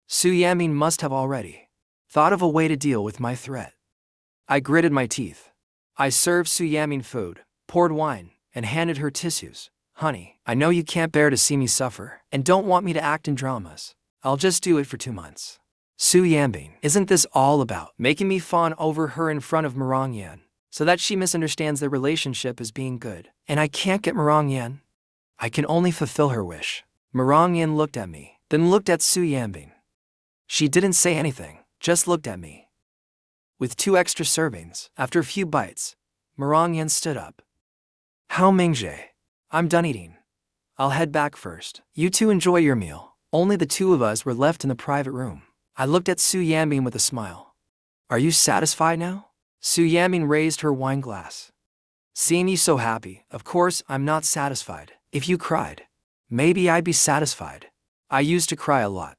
Su Yanbing must have already thought of a way to deal with my threat. I gritted my teeth. I served Su Yanbing food, poured wine, and handed her tissues. Honey, I know you can't bear to see me suffer, and don't want me to act in dramas. I'll just do it for 2 months. Su Yanbing, isn't this all about making me fawn over her in front of Marongyan, so that she misunderstands their relationship as being good, and I can't get Marongyan? I can only fulfill her wish. Marongyan looked at me, then looked at Su Yanbing. She didn't say anything, just looked at me. With 2 extra servings, after a few bites, Marongyan stood up. Hao Mingzhe, I'm done eating. I'll head back first. You two enjoy your meal. Only the 2 of us were left in the private room. I looked at Su Yanbing with a smile. Are you satisfied now? Su Yanbing raised her wine glass. Seeing you so happy, of course I'm not satisfied. If you cried, maybe I'd be satisfied. I used to cry a lot.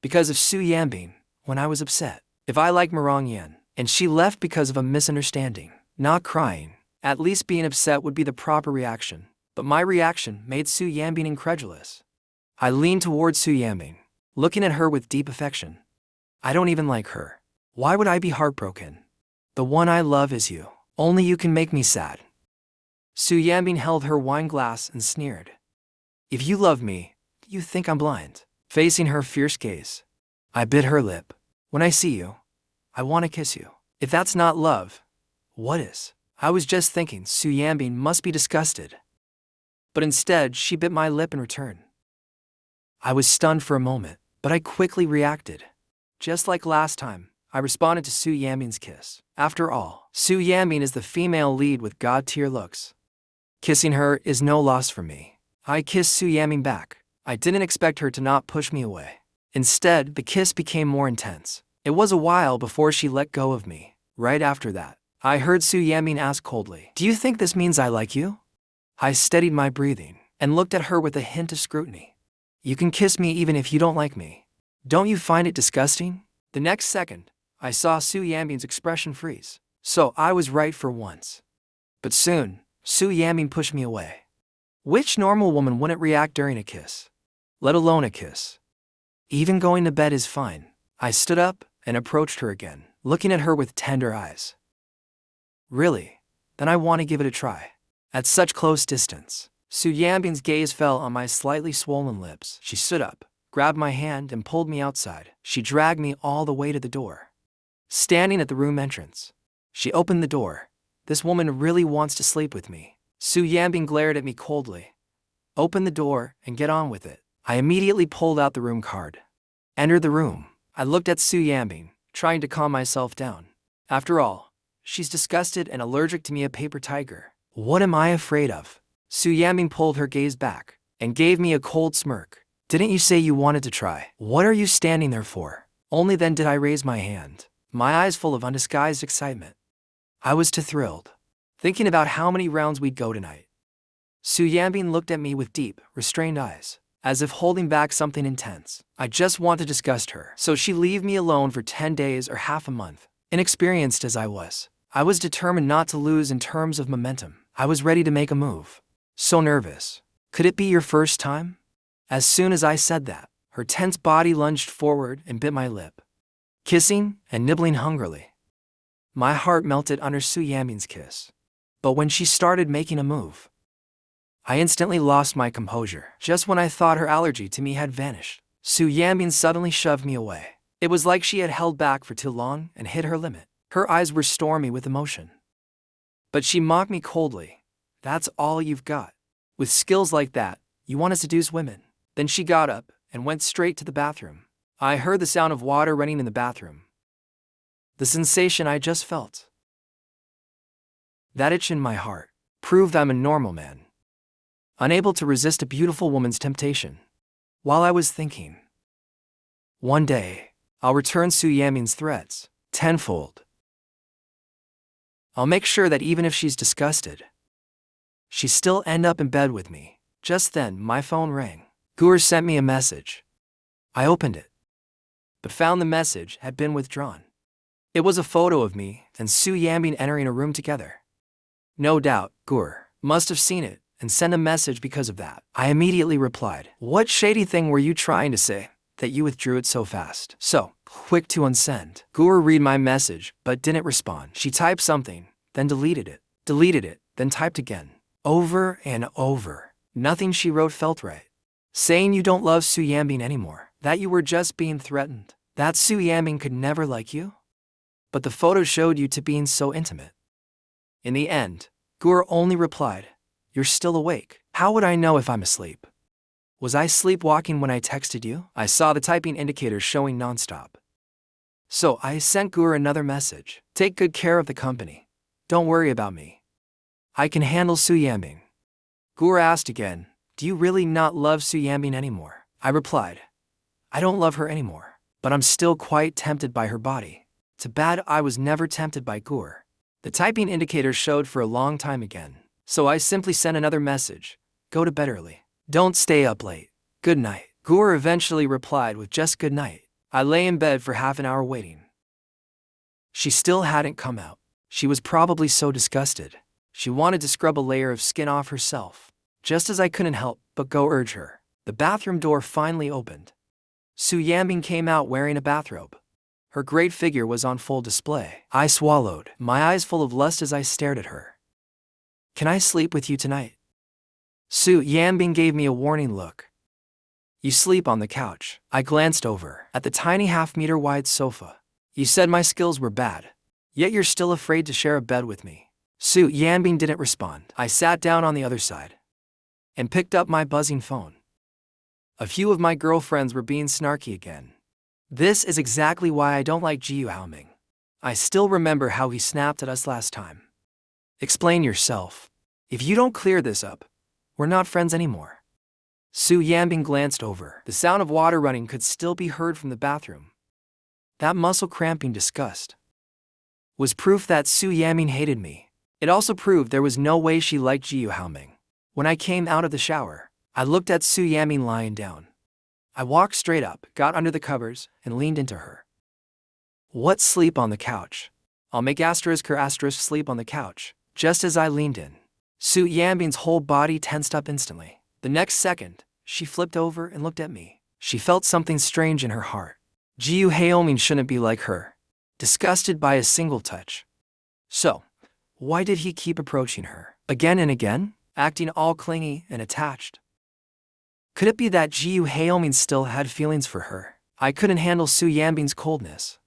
Because of Su Yanbing, when I was upset. If I like Marongyan, and she left because of a misunderstanding, not crying, at least being upset would be the proper reaction. But my reaction made Su Yanbing incredulous. I leaned towards Su Yanbing, looking at her with deep affection. I don't even like her. Why would I be heartbroken? The one I love is you. Only you can make me sad. Su Yanbing held her wine glass and sneered. If you love me, you think I'm blind. Facing her fierce gaze, I bit her lip. When I see you, I want to kiss you. If that's not love, what is? I was just thinking Su Yanbing must be disgusted. But instead, she bit my lip in return. I was stunned for a moment, but I quickly reacted. Just like last time, I responded to Su Yanbing's kiss. After all, Su Yanbing is the female lead with god-tier looks. Kissing her is no loss for me. I kissed Su Yanbing back. I didn't expect her to not push me away. Instead, the kiss became more intense. It was a while before she let go of me. Right after that, I heard Su Yanbing ask coldly, "Do you think this means I like you?" I steadied my breathing and looked at her with a hint of scrutiny. You can kiss me even if you don't like me. Don't you find it disgusting? The next second, I saw Su Yanbing's expression freeze. So I was right for once. But soon, Su Yanbing pushed me away. Which normal woman wouldn't react during a kiss? Let alone a kiss. Even going to bed is fine. I stood up and approached her again, looking at her with tender eyes. Really? Then I want to give it a try. At such close distance, Su Yanbing's gaze fell on my slightly swollen lips. She stood up, grabbed my hand and pulled me outside. She dragged me all the way to the door. Standing at the room entrance, she opened the door. This woman really wants to sleep with me. Su Yanbing glared at me coldly. Open the door and get on with it. I immediately pulled out the room card. Entered the room. I looked at Su Yanbing, trying to calm myself down. After all, she's disgusted and allergic to me, a paper tiger. What am I afraid of? Su Yanbing pulled her gaze back and gave me a cold smirk. Didn't you say you wanted to try? What are you standing there for? Only then did I raise my hand, my eyes full of undisguised excitement. I was too thrilled, thinking about how many rounds we'd go tonight. Su Yanbing looked at me with deep, restrained eyes, as if holding back something intense. I just want to disgust her, so she leave me alone for 10 days or half a month. Inexperienced as I was determined not to lose in terms of momentum. I was ready to make a move. So nervous. Could it be your first time? As soon as I said that, her tense body lunged forward and bit my lip, kissing and nibbling hungrily. My heart melted under Su Yanbing's kiss. But when she started making a move, I instantly lost my composure. Just when I thought her allergy to me had vanished, Su Yanbing suddenly shoved me away. It was like she had held back for too long and hit her limit. Her eyes were stormy with emotion. But she mocked me coldly. That's all you've got? With skills like that, you want to seduce women? Then she got up and went straight to the bathroom. I heard the sound of water running in the bathroom. The sensation I just felt, that itch in my heart, proved I'm a normal man, unable to resist a beautiful woman's temptation. While I was thinking, one day, I'll return Su Yanbing's threats, tenfold. I'll make sure that even if she's disgusted, she still end up in bed with me. Just then, my phone rang. Gur sent me a message. I opened it, but found the message had been withdrawn. It was a photo of me and Su Yanbing entering a room together. No doubt, Gur must have seen it and sent a message because of that. I immediately replied, "What shady thing were you trying to say? that you withdrew it so fast. So quick to unsend. Gura read my message, but didn't respond. She typed something, then deleted it, then typed again. Over and over. Nothing she wrote felt right. Saying you don't love Su Yanbing anymore. That you were just being threatened. That Su Yanbing could never like you. But the photo showed you to being so intimate. In the end, Gura only replied, "You're still awake. How would I know if I'm asleep? Was I sleepwalking when I texted you?" I saw the typing indicators showing nonstop. So I sent Gura another message. "Take good care of the company. Don't worry about me. I can handle Su Yanbing." Gura asked again, "Do you really not love Su Yanbing anymore?" I replied, "I don't love her anymore, but I'm still quite tempted by her body. Too bad I was never tempted by Gura." The typing indicators showed for a long time again, so I simply sent another message. "Go to bed early. Don't stay up late. Good night." Gura eventually replied with just good night. I lay in bed for half an hour waiting. She still hadn't come out. She was probably so disgusted. She wanted to scrub a layer of skin off herself. Just as I couldn't help but go urge her, the bathroom door finally opened. Su Yanbing came out wearing a bathrobe. Her great figure was on full display. I swallowed, my eyes full of lust as I stared at her. "Can I sleep with you tonight?" Su Yanbing gave me a warning look. "You sleep on the couch." I glanced over at the tiny half-meter wide sofa. "You said my skills were bad, yet you're still afraid to share a bed with me." Su Yanbing didn't respond. I sat down on the other side and picked up my buzzing phone. A few of my girlfriends were being snarky again. This is exactly why I don't like Jiu Haoming. I still remember how he snapped at us last time. "Explain yourself. If you don't clear this up, we're not friends anymore." Su Yanbing glanced over. The sound of water running could still be heard from the bathroom. That muscle-cramping disgust was proof that Su Yanbing hated me. It also proved there was no way she liked Jiu Haoming. When I came out of the shower, I looked at Su Yanbing lying down. I walked straight up, got under the covers, and leaned into her. "What, sleep on the couch? I'll make her sleep on the couch." Just as I leaned in, Su Yanbing's whole body tensed up instantly. The next second, she flipped over and looked at me. She felt something strange in her heart. Jiu Haoming shouldn't be like her, disgusted by a single touch. So, why did he keep approaching her again and again, acting all clingy and attached? Could it be that Jiu Haoming still had feelings for her? I couldn't handle Su Yanbing's coldness.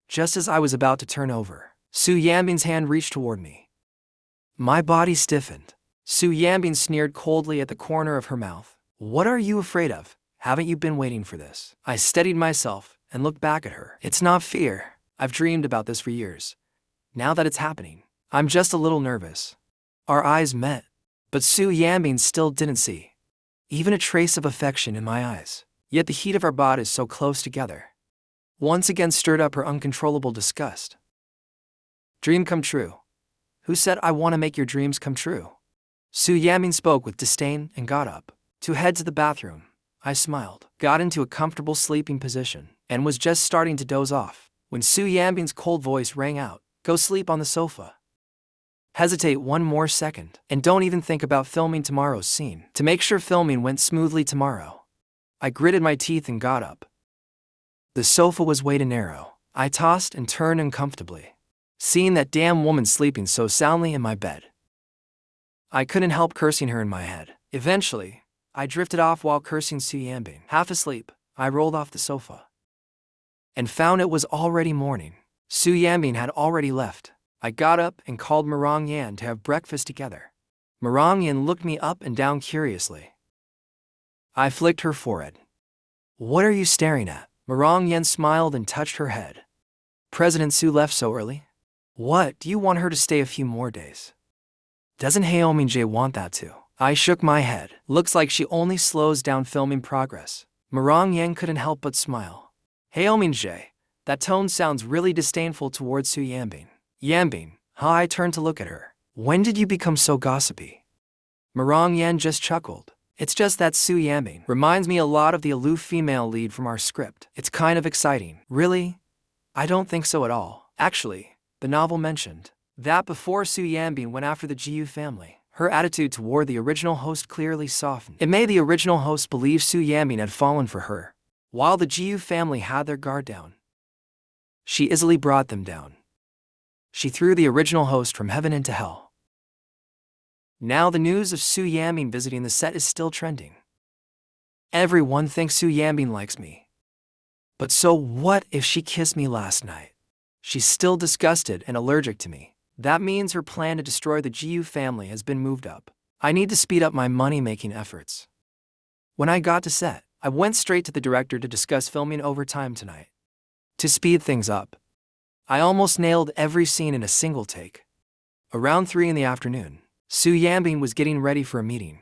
Just as I was about to turn over, Su Yanbing's hand reached toward me. My body stiffened. Su Yanbing sneered coldly at the corner of her mouth. "What are you afraid of? Haven't you been waiting for this?" I steadied myself and looked back at her. "It's not fear. I've dreamed about this for years. Now that it's happening, I'm just a little nervous." Our eyes met, but Su Yanbing still didn't see even a trace of affection in my eyes. Yet the heat of our bodies so close together once again stirred up her uncontrollable disgust. "Dream come true. Who said I want to make your dreams come true?" Su Yanbing spoke with disdain and got up to head to the bathroom. I smiled, got into a comfortable sleeping position, and was just starting to doze off when Su Yanbing's cold voice rang out, "Go sleep on the sofa. Hesitate one more second, and don't even think about filming tomorrow's scene. To make sure filming went smoothly tomorrow." I gritted my teeth and got up. The sofa was way too narrow. I tossed and turned uncomfortably, seeing that damn woman sleeping so soundly in my bed. I couldn't help cursing her in my head. Eventually, I drifted off while cursing Su Yanbing. Half asleep, I rolled off the sofa and found it was already morning. Su Yanbing had already left. I got up and called Marong Yan to have breakfast together. Marong Yan looked me up and down curiously. I flicked her forehead. "What are you staring at?" Marong Yan smiled and touched her head. "President Su left so early? What, do you want her to stay a few more days? Doesn't Haoming Jae want that too?" I shook my head. "Looks like she only slows down filming progress." Marong Yan couldn't help but smile. "Haoming Jae, that tone sounds really disdainful towards Su Yanbing." "Yanbing, huh?" I turned to look at her. "When did you become so gossipy?" Marong Yan just chuckled. "It's just that Su Yanbing reminds me a lot of the aloof female lead from our script. It's kind of exciting." "Really? I don't think so at all. Actually, the novel mentioned that before Su Yanbing went after the Jiu family, her attitude toward the original host clearly softened. It made the original host believe Su Yanbing had fallen for her, While the Jiu family had their guard down, she easily brought them down. She threw the original host from heaven into hell. Now the news of Su Yanbing visiting the set is still trending. Everyone thinks Su Yanbing likes me. But so what if she kissed me last night? She's still disgusted and allergic to me. That means her plan to destroy the Jiu family has been moved up. I need to speed up my money-making efforts. When I got to set, I went straight to the director to discuss filming overtime tonight. To speed things up, I almost nailed every scene in a single take. Around 3 in the afternoon, Su Yanbing was getting ready for a meeting.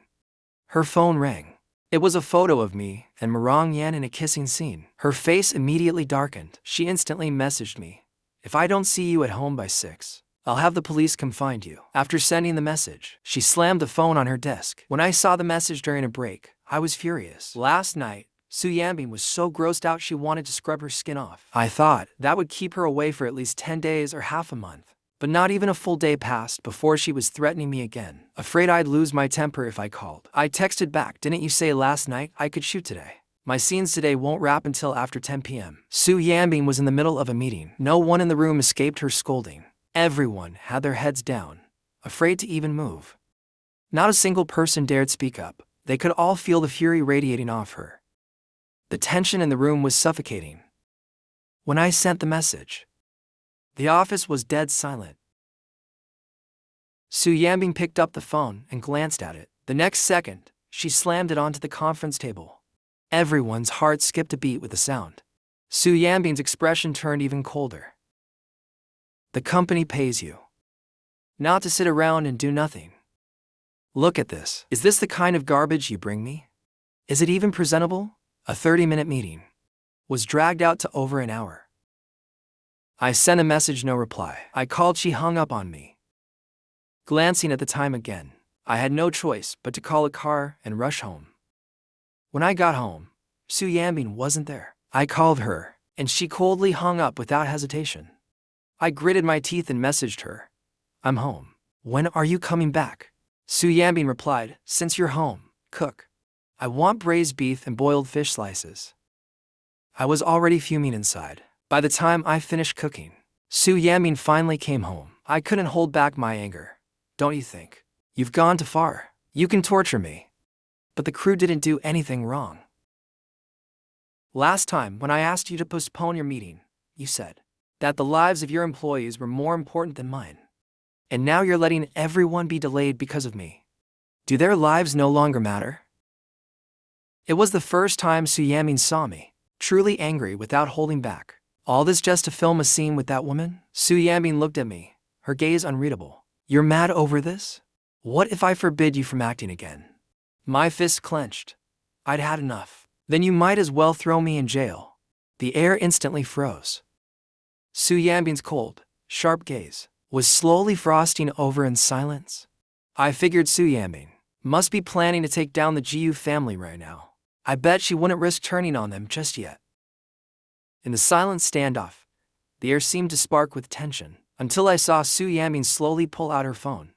Her phone rang. It was a photo of me and Marong Yan in a kissing scene. Her face immediately darkened. She instantly messaged me, "If I don't see you at home by 6, I'll have the police come find you." After sending the message, she slammed the phone on her desk. When I saw the message during a break, I was furious. Last night, Su Yanbing was so grossed out she wanted to scrub her skin off. I thought that would keep her away for at least 10 days or half a month. But not even a full day passed before she was threatening me again, afraid I'd lose my temper if I called. I texted back, "Didn't you say last night I could shoot today? My scenes today won't wrap until after 10 p.m. Su Yanbing was in the middle of a meeting. No one in the room escaped her scolding. Everyone had their heads down, afraid to even move. Not a single person dared speak up. They could all feel the fury radiating off her. The tension in the room was suffocating. When I sent the message, the office was dead silent. Su Yanbing picked up the phone and glanced at it. The next second, she slammed it onto the conference table. Everyone's heart skipped a beat with the sound. Su Yanbing's expression turned even colder. "The company pays you not to sit around and do nothing. Look at this. Is this the kind of garbage you bring me? Is it even presentable?" A 30-minute meeting was dragged out to over an hour. I sent a message, no reply. I called, she hung up on me. Glancing at the time again, I had no choice but to call a car and rush home. When I got home, Su Yanbing wasn't there. I called her, and she coldly hung up without hesitation. I gritted my teeth and messaged her, "I'm home. When are you coming back?" Su Yanbing replied, "Since you're home, cook. I want braised beef and boiled fish slices." I was already fuming inside. By the time I finished cooking, Su Yanbing finally came home. I couldn't hold back my anger. "Don't you think you've gone too far? You can torture me, but the crew didn't do anything wrong. Last time, when I asked you to postpone your meeting, you said that the lives of your employees were more important than mine. And now you're letting everyone be delayed because of me. Do their lives no longer matter?" It was the first time Su Yanbing saw me truly angry without holding back. All this just to film a scene with that woman? Su Yanbing looked at me, her gaze unreadable. "You're mad over this? What if I forbid you from acting again?" My fist clenched. I'd had enough. "Then you might as well throw me in jail." The air instantly froze. Su Yanbing's cold, sharp gaze was slowly frosting over in silence. I figured Su Yanbing must be planning to take down the Jiu family right now. I bet she wouldn't risk turning on them just yet. In the silent standoff, the air seemed to spark with tension, until I saw Su Yanbing slowly pull out her phone.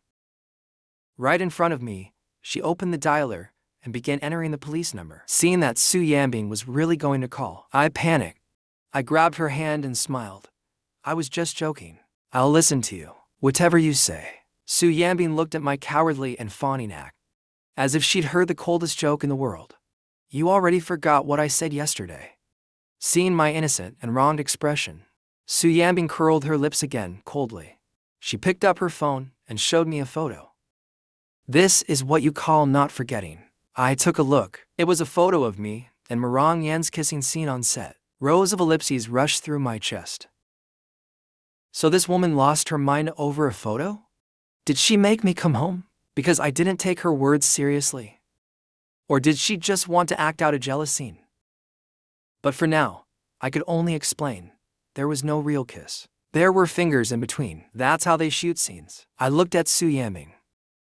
Right in front of me, she opened the dialer and began entering the police number. Seeing that Su Yanbing was really going to call, I panicked. I grabbed her hand and smiled. "I was just joking. I'll listen to you, whatever you say." Su Yanbing looked at my cowardly and fawning act, as if she'd heard the coldest joke in the world. "You already forgot what I said yesterday." Seeing my innocent and wronged expression, Su Yanbing curled her lips again, coldly. She picked up her phone and showed me a photo. "This is what you call not forgetting." I took a look. It was a photo of me and Marong Yan's kissing scene on set. Rows of ellipses rushed through my chest. So this woman lost her mind over a photo? Did she make me come home because I didn't take her words seriously? Or did she just want to act out a jealous scene? But for now, I could only explain. There was no real kiss. There were fingers in between. That's how they shoot scenes. I looked at Su Yanbing,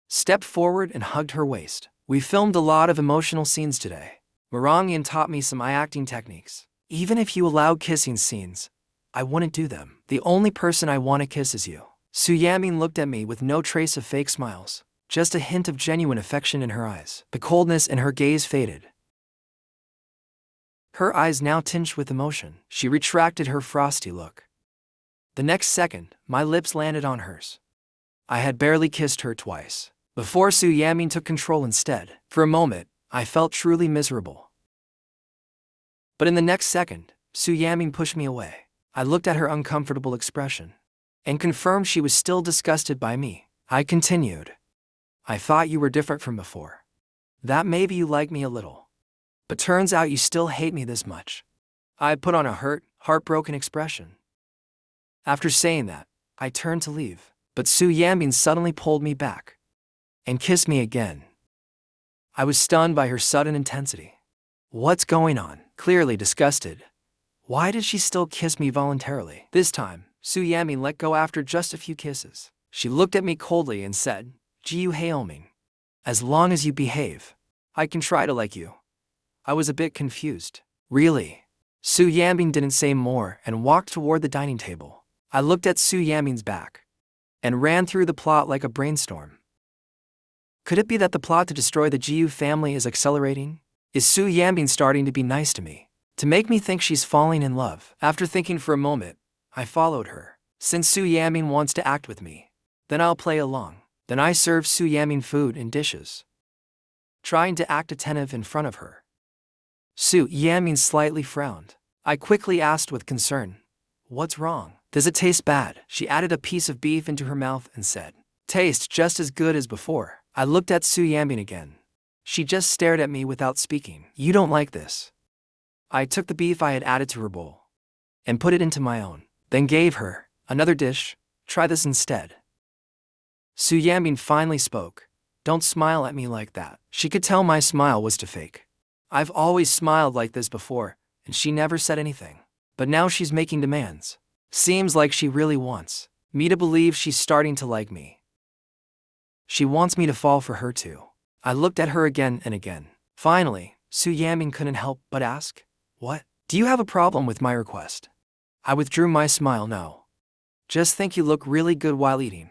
stepped forward and hugged her waist. "We filmed a lot of emotional scenes today. Marong Yan taught me some eye-acting techniques. Even if you allowed kissing scenes, I wouldn't do them. The only person I want to kiss is you." Su Yanbing looked at me with no trace of fake smiles, just a hint of genuine affection in her eyes. The coldness in her gaze faded. Her eyes now tinged with emotion. She retracted her frosty look. The next second, my lips landed on hers. I had barely kissed her twice before Su Yamin took control instead. For a moment, I felt truly miserable. But in the next second, Su Yamin pushed me away. I looked at her uncomfortable expression and confirmed she was still disgusted by me. I continued. I thought you were different from before. That maybe you like me a little. But turns out you still hate me this much. I put on a heartbroken expression. After saying that, I turned to leave, but Su Yamin suddenly pulled me back and kissed me again. I was stunned by her sudden intensity. What's going on? Clearly disgusted. Why did she still kiss me voluntarily? This time, Su Yamin let go after just a few kisses. She looked at me coldly and said, "Jiu Haoming. As long as you behave, I can try to like you." I was a bit confused. Really? Su Yamin didn't say more and walked toward the dining table. I looked at Su Yamin's back and ran through the plot like a brainstorm. Could it be that the plot to destroy the Jiu family is accelerating? Is Su Yamin starting to be nice to me, to make me think she's falling in love? After thinking for a moment, I followed her. Since Su Yamin wants to act with me, then I'll play along. Then I served Su Yamin food and dishes, trying to act attentive in front of her. Su Yamin slightly frowned. I quickly asked with concern, "What's wrong? Does it taste bad?" She added a piece of beef into her mouth and said, "Tastes just as good as before." I looked at Su Yamin again. She just stared at me without speaking. "You don't like this." I took the beef I had added to her bowl and put it into my own, then gave her another dish. "Try this instead." Su Yamin finally spoke. "Don't smile at me like that." She could tell my smile was to fake. I've always smiled like this before, and she never said anything. But now she's making demands. Seems like she really wants me to believe she's starting to like me. She wants me to fall for her too. I looked at her again and again. Finally, Su Yamin couldn't help but ask, "What? Do you have a problem with my request?" I withdrew my smile. "No. Just think you look really good while eating."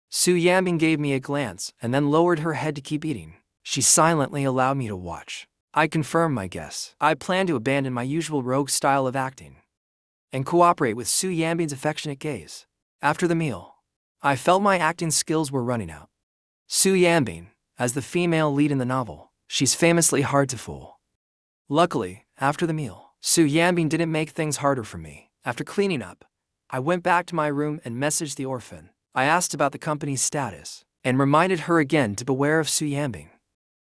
Su Yamin gave me a glance and then lowered her head to keep eating. She silently allowed me to watch. I confirmed my guess. I planned to abandon my usual rogue style of acting and cooperate with Su Yamin's affectionate gaze. After the meal, I felt my acting skills were running out. Su Yamin, as the female lead in the novel, she's famously hard to fool. Luckily, after the meal, Su Yamin didn't make things harder for me. After cleaning up, I went back to my room and messaged the orphan. I asked about the company's status and reminded her again to beware of Su Yamin.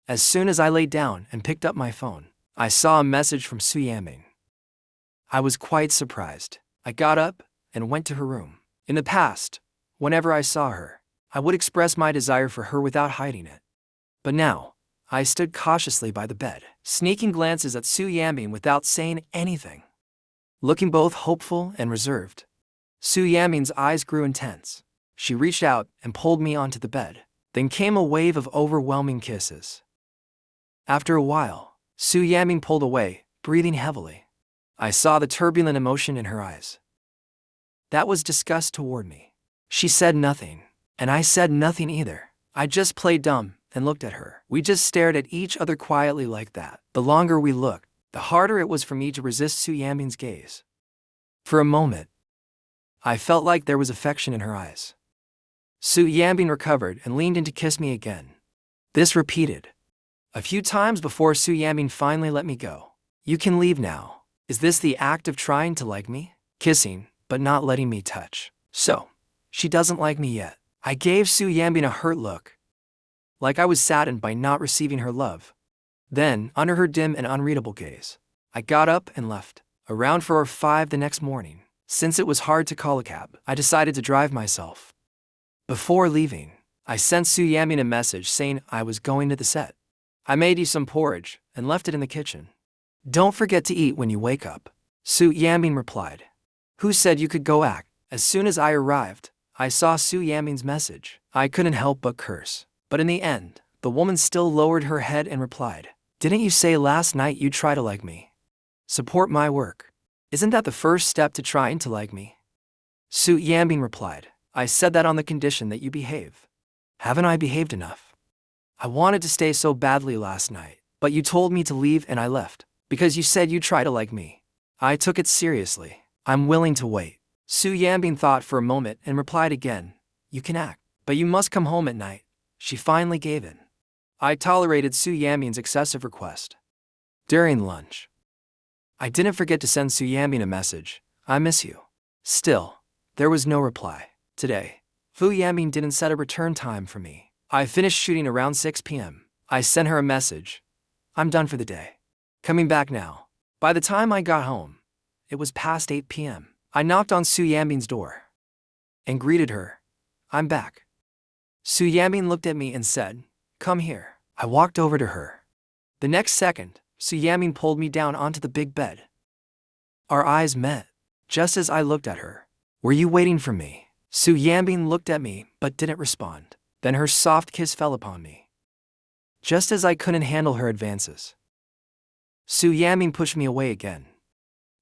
As soon as I laid down and picked up my phone, I saw a message from Su Yamin. I was quite surprised. I got up and went to her room. In the past, whenever I saw her, I would express my desire for her without hiding it. But now, I stood cautiously by the bed, sneaking glances at Su Yamin without saying anything, looking both hopeful and reserved. Su Yamin's eyes grew intense. She reached out and pulled me onto the bed. Then came a wave of overwhelming kisses. After a while, Su Yamin pulled away, breathing heavily. I saw the turbulent emotion in her eyes. That was disgust toward me. She said nothing, and I said nothing either. I just played dumb and looked at her. We just stared at each other quietly like that. The longer we looked, the harder it was for me to resist Su Yamin's gaze. For a moment, I felt like there was affection in her eyes. Su Yamin recovered and leaned in to kiss me again. This repeated a few times before Su Yamin finally let me go. "You can leave now." Is this the act of trying to like me? Kissing, but not letting me touch. So, she doesn't like me yet. I gave Su Yamin a hurt look, like I was saddened by not receiving her love. Then, under her dim and unreadable gaze, I got up and left. Around 4 or 5 the next morning, since it was hard to call a cab, I decided to drive myself. Before leaving, I sent Su Yamin a message saying I was going to the set. I made you some porridge and left it in the kitchen. "Don't forget to eat when you wake up." Su Yamin replied. "Who said you could go act?" As soon as I arrived, I saw Su Yamin's message. I couldn't help but curse. But in the end, the woman still lowered her head and replied, "Didn't you say last night you'd try to like me? Support my work. Isn't that the first step to trying to like me?" Su Yamin replied, "I said that on the condition that you behave. Haven't I behaved enough? I wanted to stay so badly last night, but you told me to leave and I left. Because you said you'd try to like me. I took it seriously. I'm willing to wait. Su Yanbing thought for a moment and replied again, you can act, but you must come home at night. She finally gave in. I tolerated Su Yanbing's excessive request. During lunch, I didn't forget to send Su Yanbing a message. I miss you. Still, there was no reply. Today, Fu Yanbing didn't set a return time for me. I finished shooting around 6 p.m. I sent her a message. I'm done for the day. Coming back now. By the time I got home, it was past 8 p.m. I knocked on Su Yanbing's door and greeted her. I'm back. Su Yanbing looked at me and said, come here. I walked over to her. The next second, Su Yanbing pulled me down onto the big bed. Our eyes met, just as I looked at her. Were you waiting for me? Su Yanbing looked at me but didn't respond. Then her soft kiss fell upon me. Just as I couldn't handle her advances, Su Yanbing pushed me away again.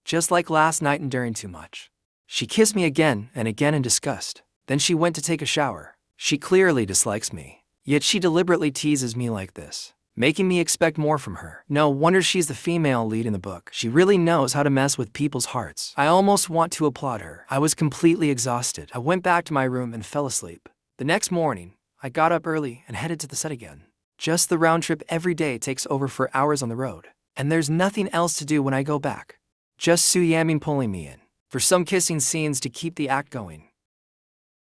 Just like last night enduring too much. She kissed me again and again in disgust. Then she went to take a shower. She clearly dislikes me. Yet she deliberately teases me like this, making me expect more from her. No wonder she's the female lead in the book. She really knows how to mess with people's hearts. I almost want to applaud her. I was completely exhausted. I went back to my room and fell asleep. The next morning, I got up early and headed to the set again. Just the round trip every day takes over 4 hours on the road. And there's nothing else to do when I go back. Just Su Yanbing pulling me in for some kissing scenes to keep the act going.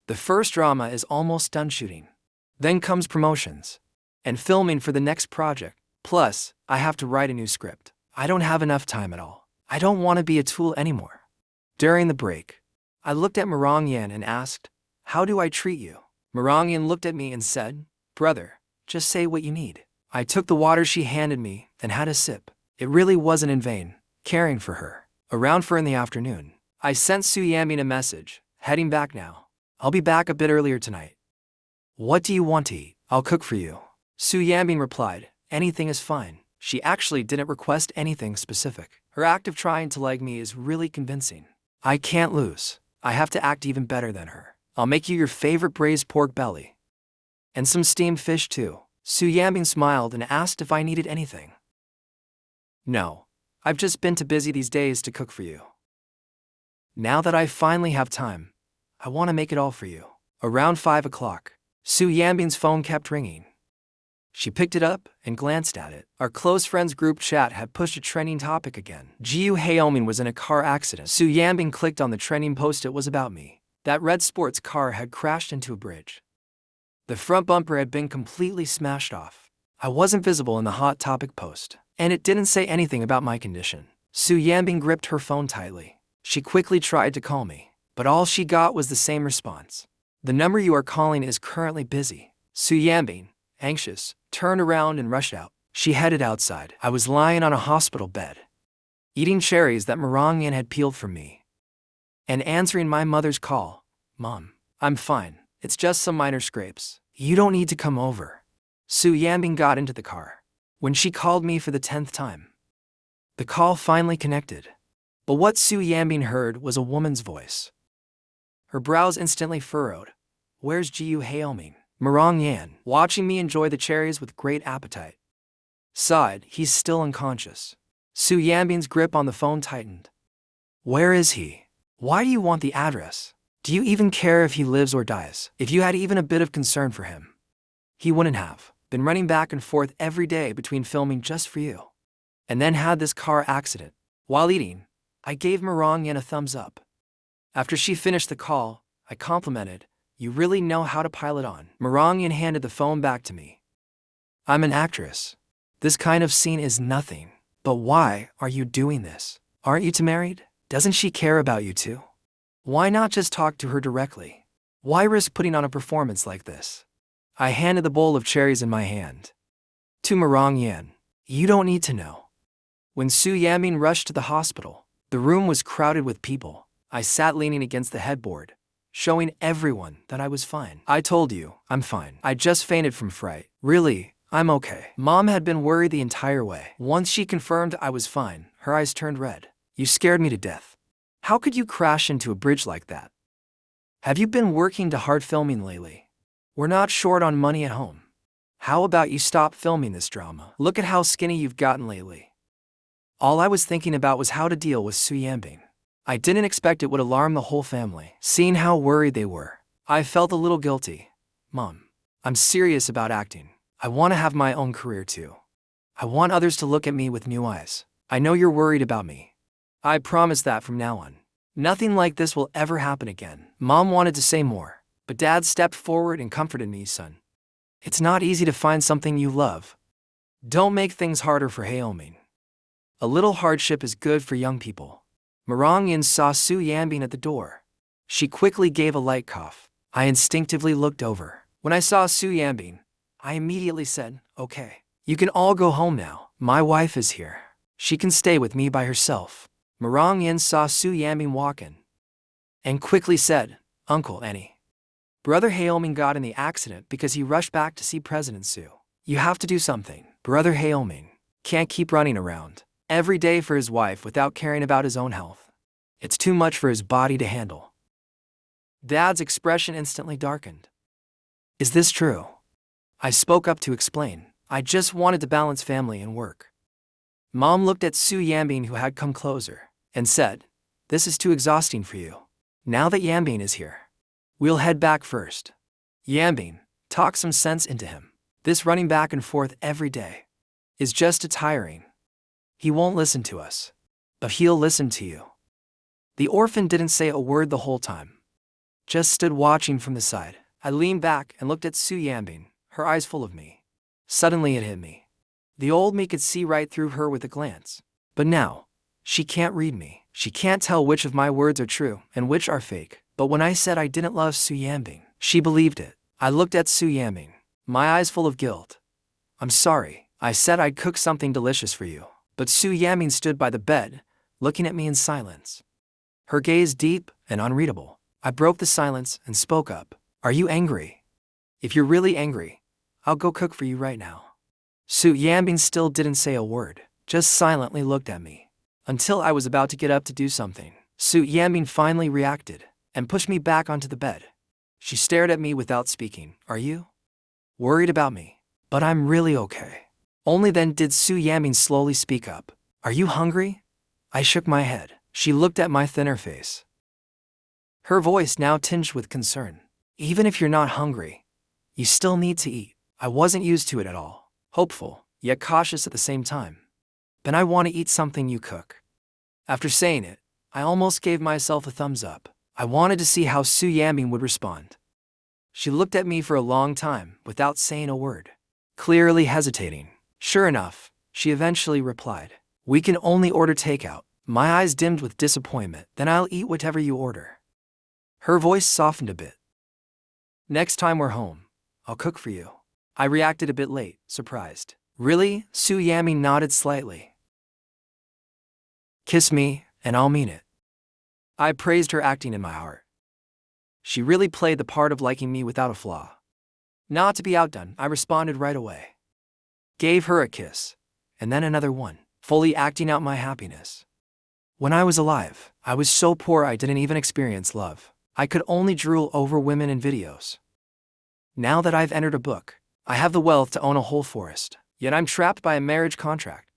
The first drama is almost done shooting. Then comes promotions and filming for the next project. Plus, I have to write a new script. I don't have enough time at all. I don't want to be a tool anymore. During the break, I looked at Marongyan and asked, how do I treat you? Marongyan looked at me and said, brother, just say what you need. I took the water she handed me and had a sip. It really wasn't in vain, caring for her. Around 4 in the afternoon, I sent Su Yanbing a message, heading back now. I'll be back a bit earlier tonight. What do you want to eat? I'll cook for you. Su Yanbing replied, anything is fine. She actually didn't request anything specific. Her act of trying to like me is really convincing. I can't lose. I have to act even better than her. I'll make you your favorite braised pork belly. And some steamed fish too. Su Yanbing smiled and asked if I needed anything. No, I've just been too busy these days to cook for you. Now that I finally have time, I want to make it all for you. Around 5 o'clock, Su Yanbing's phone kept ringing. She picked it up and glanced at it. Our close friends group chat had pushed a trending topic again. Jiu Haeoming was in a car accident. Su Yanbing clicked on the trending post. It was about me. That red sports car had crashed into a bridge. The front bumper had been completely smashed off. I wasn't visible in the hot topic post, and it didn't say anything about my condition. Su Yanbing gripped her phone tightly. She quickly tried to call me, but all she got was the same response. The number you are calling is currently busy. Su Yanbing, anxious, turned around and rushed out. She headed outside. I was lying on a hospital bed, eating cherries that Marongyan had peeled for me, and answering my mother's call. Mom, I'm fine. It's just some minor scrapes. You don't need to come over. Su Yanbing got into the car. When she called me for the 10th time, the call finally connected. But what Su Yanbing heard was a woman's voice. Her brows instantly furrowed. Where's Jiu Haeoming? Marongyan, watching me enjoy the cherries with great appetite, sighed. He's still unconscious. Su Yanbing's grip on the phone tightened. Where is he? Why do you want the address? Do you even care if he lives or dies? If you had even a bit of concern for him, he wouldn't have been running back and forth every day between filming just for you. And then had this car accident. While eating, I gave Marongyan a thumbs up. After she finished the call, I complimented, you really know how to pile it on. Marongyan handed the phone back to me. I'm an actress. This kind of scene is nothing. But why are you doing this? Aren't you two married? Doesn't she care about you too? Why not just talk to her directly? Why risk putting on a performance like this? I handed the bowl of cherries in my hand to Marongyan. You don't need to know. When Su Yanbing rushed to the hospital, the room was crowded with people. I sat leaning against the headboard, showing everyone that I was fine. I told you, I'm fine. I just fainted from fright. Really, I'm okay. Mom had been worried the entire way. Once she confirmed I was fine, her eyes turned red. You scared me to death. How could you crash into a bridge like that? Have you been working too hard filming lately? We're not short on money at home. How about you stop filming this drama? Look at how skinny you've gotten lately. All I was thinking about was how to deal with Su Yanbing. I didn't expect it would alarm the whole family. Seeing how worried they were, I felt a little guilty. Mom, I'm serious about acting. I want to have my own career too. I want others to look at me with new eyes. I know you're worried about me. I promise that from now on, nothing like this will ever happen again. Mom wanted to say more, but Dad stepped forward and comforted me, son. It's not easy to find something you love. Don't make things harder for Haeoming. A little hardship is good for young people. Marang Yin saw Su Yanbing at the door. She quickly gave a light cough. I instinctively looked over. When I saw Su Yanbing, I immediately said, okay, you can all go home now. My wife is here. She can stay with me by herself. Marang Yin saw Su Yanbing walk in and quickly said, Uncle Annie. Brother Haeoming got in the accident because he rushed back to see President Su. You have to do something. Brother Haeoming can't keep running around every day for his wife without caring about his own health. It's too much for his body to handle. Dad's expression instantly darkened. Is this true? I spoke up to explain. I just wanted to balance family and work. Mom looked at Su Yanbing, who had come closer, and said, this is too exhausting for you. Now that Yanbing is here, we'll head back first. Yanbing, talk some sense into him. This running back and forth every day is just tiring. He won't listen to us, but he'll listen to you. The orphan didn't say a word the whole time, just stood watching from the side. I leaned back and looked at Su Yanbing, her eyes full of me. Suddenly it hit me. The old me could see right through her with a glance. But now, she can't read me. She can't tell which of my words are true and which are fake. But when I said I didn't love Su Yanbing, she believed it. I looked at Su Yanbing, my eyes full of guilt. I'm sorry. I said I'd cook something delicious for you. But Su Yanbing stood by the bed, looking at me in silence. Her gaze deep and unreadable. I broke the silence and spoke up. Are you angry? If you're really angry, I'll go cook for you right now. Su Yanbing still didn't say a word, just silently looked at me. Until I was about to get up to do something, Su Yanbing finally reacted and pushed me back onto the bed. She stared at me without speaking. Are you worried about me? But I'm really okay. Only then did Su Yanbing slowly speak up. Are you hungry? I shook my head. She looked at my thinner face, her voice now tinged with concern. Even if you're not hungry, you still need to eat. I wasn't used to it at all. Hopeful, yet cautious at the same time. Then I want to eat something you cook. After saying it, I almost gave myself a thumbs up. I wanted to see how Su Yanbing would respond. She looked at me for a long time without saying a word, clearly hesitating. Sure enough, she eventually replied, we can only order takeout. My eyes dimmed with disappointment. Then I'll eat whatever you order. Her voice softened a bit. Next time we're home, I'll cook for you. I reacted a bit late, surprised. Really? Su Yanbing nodded slightly. Kiss me, and I'll mean it. I praised her acting in my heart. She really played the part of liking me without a flaw. Not to be outdone, I responded right away. Gave her a kiss, and then another one, fully acting out my happiness. When I was alive, I was so poor I didn't even experience love. I could only drool over women in videos. Now that I've entered a book, I have the wealth to own a whole forest. Yet I'm trapped by a marriage contract.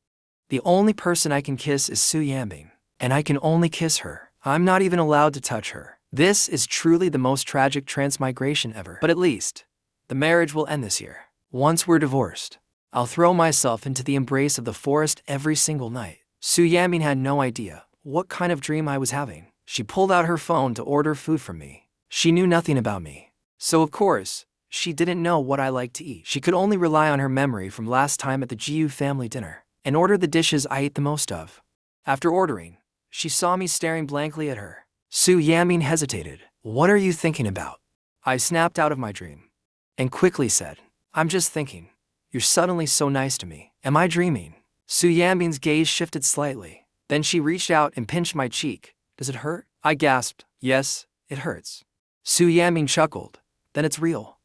The only person I can kiss is Su Yanbing, and I can only kiss her. I'm not even allowed to touch her. This is truly the most tragic transmigration ever. But at least, the marriage will end this year. Once we're divorced, I'll throw myself into the embrace of the forest every single night. Su Yanbing had no idea what kind of dream I was having. She pulled out her phone to order food from me. She knew nothing about me, so of course, she didn't know what I liked to eat. She could only rely on her memory from last time at the Jiu family dinner and order the dishes I ate the most of. After ordering, she saw me staring blankly at her. Su Yanbing hesitated. What are you thinking about? I snapped out of my dream and quickly said, I'm just thinking. You're suddenly so nice to me. Am I dreaming? Su Yanbing's gaze shifted slightly. Then she reached out and pinched my cheek. Does it hurt? I gasped. Yes, it hurts. Su Yanbing chuckled. Then it's real.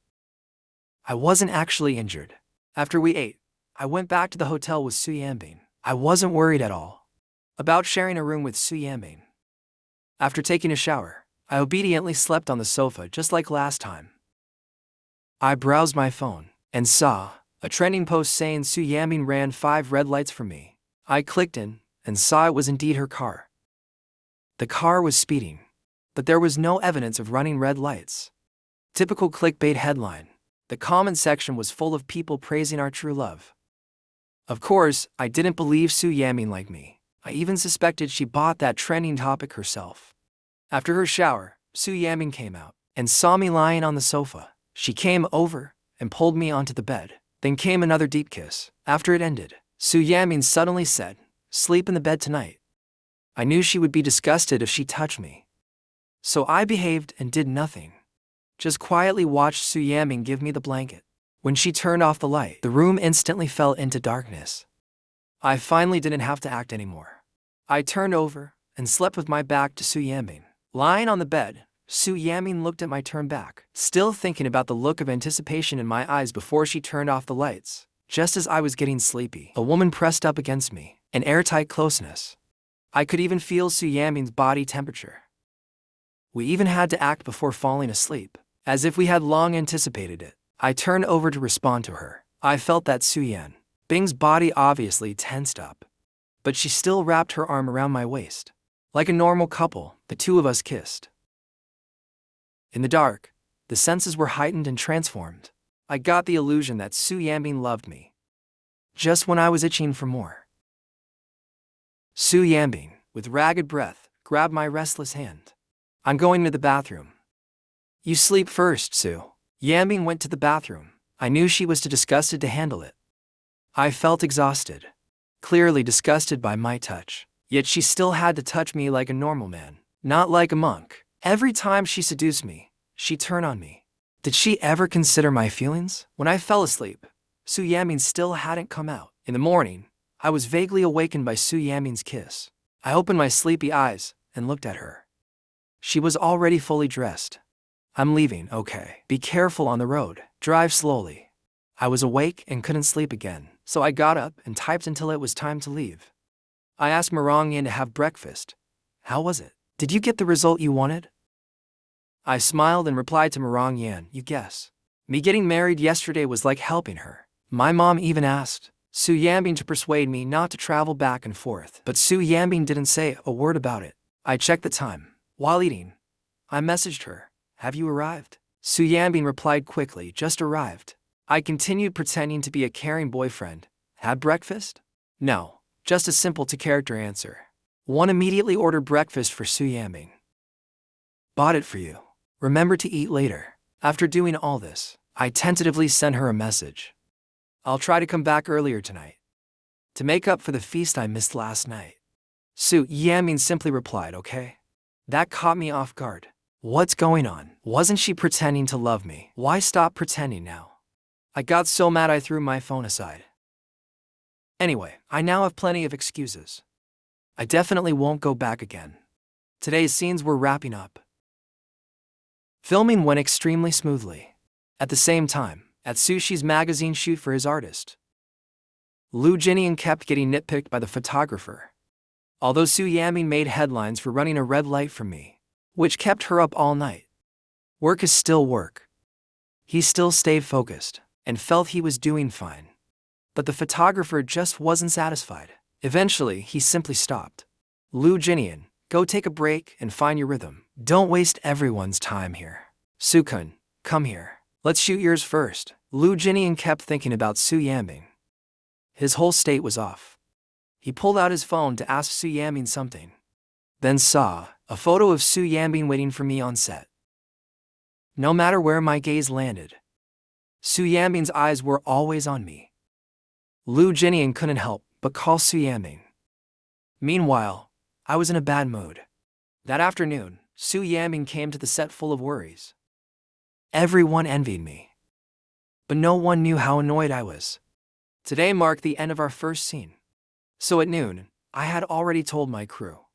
I wasn't actually injured. After we ate, I went back to the hotel with Su Yanbing. I wasn't worried at all about sharing a room with Su Yanbing. After taking a shower, I obediently slept on the sofa just like last time. I browsed my phone and saw a trending post saying Su Yanbing ran 5 red lights for me. I clicked in and saw it was indeed her car. The car was speeding, but there was no evidence of running red lights. Typical clickbait headline. The comment section was full of people praising our true love. Of course, I didn't believe Su Yamin like me. I even suspected she bought that trending topic herself. After her shower, Su Yamin came out and saw me lying on the sofa. She came over and pulled me onto the bed. Then came another deep kiss. After it ended, Su Yamin suddenly said, "Sleep in the bed tonight." I knew she would be disgusted if she touched me. So I behaved and did nothing. Just quietly watched Su Yamin give me the blanket. When she turned off the light, the room instantly fell into darkness. I finally didn't have to act anymore. I turned over and slept with my back to Su Yamin. Lying on the bed, Su Yamin looked at my turn back, still thinking about the look of anticipation in my eyes before she turned off the lights. Just as I was getting sleepy, a woman pressed up against me, an airtight closeness. I could even feel Su Yamin's body temperature. We even had to act before falling asleep, as if we had long anticipated it. I turned over to respond to her. I felt that Su Yan Bing's body obviously tensed up, but she still wrapped her arm around my waist. Like a normal couple, the two of us kissed. In the dark, the senses were heightened and transformed. I got the illusion that Su Yanbing loved me, just when I was itching for more. Su Yanbing, with ragged breath, grabbed my restless hand. "I'm going to the bathroom." "You sleep first, Su." Yanbing went to the bathroom. I knew she was too disgusted to handle it. I felt exhausted, clearly disgusted by my touch. Yet she still had to touch me like a normal man, not like a monk. Every time she seduced me, she turned on me. Did she ever consider my feelings? When I fell asleep, Su Yanbing still hadn't come out. In the morning, I was vaguely awakened by Su Yanbing's kiss. I opened my sleepy eyes and looked at her. She was already fully dressed. "I'm leaving, okay? Be careful on the road. Drive slowly." I was awake and couldn't sleep again, so I got up and typed until it was time to leave. I asked Marongyan to have breakfast. "How was it? Did you get the result you wanted?" I smiled and replied to Marongyan, "You guess. Me getting married yesterday was like helping her." My mom even asked Su Yanbing to persuade me not to travel back and forth, but Su Yanbing didn't say a word about it. I checked the time. While eating, I messaged her, "Have you arrived?" Su Yanbing replied quickly, "Just arrived." I continued pretending to be a caring boyfriend. "Had breakfast?" "No, just a simple to-character answer." One immediately ordered breakfast for Su Yanbing. "Bought it for you. Remember to eat later." After doing all this, I tentatively sent her a message. "I'll try to come back earlier tonight, to make up for the feast I missed last night." Su Yanbing simply replied, "Okay." That caught me off guard. What's going on? Wasn't she pretending to love me? Why stop pretending now? I got so mad I threw my phone aside. Anyway, I now have plenty of excuses. I definitely won't go back again. Today's scenes were wrapping up. Filming went extremely smoothly. At the same time, at Sushi's magazine shoot for his artist, Jinnian kept getting nitpicked by the photographer. Although Su Yanbing made headlines for running a red light from me, which kept her up all night. Work is still work. He still stayed focused and felt he was doing fine. But the photographer just wasn't satisfied. Eventually, he simply stopped. Jinnian, go take a break and find your rhythm. Don't waste everyone's time here. Su-kun, come here. Let's shoot yours first. Jinnian kept thinking about Su Yanbing. His whole state was off. He pulled out his phone to ask Su Yanbing something, then saw a photo of Su Yanbing waiting for me on set. No matter where my gaze landed, Su Yanbing's eyes were always on me. Jinnian couldn't help but call Su Yanbing. Meanwhile, I was in a bad mood. That afternoon, Su Yanbing came to the set full of worries. Everyone envied me, but no one knew how annoyed I was. Today marked the end of our first scene. So at noon, I had already told my crew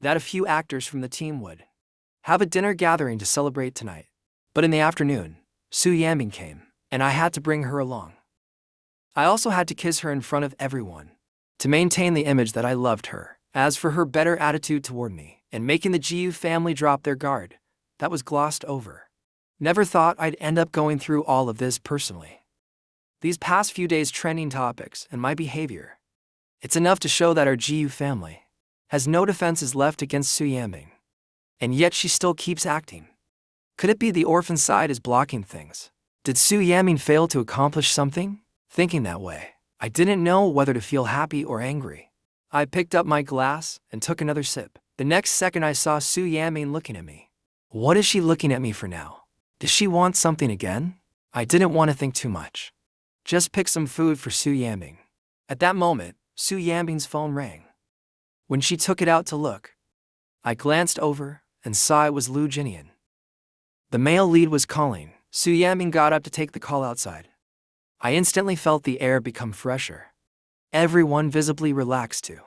that a few actors from the team would have a dinner gathering to celebrate tonight. But in the afternoon, Su Yanbing came, and I had to bring her along. I also had to kiss her in front of everyone, to maintain the image that I loved her. As for her better attitude toward me, and making the Jiu family drop their guard, that was glossed over. Never thought I'd end up going through all of this personally. These past few days' trending topics and my behavior It's enough to show that our GU family has no defenses left against Su Yanbing. And yet she still keeps acting. Could it be the orphan side is blocking things? Did Su Yanbing fail to accomplish something? Thinking that way, I didn't know whether to feel happy or angry. I picked up my glass and took another sip. The next second I saw Su Yanbing looking at me. What is she looking at me for now? Does she want something again? I didn't want to think too much. Just pick some food for Su Yanbing. At that moment, Su Yanbing's phone rang. When she took it out to look, I glanced over and saw it was Lu Jinnian. The male lead was calling. Su Yanbing got up to take the call outside. I instantly felt the air become fresher. Everyone visibly relaxed too.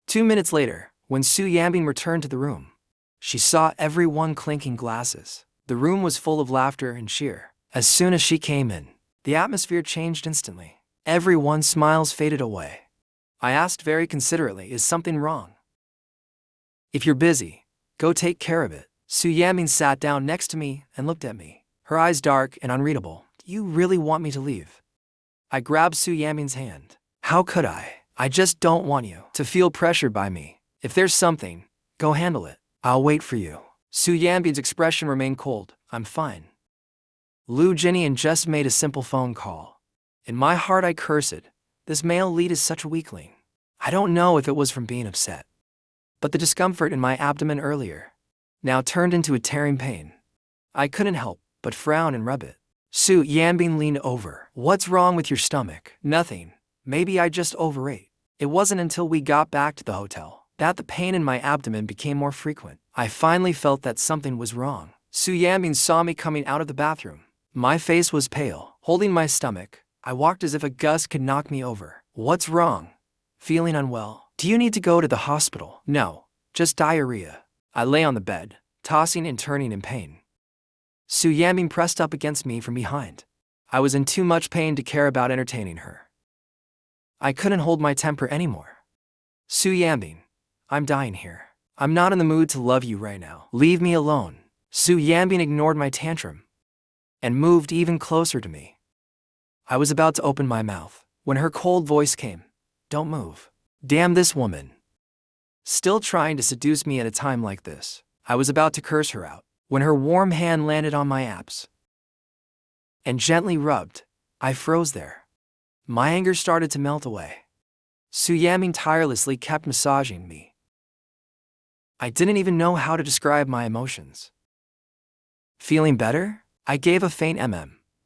2 minutes later, when Su Yanbing returned to the room, she saw everyone clinking glasses. The room was full of laughter and cheer. As soon as she came in, the atmosphere changed instantly. Everyone's smiles faded away. I asked very considerately, is something wrong? If you're busy, go take care of it. Su Yanbing sat down next to me and looked at me, her eyes dark and unreadable. Do you really want me to leave? I grabbed Su Yanbing's hand. How could I? I just don't want you to feel pressured by me. If there's something, go handle it. I'll wait for you. Su Yanbing's expression remained cold. I'm fine. Lu Jinnian just made a simple phone call. In my heart I cursed. This male lead is such a weakling. I don't know if it was from being upset, but the discomfort in my abdomen earlier now turned into a tearing pain. I couldn't help but frown and rub it. Su Yanbing leaned over. What's wrong with your stomach? Nothing. Maybe I just overate. It wasn't until we got back to the hotel that the pain in my abdomen became more frequent. I finally felt that something was wrong. Su Yanbing saw me coming out of the bathroom. My face was pale. Holding my stomach, I walked as if a gust could knock me over. What's wrong? Feeling unwell? Do you need to go to the hospital? No, just diarrhea. I lay on the bed, tossing and turning in pain. Su Yanbing pressed up against me from behind. I was in too much pain to care about entertaining her. I couldn't hold my temper anymore. Su Yanbing, I'm dying here. I'm not in the mood to love you right now. Leave me alone. Su Yanbing ignored my tantrum and moved even closer to me. I was about to open my mouth when her cold voice came. Don't move. Damn this woman. Still trying to seduce me at a time like this. I was about to curse her out when her warm hand landed on my abs and gently rubbed. I froze there. My anger started to melt away. Su Yanbing tirelessly kept massaging me. I didn't even know how to describe my emotions. Feeling better? I gave a faint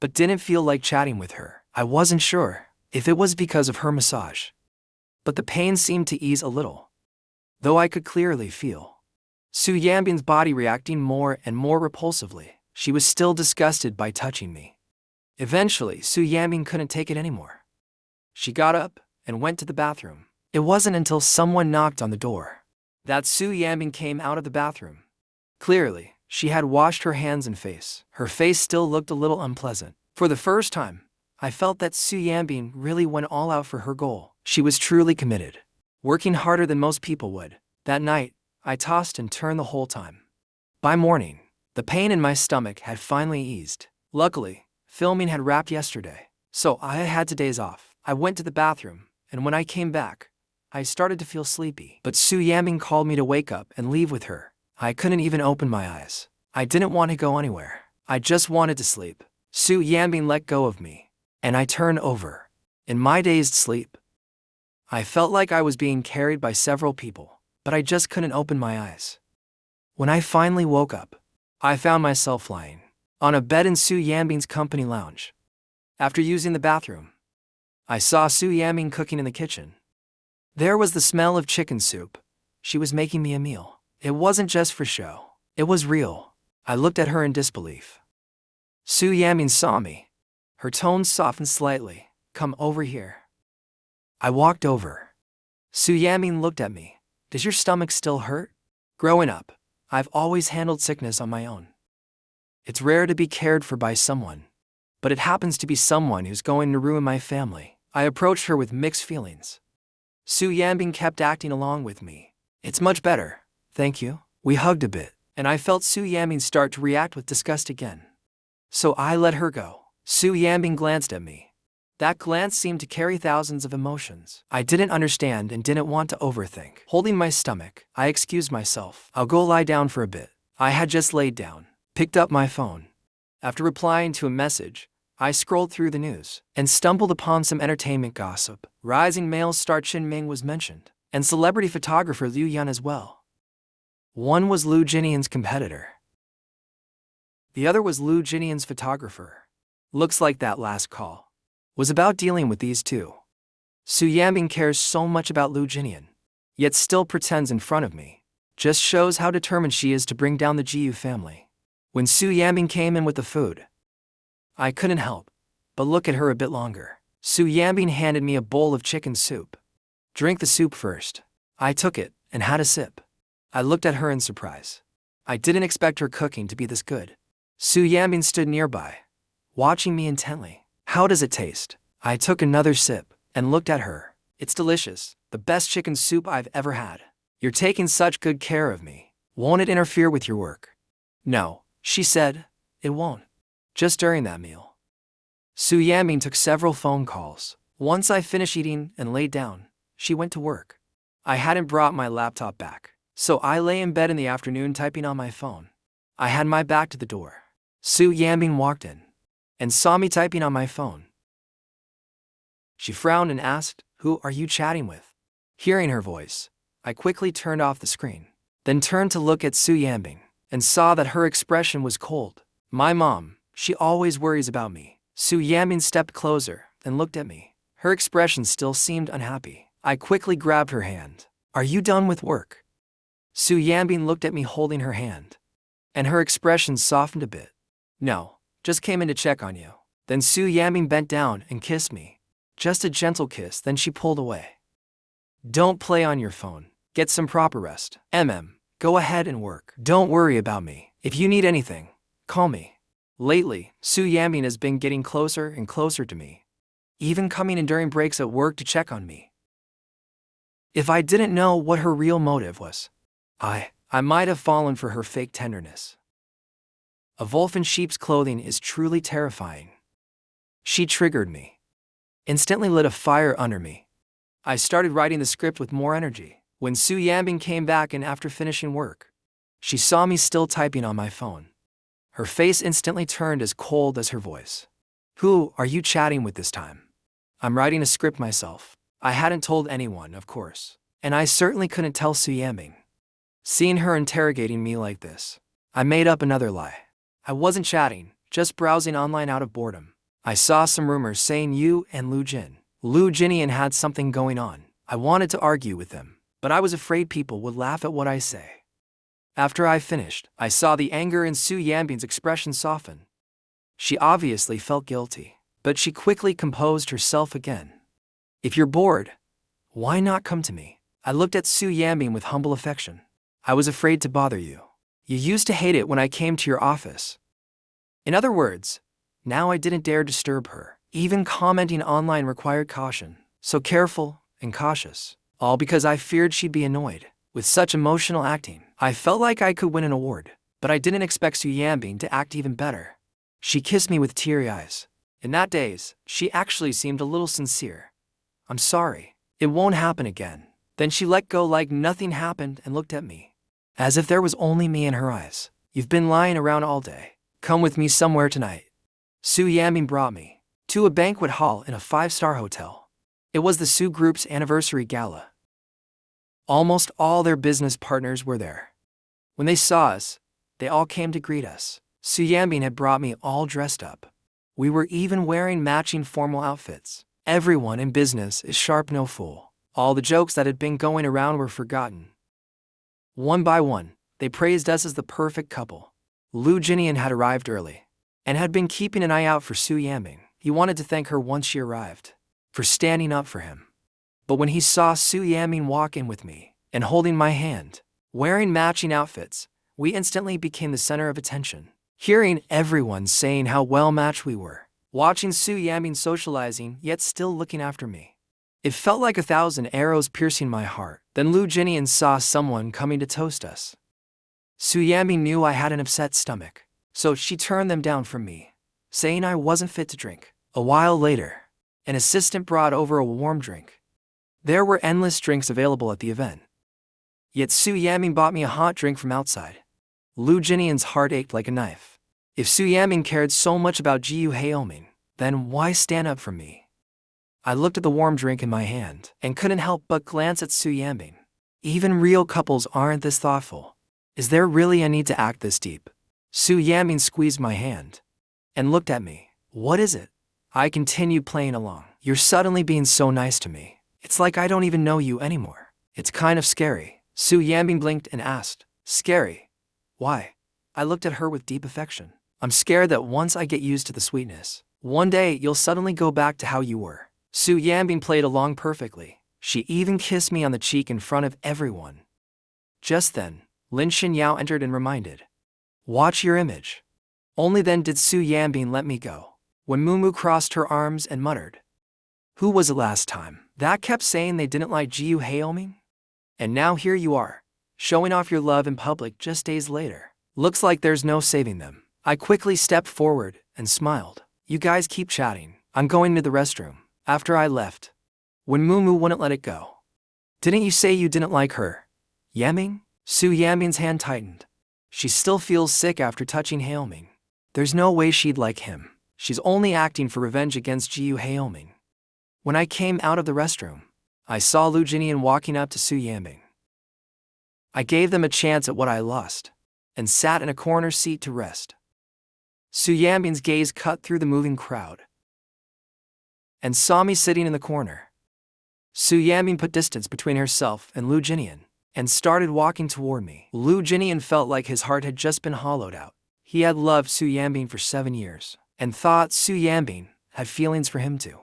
but didn't feel like chatting with her. I wasn't sure if it was because of her massage, but the pain seemed to ease a little, though I could clearly feel Su Yanbing's body reacting more and more repulsively. She was still disgusted by touching me. Eventually, Su Yanbing couldn't take it anymore. She got up and went to the bathroom. It wasn't until someone knocked on the door that Su Yanbing came out of the bathroom. Clearly, she had washed her hands and face. Her face still looked a little unpleasant. For the first time, I felt that Su Yanbing really went all out for her goal. She was truly committed, working harder than most people would. That night, I tossed and turned the whole time. By morning, the pain in my stomach had finally eased. Luckily, filming had wrapped yesterday, so I had days off. I went to the bathroom, and when I came back, I started to feel sleepy. But Su Yanbing called me to wake up and leave with her. I couldn't even open my eyes. I didn't want to go anywhere. I just wanted to sleep. Su Yanbing let go of me, and I turned over. In my dazed sleep, I felt like I was being carried by several people, but I just couldn't open my eyes. When I finally woke up, I found myself lying on a bed in Su Yanbing's company lounge. After using the bathroom, I saw Su Yanbing cooking in the kitchen. There was the smell of chicken soup. She was making me a meal. It wasn't just for show. It was real. I looked at her in disbelief. Su Yanbing saw me. Her tone softened slightly. Come over here. I walked over. Su Yanbing looked at me. Does your stomach still hurt? Growing up, I've always handled sickness on my own. It's rare to be cared for by someone, but it happens to be someone who's going to ruin my family. I approached her with mixed feelings. Su Yanbing kept acting along with me. It's much better, thank you. We hugged a bit, and I felt Su Yanbing start to react with disgust again. So I let her go. Su Yanbing glanced at me, That glance seemed to carry thousands of emotions. I didn't understand and didn't want to overthink. Holding my stomach, I excused myself. I'll go lie down for a bit. I had just laid down, picked up my phone. After replying to a message, I scrolled through the news and stumbled upon some entertainment gossip. Rising male star Chin Ming was mentioned, and celebrity photographer Liu Yun as well. One was Lu Jinnian's competitor. The other was Lu Jinnian's photographer. Looks like that last call was about dealing with these two. Su Yanbing cares so much about Lu Jinnian, yet still pretends in front of me. Just shows how determined she is to bring down the Jiyu family. When Su Yanbing came in with the food, I couldn't help but look at her a bit longer. Su Yanbing handed me a bowl of chicken soup. Drink the soup first. I took it and had a sip. I looked at her in surprise. I didn't expect her cooking to be this good. Su Yanbing stood nearby, watching me intently. How does it taste? I took another sip and looked at her. It's delicious, the best chicken soup I've ever had. You're taking such good care of me. Won't it interfere with your work? No, she said, it won't. Just during that meal. Su Yanbing took several phone calls. Once I finished eating and laid down, she went to work. I hadn't brought my laptop back, so I lay in bed in the afternoon typing on my phone. I had my back to the door. Su Yanbing walked in and saw me typing on my phone. She frowned and asked, "Who are you chatting with?" Hearing her voice, I quickly turned off the screen, then turned to look at Su Yanbing and saw that her expression was cold. My mom, she always worries about me. Su Yanbing stepped closer and looked at me. Her expression still seemed unhappy. I quickly grabbed her hand. "Are you done with work?" Su Yanbing looked at me holding her hand, and her expression softened a bit. "No, just came in to check on you." Then Su Yanbing bent down and kissed me. Just a gentle kiss, then she pulled away. "Don't play on your phone. Get some proper rest. Go ahead and work. Don't worry about me. If you need anything, call me." Lately, Su Yanbing has been getting closer and closer to me, even coming in during breaks at work to check on me. If I didn't know what her real motive was, I might have fallen for her fake tenderness. A wolf in sheep's clothing is truly terrifying. She triggered me. Instantly lit a fire under me. I started writing the script with more energy. When Su Yanbing came back and after finishing work, she saw me still typing on my phone. Her face instantly turned as cold as her voice. "Who are you chatting with this time?" "I'm writing a script myself." I hadn't told anyone, of course, and I certainly couldn't tell Su Yanbing. Seeing her interrogating me like this, I made up another lie. I wasn't chatting, just browsing online out of boredom. I saw some rumors saying you and Lu Jinnian had something going on. I wanted to argue with them, but I was afraid people would laugh at what I say. After I finished, I saw the anger in Su Yanbing's expression soften. She obviously felt guilty, but she quickly composed herself again. "If you're bored, why not come to me?" I looked at Su Yanbing with humble affection. "I was afraid to bother you. You used to hate it when I came to your office." In other words, now I didn't dare disturb her. Even commenting online required caution, so careful and cautious, all because I feared she'd be annoyed. With such emotional acting, I felt like I could win an award, but I didn't expect Su Yanbing to act even better. She kissed me with teary eyes. In that daze, she actually seemed a little sincere. "I'm sorry. It won't happen again." Then she let go like nothing happened and looked at me, as if there was only me in her eyes. "You've been lying around all day. Come with me somewhere tonight." Su Yanbing brought me to a banquet hall in a 5-star hotel. It was the Su Group's anniversary gala. Almost all their business partners were there. When they saw us, they all came to greet us. Su Yanbing had brought me all dressed up. We were even wearing matching formal outfits. Everyone in business is sharp, no fool. All the jokes that had been going around were forgotten. One by one, they praised us as the perfect couple. Lu Jinnian had arrived early and had been keeping an eye out for Su Yanbing. He wanted to thank her once she arrived for standing up for him. But when he saw Su Yanbing walk in with me and holding my hand, wearing matching outfits, we instantly became the center of attention. Hearing everyone saying how well matched we were, watching Su Yanbing socializing yet still looking after me, it felt like 1,000 arrows piercing my heart. Then Lu Jinnian saw someone coming to toast us. Su Yanbing knew I had an upset stomach, so she turned them down from me, saying I wasn't fit to drink. A while later, An assistant brought over a warm drink. There were endless drinks available at the event. Yet Su Yaming bought me a hot drink from outside. Lu Jinnian's heart ached like a knife. If Su Yaming cared so much about Jiu Haoming, then why stand up for me? I looked at the warm drink in my hand and couldn't help but glance at Su Yaming. Even real couples aren't this thoughtful. Is there really a need to act this deep? Su Yaming squeezed my hand and looked at me. What is it? I continued playing along. You're suddenly being so nice to me. It's like I don't even know you anymore. It's kind of scary. Su Yaming blinked and asked, Scary? Why? I looked at her with deep affection. I'm scared that once I get used to the sweetness, one day you'll suddenly go back to how you were. Su Yaming played along perfectly. She even kissed me on the cheek in front of everyone. Just then, Lin Xinyao entered and reminded, Watch your image. Only then did Su Yaming let me go. When Mumu crossed her arms and muttered, Who was it last time that kept saying they didn't like Jiu Haoming? And now here you are, showing off your love in public just days later. Looks like there's no saving them. I quickly stepped forward and smiled. You guys keep chatting. I'm going to the restroom. After I left, when Mumu wouldn't let it go. Didn't you say you didn't like her? Yaming? Su Yaming's hand tightened. She still feels sick after touching Haoming. There's no way she'd like him. She's only acting for revenge against Jiu Haoming. When I came out of the restroom, I saw Lu Jinnian walking up to Su Yaming. I gave them a chance at what I lost, and sat in a corner seat to rest. Su Yaming's gaze cut through the moving crowd, and saw me sitting in the corner. Su Yaming put distance between herself and Lu Jinnian, and started walking toward me. Lu Jinnian felt like his heart had just been hollowed out. He had loved Su Yaming for 7 years, and thought Su Yaming had feelings for him too.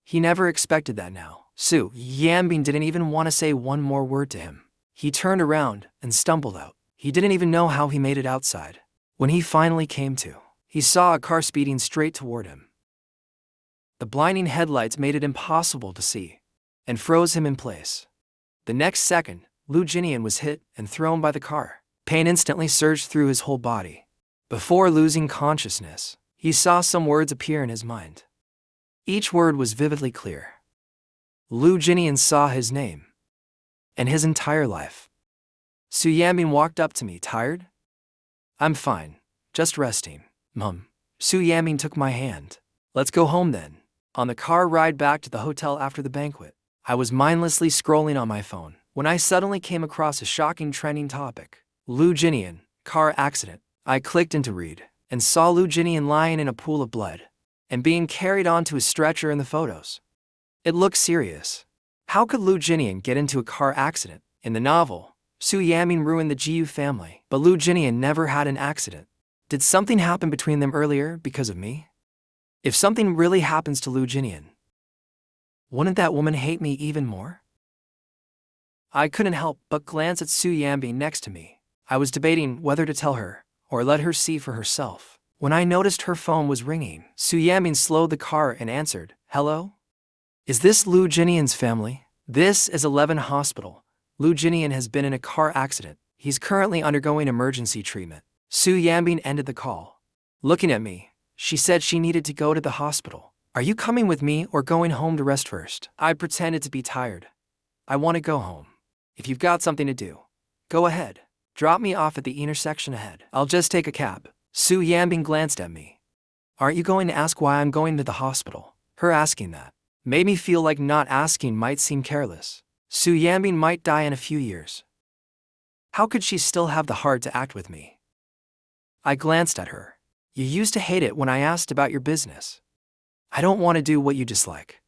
He never expected that now. Su Yaming didn't even want to say one more word to him. He turned around and stumbled out. He didn't even know how he made it outside. When he finally came to, he saw a car speeding straight toward him. The blinding headlights made it impossible to see, and froze him in place. The next second, Lu Jinnian was hit and thrown by the car. Pain instantly surged through his whole body. Before losing consciousness, he saw some words appear in his mind. Each word was vividly clear. Lu Jinnian saw his name and his entire life. Su Yaming walked up to me. Tired? I'm fine, just resting, Mum. Su Yaming took my hand. Let's go home then. On the car ride back to the hotel after the banquet, I was mindlessly scrolling on my phone when I suddenly came across a shocking trending topic. Lu Jinnian, car accident. I clicked into read and saw Lu Jinnian lying in a pool of blood and being carried onto a stretcher in the photos. It looked serious. How could Lu Jinnian get into a car accident? In the novel, Su Yaming ruined the Jiu family, but Lu Jinnian never had an accident. Did something happen between them earlier because of me? If something really happens to Lu Jinnian, wouldn't that woman hate me even more? I couldn't help but glance at Su Yaming next to me. I was debating whether to tell her or let her see for herself. When I noticed her phone was ringing, Su Yaming slowed the car and answered, Hello? Is this Lu Jinnian's family? This is 11 Hospital. Lu Jinnian has been in a car accident. He's currently undergoing emergency treatment. Su Yaming ended the call. Looking at me, she said she needed to go to the hospital. Are you coming with me or going home to rest first? I pretended to be tired. I want to go home. If you've got something to do, go ahead. Drop me off at the intersection ahead. I'll just take a cab. Su Yaming glanced at me. Aren't you going to ask why I'm going to the hospital? Her asking that made me feel like not asking might seem careless. Su Yaming might die in a few years. How could she still have the heart to act with me? I glanced at her. You used to hate it when I asked about your business. I don't want to do what you dislike.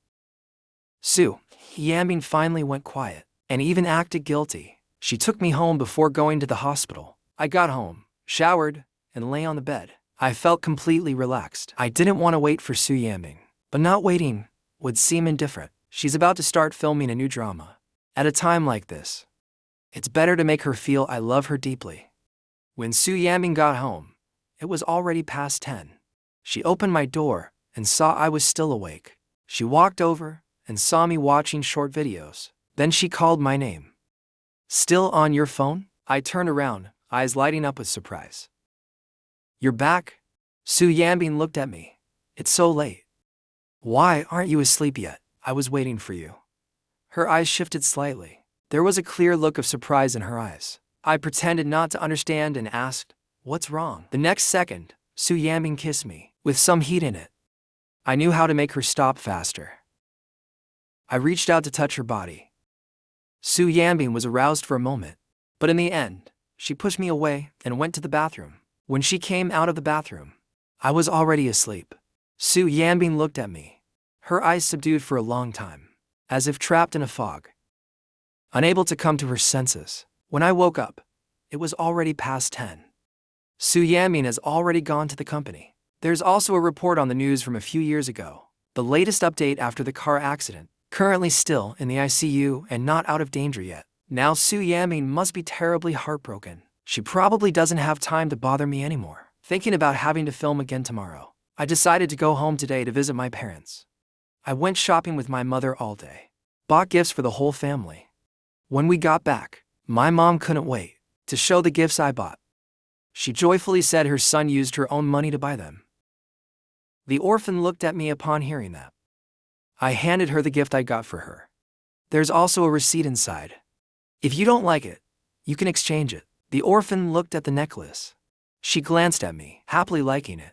Su Yaming finally went quiet and even acted guilty. She took me home before going to the hospital. I got home, showered, and lay on the bed. I felt completely relaxed. I didn't want to wait for Su Yaming, but not waiting would seem indifferent. She's about to start filming a new drama. At a time like this, it's better to make her feel I love her deeply. When Su Yaming got home, it was already past 10. She opened my door and saw I was still awake. She walked over and saw me watching short videos. Then she called my name. Still on your phone? I turned around, eyes lighting up with surprise. You're back? Su Yaming looked at me. It's so late. Why aren't you asleep yet? I was waiting for you. Her eyes shifted slightly. There was a clear look of surprise in her eyes. I pretended not to understand and asked, "What's wrong?" The next second, Su Yanbing kissed me, with some heat in it. I knew how to make her stop faster. I reached out to touch her body. Su Yanbing was aroused for a moment, but in the end, she pushed me away and went to the bathroom. When she came out of the bathroom, I was already asleep. Su Yanbing looked at me, her eyes subdued for a long time, as if trapped in a fog. Unable to come to her senses, when I woke up, it was already past 10. Su Yanbing has already gone to the company. There's also a report on the news from a few years ago, the latest update after the car accident, currently still in the ICU and not out of danger yet. Now Su Yanbing must be terribly heartbroken. She probably doesn't have time to bother me anymore. Thinking about having to film again tomorrow, I decided to go home today to visit my parents. I went shopping with my mother all day. Bought gifts for the whole family. When we got back, my mom couldn't wait to show the gifts I bought. She joyfully said her son used her own money to buy them. The orphan looked at me upon hearing that. I handed her the gift I got for her. There's also a receipt inside. If you don't like it, you can exchange it. The orphan looked at the necklace. She glanced at me, happily liking it.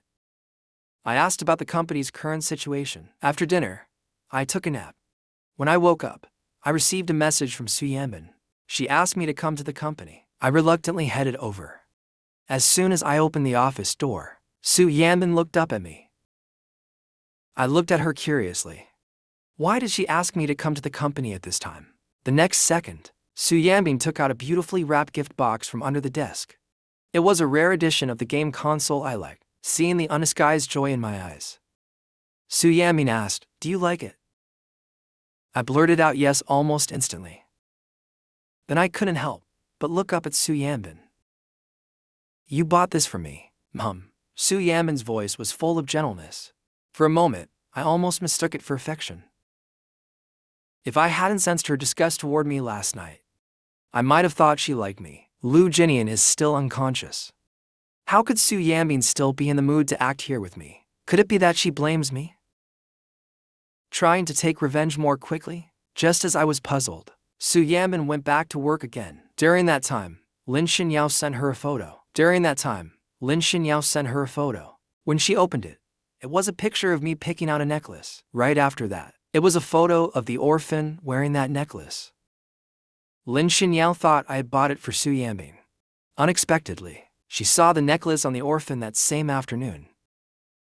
I asked about the company's current situation. After dinner, I took a nap. When I woke up, I received a message from Su Yanbing. She asked me to come to the company. I reluctantly headed over. As soon as I opened the office door, Su Yanbing looked up at me. I looked at her curiously. Why did she ask me to come to the company at this time? The next second, Su Yanbing took out a beautifully wrapped gift box from under the desk. It was a rare edition of the game console I liked, seeing the undisguised joy in my eyes. Su Yanbing asked, "Do you like it?" I blurted out yes almost instantly. Then I couldn't help but look up at Su Yanbing. "You bought this for me, Mom." Su Yanbing's voice was full of gentleness. For a moment, I almost mistook it for affection. If I hadn't sensed her disgust toward me last night, I might have thought she liked me. Jinnian is still unconscious. How could Su Yanbing still be in the mood to act here with me? Could it be that she blames me? Trying to take revenge more quickly? Just as I was puzzled, Su Yanbing went back to work again. During that time, Lin Xinyao sent her a photo. When she opened it, it was a picture of me picking out a necklace. Right after that, it was a photo of the orphan wearing that necklace. Lin Xinyao thought I had bought it for Su Yanbing. Unexpectedly, she saw the necklace on the orphan that same afternoon.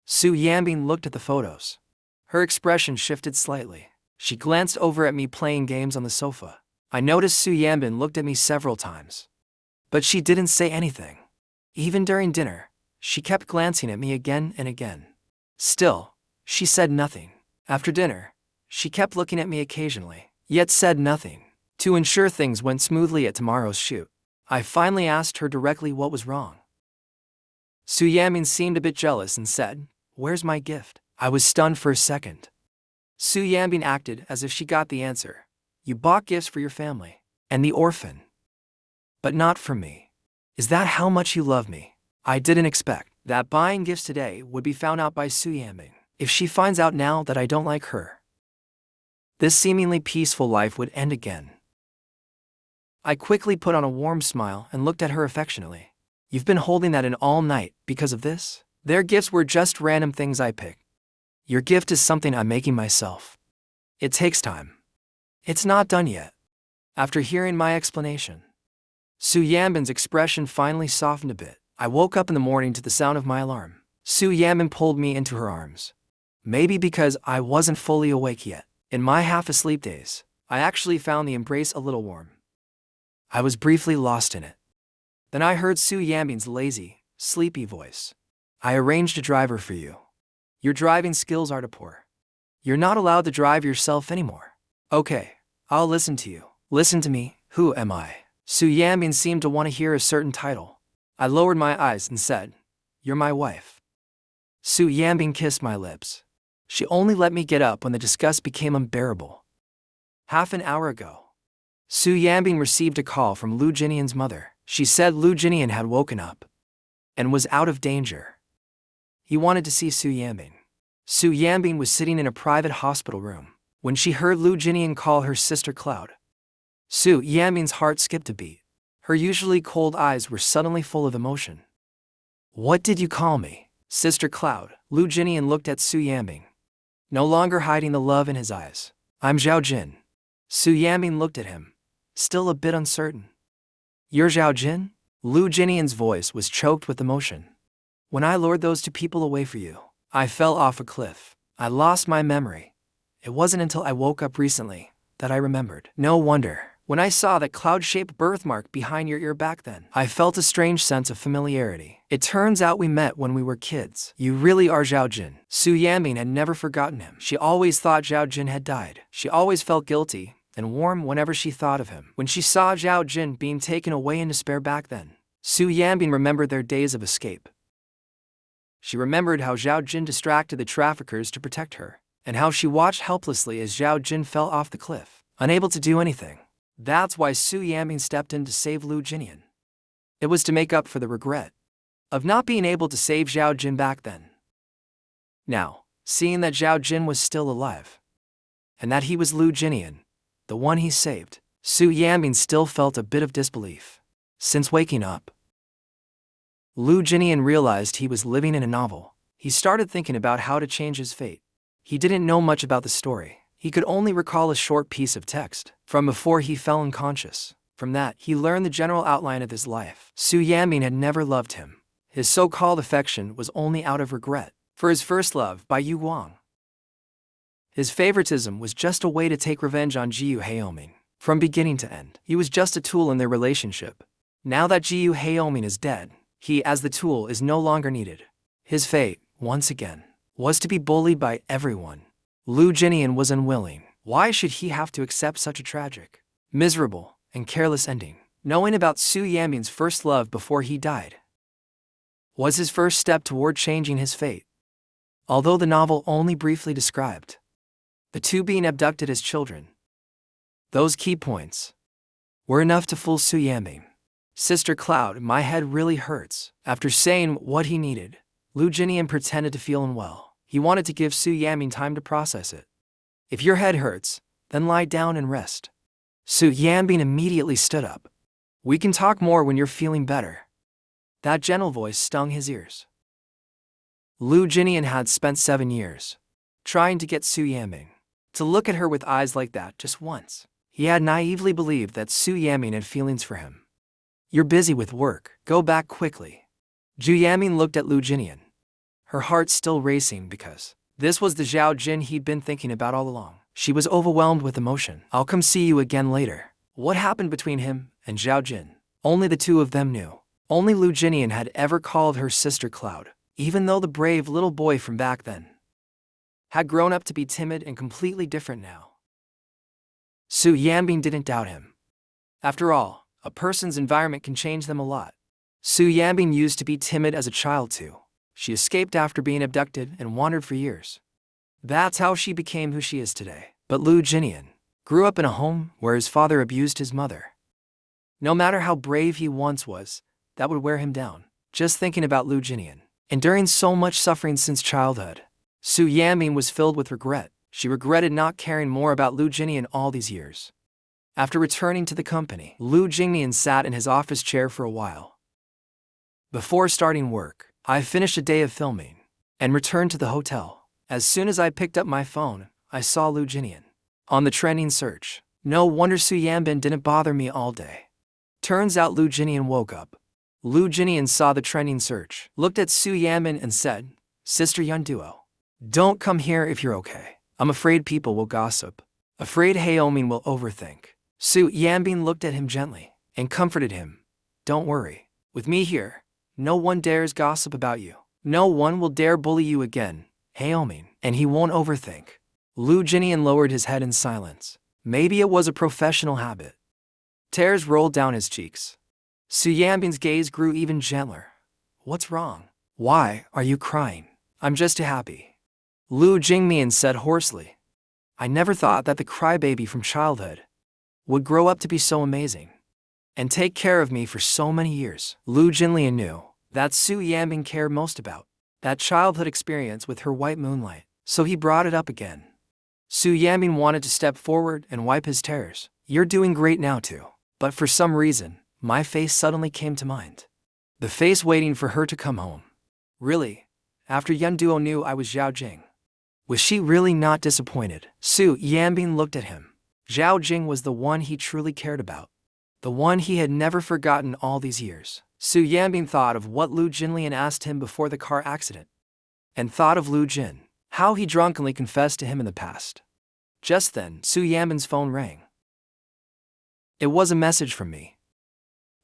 Su Yanbing looked at the photos. Her expression shifted slightly. She glanced over at me playing games on the sofa. I noticed Su Yanbing looked at me several times, but she didn't say anything. Even during dinner, she kept glancing at me again and again. Still, she said nothing. After dinner, she kept looking at me occasionally, yet said nothing. To ensure things went smoothly at tomorrow's shoot, I finally asked her directly what was wrong. Su Yanbing seemed a bit jealous and said, "Where's my gift?" I was stunned for a second. Su Yanbing acted as if she got the answer. "You bought gifts for your family and the orphan, but not for me. Is that how much you love me?" I didn't expect that buying gifts today would be found out by Su Yanbing. If she finds out now that I don't like her, this seemingly peaceful life would end again. I quickly put on a warm smile and looked at her affectionately. "You've been holding that in all night because of this?" Their gifts were just random things I picked. Your gift is something I'm making myself. It takes time. It's not done yet. After hearing my explanation, Su Yanbing's expression finally softened a bit. I woke up in the morning to the sound of my alarm. Su Yanbing pulled me into her arms. Maybe because I wasn't fully awake yet. In my half-asleep days, I actually found the embrace a little warm. I was briefly lost in it. Then I heard Su Yanbing's lazy, sleepy voice. "I arranged a driver for you. Your driving skills are too poor. You're not allowed to drive yourself anymore." "Okay, I'll listen to you." "Listen to me, who am I?" Su Yanbing seemed to want to hear a certain title. I lowered my eyes and said, "You're my wife." Su Yanbing kissed my lips. She only let me get up when the disgust became unbearable. Half an hour ago, Su Yanbing received a call from Jinnian's mother. She said Jinnian had woken up and was out of danger. He wanted to see Su Yanbing. Su Yanbing was sitting in a private hospital room when she heard Lu Jinnian call her sister Cloud. Su Yanbing's heart skipped a beat. Her usually cold eyes were suddenly full of emotion. "What did you call me, Sister Cloud?" Lu Jinnian looked at Su Yanbing, no longer hiding the love in his eyes. "I'm Zhao Jin." Su Yanbing looked at him, still a bit uncertain. "You're Zhao Jin?" Lu Jinnian's voice was choked with emotion. "When I lured those two people away for you, I fell off a cliff. I lost my memory. It wasn't until I woke up recently that I remembered. No wonder. When I saw that cloud-shaped birthmark behind your ear back then, I felt a strange sense of familiarity. It turns out we met when we were kids. You really are Zhao Jin." Su Yanbing had never forgotten him. She always thought Zhao Jin had died. She always felt guilty and warm whenever she thought of him. When she saw Zhao Jin being taken away in despair back then, Su Yanbing remembered their days of escape. She remembered how Zhao Jin distracted the traffickers to protect her, and how she watched helplessly as Zhao Jin fell off the cliff, unable to do anything. That's why Su Yanbing stepped in to save Lu Jinnian. It was to make up for the regret of not being able to save Zhao Jin back then. Now, seeing that Zhao Jin was still alive, and that he was Lu Jinnian, the one he saved, Su Yanbing still felt a bit of disbelief. Since waking up, Lu Jinnian realized he was living in a novel. He started thinking about how to change his fate. He didn't know much about the story. He could only recall a short piece of text from before he fell unconscious. From that, he learned the general outline of his life. Su Yanbing had never loved him. His so-called affection was only out of regret for his first love by Yu Guang. His favoritism was just a way to take revenge on Jiyu Haoming. From beginning to end, he was just a tool in their relationship. Now that Jiyu Haoming is dead, he, as the tool, is no longer needed. His fate, once again, was to be bullied by everyone. Lu Jinnian was unwilling. Why should he have to accept such a tragic, miserable, and careless ending? Knowing about Su Yanbing's first love before he died was his first step toward changing his fate. Although the novel only briefly described the two being abducted as children, those key points were enough to fool Su Yanbing. "Sister Cloud, my head really hurts." After saying what he needed, Lu Jinnian pretended to feel unwell. He wanted to give Su Yanbing time to process it. "If your head hurts, then lie down and rest." Su Yanbing immediately stood up. "We can talk more when you're feeling better." That gentle voice stung his ears. Lu Jinnian had spent 7 years trying to get Su Yanbing to look at her with eyes like that just once. He had naively believed that Su Yanbing had feelings for him. "You're busy with work. Go back quickly." Zhu Yanbing looked at Lu Jinnian, her heart still racing because this was the Zhao Jin he'd been thinking about all along. She was overwhelmed with emotion. "I'll come see you again later." What happened between him and Zhao Jin? Only the two of them knew. Only Lu Jinnian had ever called her Sister Cloud, even though the brave little boy from back then had grown up to be timid and completely different now. Su Yanbing didn't doubt him. After all, a person's environment can change them a lot. Su Yanbing used to be timid as a child too. She escaped after being abducted and wandered for years. That's how she became who she is today. But Lu Jinnian grew up in a home where his father abused his mother. No matter how brave he once was, that would wear him down. Just thinking about Lu Jinnian, enduring so much suffering since childhood, Su Yanbing was filled with regret. She regretted not caring more about Lu Jinnian all these years. After returning to the company, Lu Jinnian sat in his office chair for a while. "Before starting work, I finished a day of filming and returned to the hotel. As soon as I picked up my phone, I saw Lu Jinnian on the trending search. No wonder Su Yanbing didn't bother me all day." Turns out Lu Jinnian woke up. Lu Jinnian saw the trending search, looked at Su Yanbing and said, "Sister Yunduo, don't come here if you're okay. I'm afraid people will gossip. Afraid Haoming will overthink." Su Yanbing looked at him gently and comforted him. "Don't worry. With me here, no one dares gossip about you. No one will dare bully you again, Haoming, and he won't overthink." Lu Jinnian lowered his head in silence. Maybe it was a professional habit. Tears rolled down his cheeks. Su Yanbing's gaze grew even gentler. "What's wrong? Why are you crying?" "I'm just too happy," Lu Jinnian said hoarsely. "I never thought that the crybaby from childhood would grow up to be so amazing and take care of me for so many years." Lu Jinnian knew that Su Yanbing cared most about that childhood experience with her white moonlight. so he brought it up again. Su Yanbing wanted to step forward and wipe his tears. You're doing great now too. But for some reason, my face suddenly came to mind. The face waiting for her to come home. Really? After Yun Duo knew I was Zhao Jing. Was she really not disappointed? Su Yanbing looked at him. Zhao Jing was the one he truly cared about. The one he had never forgotten all these years. Su Yanbing thought of what Lu Jinlian asked him before the car accident. And thought of Lu Jin. How he drunkenly confessed to him in the past. Just then, Su Yanbing's phone rang. It was a message from me.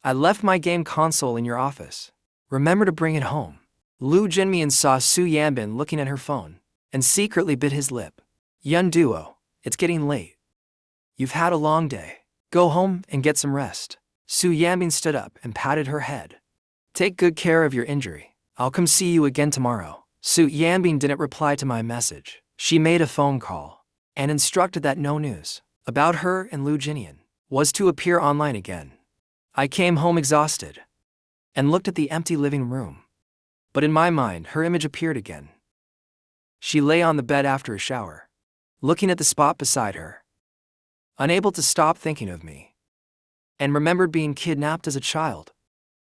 I left my game console in your office. Remember to bring it home. Lu Jinmian saw Su Yanbing looking at her phone, and secretly bit his lip. Yun Duo, it's getting late. You've had a long day. Go home and get some rest. Su Yanbing stood up and patted her head. Take good care of your injury. I'll come see you again tomorrow. Su Yanbing didn't reply to my message. She made a phone call and instructed that no news about her and Lu Jinnian was to appear online again. I came home exhausted and looked at the empty living room. But in my mind, her image appeared again. She lay on the bed after a shower, looking at the spot beside her, unable to stop thinking of me, and remembered being kidnapped as a child.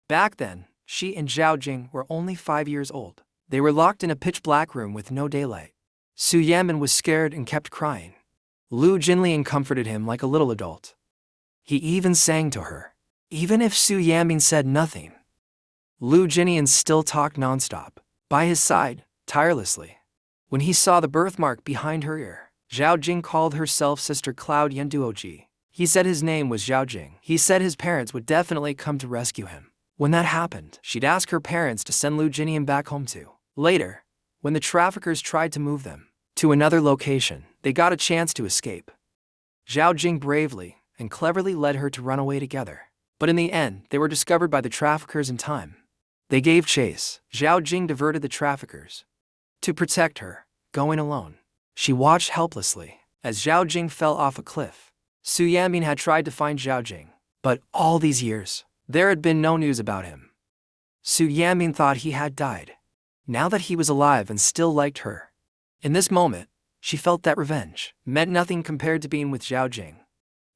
Back then, she and Zhao Jing were only 5 years old. They were locked in a pitch-black room with no daylight. Su Yanbing was scared and kept crying. Lu Jinlian comforted him like a little adult. He even sang to her. Even if Su Yanbing said nothing, Lu Jinnian still talked nonstop, by his side, tirelessly. When he saw the birthmark behind her ear, Zhao Jing called herself Sister Cloud Yenduoji. He said his name was Zhao Jing. He said his parents would definitely come to rescue him. When that happened, she'd ask her parents to send Lu Jinnian back home too. Later, when the traffickers tried to move them to another location, they got a chance to escape. Zhao Jing bravely and cleverly led her to run away together. But in the end, they were discovered by the traffickers in time. They gave chase. Zhao Jing diverted the traffickers to protect her, going alone. She watched helplessly as Zhao Jing fell off a cliff. Su Yanbing had tried to find Zhao Jing, but all these years, there had been no news about him. Su Yanbing thought he had died. Now that he was alive and still liked her, in this moment, she felt that revenge meant nothing compared to being with Zhao Jing.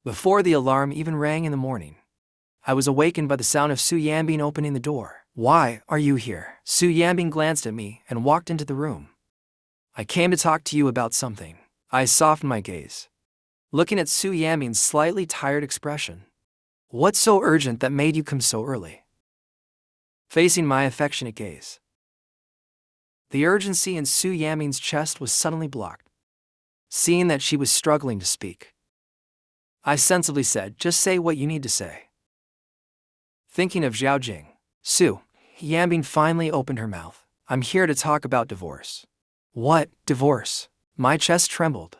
Before the alarm even rang in the morning, I was awakened by the sound of Su Yanbing opening the door. Why are you here? Su Yanbing glanced at me and walked into the room. I came to talk to you about something. I softened my gaze, looking at Su Yanbing's slightly tired expression. What's so urgent that made you come so early? Facing my affectionate gaze, the urgency in Su Yanbing's chest was suddenly blocked. Seeing that she was struggling to speak, I sensibly said, just say what you need to say. Thinking of Zhao Jing, Su Yanbing finally opened her mouth. I'm here to talk about divorce. What, divorce? My chest trembled,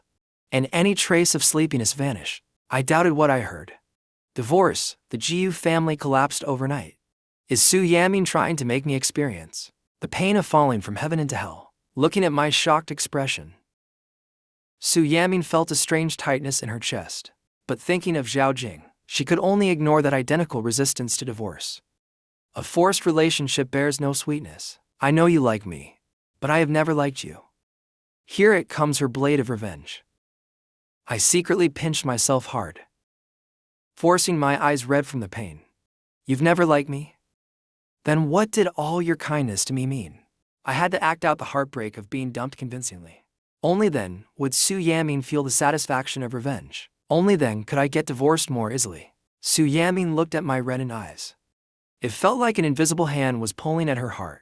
and any trace of sleepiness vanished. I doubted what I heard. Divorce, the Jiu family collapsed overnight. Is Su Yanbing trying to make me experience the pain of falling from heaven into hell? Looking at my shocked expression, Su Yanbing felt a strange tightness in her chest. But thinking of Zhao Jing, she could only ignore that identical resistance to divorce. A forced relationship bears no sweetness. I know you like me, but I have never liked you. Here it comes her blade of revenge. I secretly pinched myself hard, forcing my eyes red from the pain. You've never liked me? Then what did all your kindness to me mean? I had to act out the heartbreak of being dumped convincingly. Only then would Su Yanbing feel the satisfaction of revenge. Only then could I get divorced more easily. Su Yanbing looked at my reddened eyes. It felt like an invisible hand was pulling at her heart,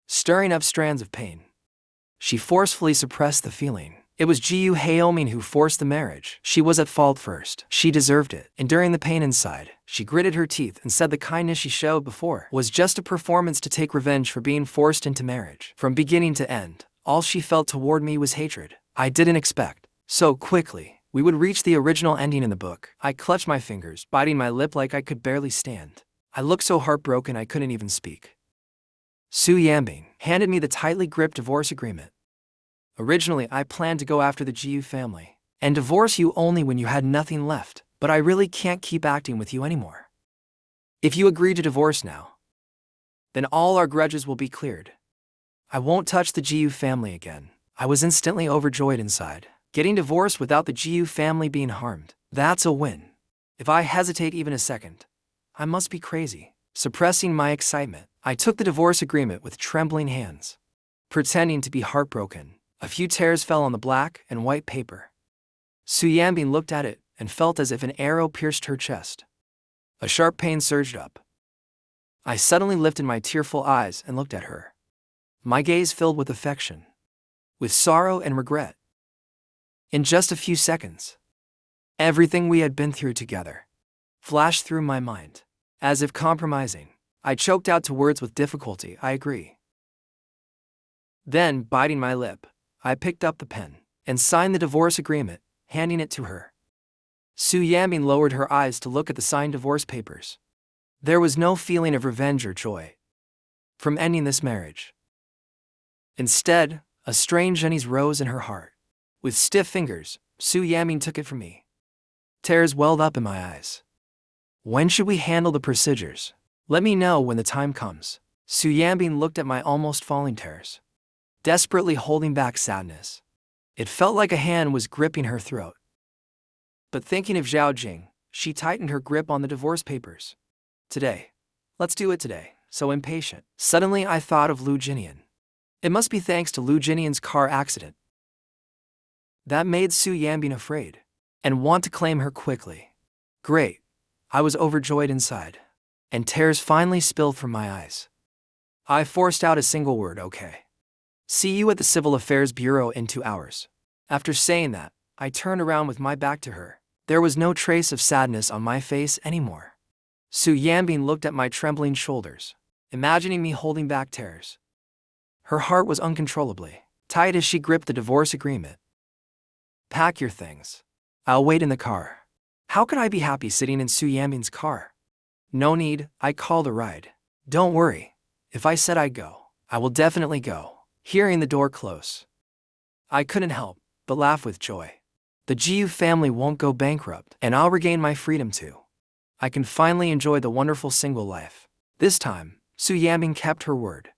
stirring up strands of pain. She forcefully suppressed the feeling. It was Jiu Haoming who forced the marriage. She was at fault first. She deserved it. Enduring the pain inside, she gritted her teeth and said the kindness she showed before was just a performance to take revenge for being forced into marriage. From beginning to end, all she felt toward me was hatred. I didn't expect so quickly we would reach the original ending in the book. I clutched my fingers, biting my lip like I could barely stand. I looked so heartbroken I couldn't even speak. Su Yanbing handed me the tightly gripped divorce agreement. Originally, I planned to go after the Jiu family and divorce you only when you had nothing left, but I really can't keep acting with you anymore. If you agree to divorce now, then all our grudges will be cleared. I won't touch the Jiu family again. I was instantly overjoyed inside. Getting divorced without the Jiu family being harmed. That's a win. If I hesitate even a second, I must be crazy. Suppressing my excitement, I took the divorce agreement with trembling hands. Pretending to be heartbroken, a few tears fell on the black and white paper. Su Yanbing looked at it and felt as if an arrow pierced her chest. A sharp pain surged up. I suddenly lifted my tearful eyes and looked at her. My gaze filled with affection, with sorrow and regret. In just a few seconds, everything we had been through together flashed through my mind. As if compromising, I choked out to words with difficulty, I agree. Then, biting my lip, I picked up the pen and signed the divorce agreement, handing it to her. Su Yanbing lowered her eyes to look at the signed divorce papers. There was no feeling of revenge or joy from ending this marriage. Instead, a strange unease rose in her heart. With stiff fingers, Su Yanbing took it from me. Tears welled up in my eyes. When should we handle the procedures? Let me know when the time comes. Su Yanbing looked at my almost falling tears, desperately holding back sadness. It felt like a hand was gripping her throat. But thinking of Zhao Jing, she tightened her grip on the divorce papers. Today. Let's do it today. So impatient. Suddenly I thought of Lu Jinnian. It must be thanks to Lu Jinnian's car accident. That made Su Yanbing afraid and want to claim her quickly. Great. I was overjoyed inside, and tears finally spilled from my eyes. I forced out a single word, okay. See you at the Civil Affairs Bureau in 2 hours. After saying that, I turned around with my back to her. There was no trace of sadness on my face anymore. Su Yanbing looked at my trembling shoulders, imagining me holding back tears. Her heart was uncontrollably tight as she gripped the divorce agreement. Pack your things. I'll wait in the car. How could I be happy sitting in Su Yanbing's car? No need, I called a ride. Don't worry. If I said I'd go, I will definitely go. Hearing the door close, I couldn't help but laugh with joy. The Jiu family won't go bankrupt, and I'll regain my freedom too. I can finally enjoy the wonderful single life. This time, Su Yanbing kept her word.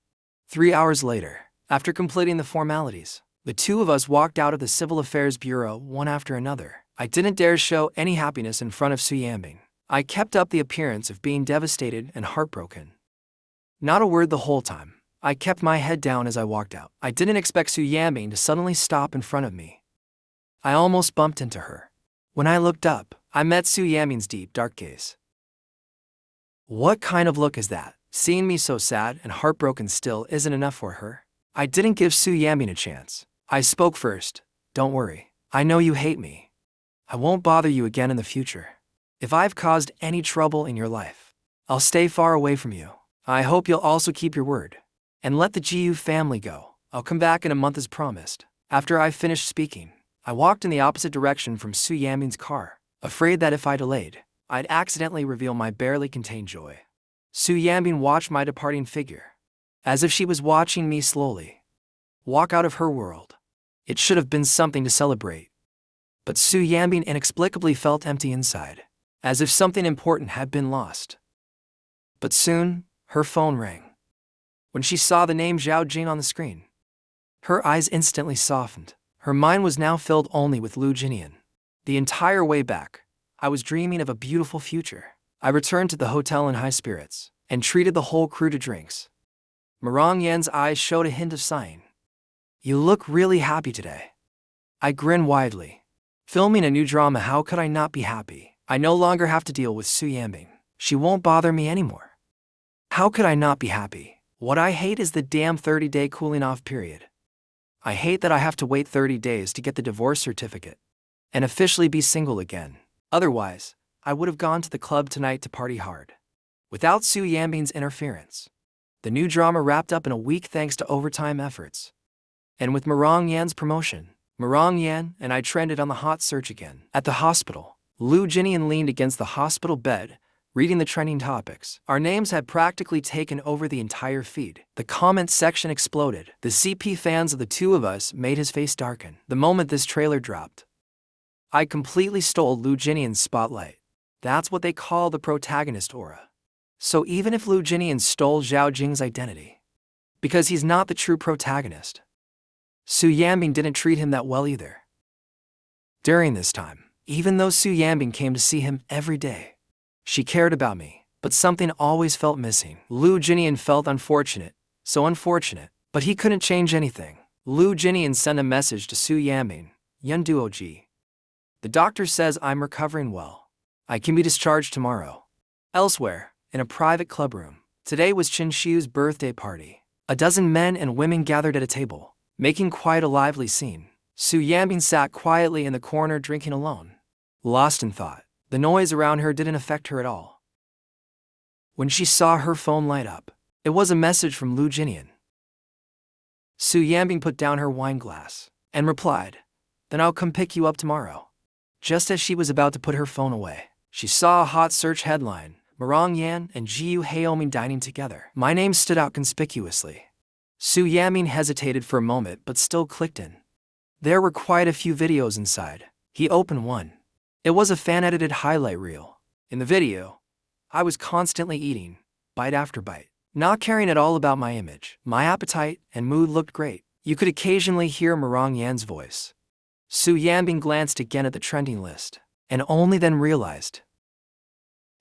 3 hours later, after completing the formalities, the two of us walked out of the Civil Affairs Bureau one after another. I didn't dare show any happiness in front of Su Yanbing. I kept up the appearance of being devastated and heartbroken. Not a word the whole time. I kept my head down as I walked out. I didn't expect Su Yanbing to suddenly stop in front of me. I almost bumped into her. When I looked up, I met Su Yanbing's deep, dark gaze. What kind of look is that? Seeing me so sad and heartbroken still isn't enough for her. I didn't give Su Yanbing a chance. I spoke first. Don't worry. I know you hate me. I won't bother you again in the future. If I've caused any trouble in your life, I'll stay far away from you. I hope you'll also keep your word and let the Jiu family go. I'll come back in a month as promised. After I finished speaking, I walked in the opposite direction from Su Yanbing's car, afraid that if I delayed, I'd accidentally reveal my barely contained joy. Su Yanbing watched my departing figure, as if she was watching me slowly walk out of her world. It should have been something to celebrate. But Su Yanbing inexplicably felt empty inside, as if something important had been lost. But soon, her phone rang. When she saw the name Zhao Jing on the screen, her eyes instantly softened. Her mind was now filled only with Lu Jinnian. The entire way back, I was dreaming of a beautiful future. I returned to the hotel in high spirits and treated the whole crew to drinks. Marong Yan's eyes showed a hint of sighing. You look really happy today. I grinned widely. Filming a new drama, how could I not be happy? I no longer have to deal with Su Yanbing. She won't bother me anymore. How could I not be happy? What I hate is the damn 30-day cooling off period. I hate that I have to wait 30 days to get the divorce certificate and officially be single again. Otherwise, I would have gone to the club tonight to party hard. Without Su Yanbing's interference, the new drama wrapped up in a week thanks to overtime efforts. And with Marong Yan's promotion, Marong Yan and I trended on the hot search again. At the hospital, Lu Jinnian leaned against the hospital bed, reading the trending topics. Our names had practically taken over the entire feed. The comment section exploded. The CP fans of the two of us made his face darken the moment this trailer dropped. I completely stole Lu Jinnian's spotlight. That's what they call the protagonist aura. So even if Lu Jinnian stole Zhao Jing's identity, because he's not the true protagonist, Su Yanbing didn't treat him that well either. During this time, even though Su Yanbing came to see him every day, she cared about me, but something always felt missing. Lu Jinnian felt unfortunate, so unfortunate, but he couldn't change anything. Lu Jinnian sent a message to Su Yanbing, Yun Duoji. The doctor says I'm recovering well. I can be discharged tomorrow. Elsewhere, in a private clubroom, today was Qin Xiu's birthday party. A dozen men and women gathered at a table, making quite a lively scene. Su Yanbing sat quietly in the corner drinking alone. Lost in thought, the noise around her didn't affect her at all. When she saw her phone light up, it was a message from Lu Jinnian. Su Yanbing put down her wine glass and replied, "Then I'll come pick you up tomorrow." Just as she was about to put her phone away, she saw a hot search headline, Marong Yan and Jiu Haoming dining together. My name stood out conspicuously. Su Yanbing hesitated for a moment but still clicked in. There were quite a few videos inside. He opened one. It was a fan-edited highlight reel. In the video, I was constantly eating, bite after bite, not caring at all about my image. My appetite and mood looked great. You could occasionally hear Marong Yan's voice. Su Yanbing glanced again at the trending list, and only then realized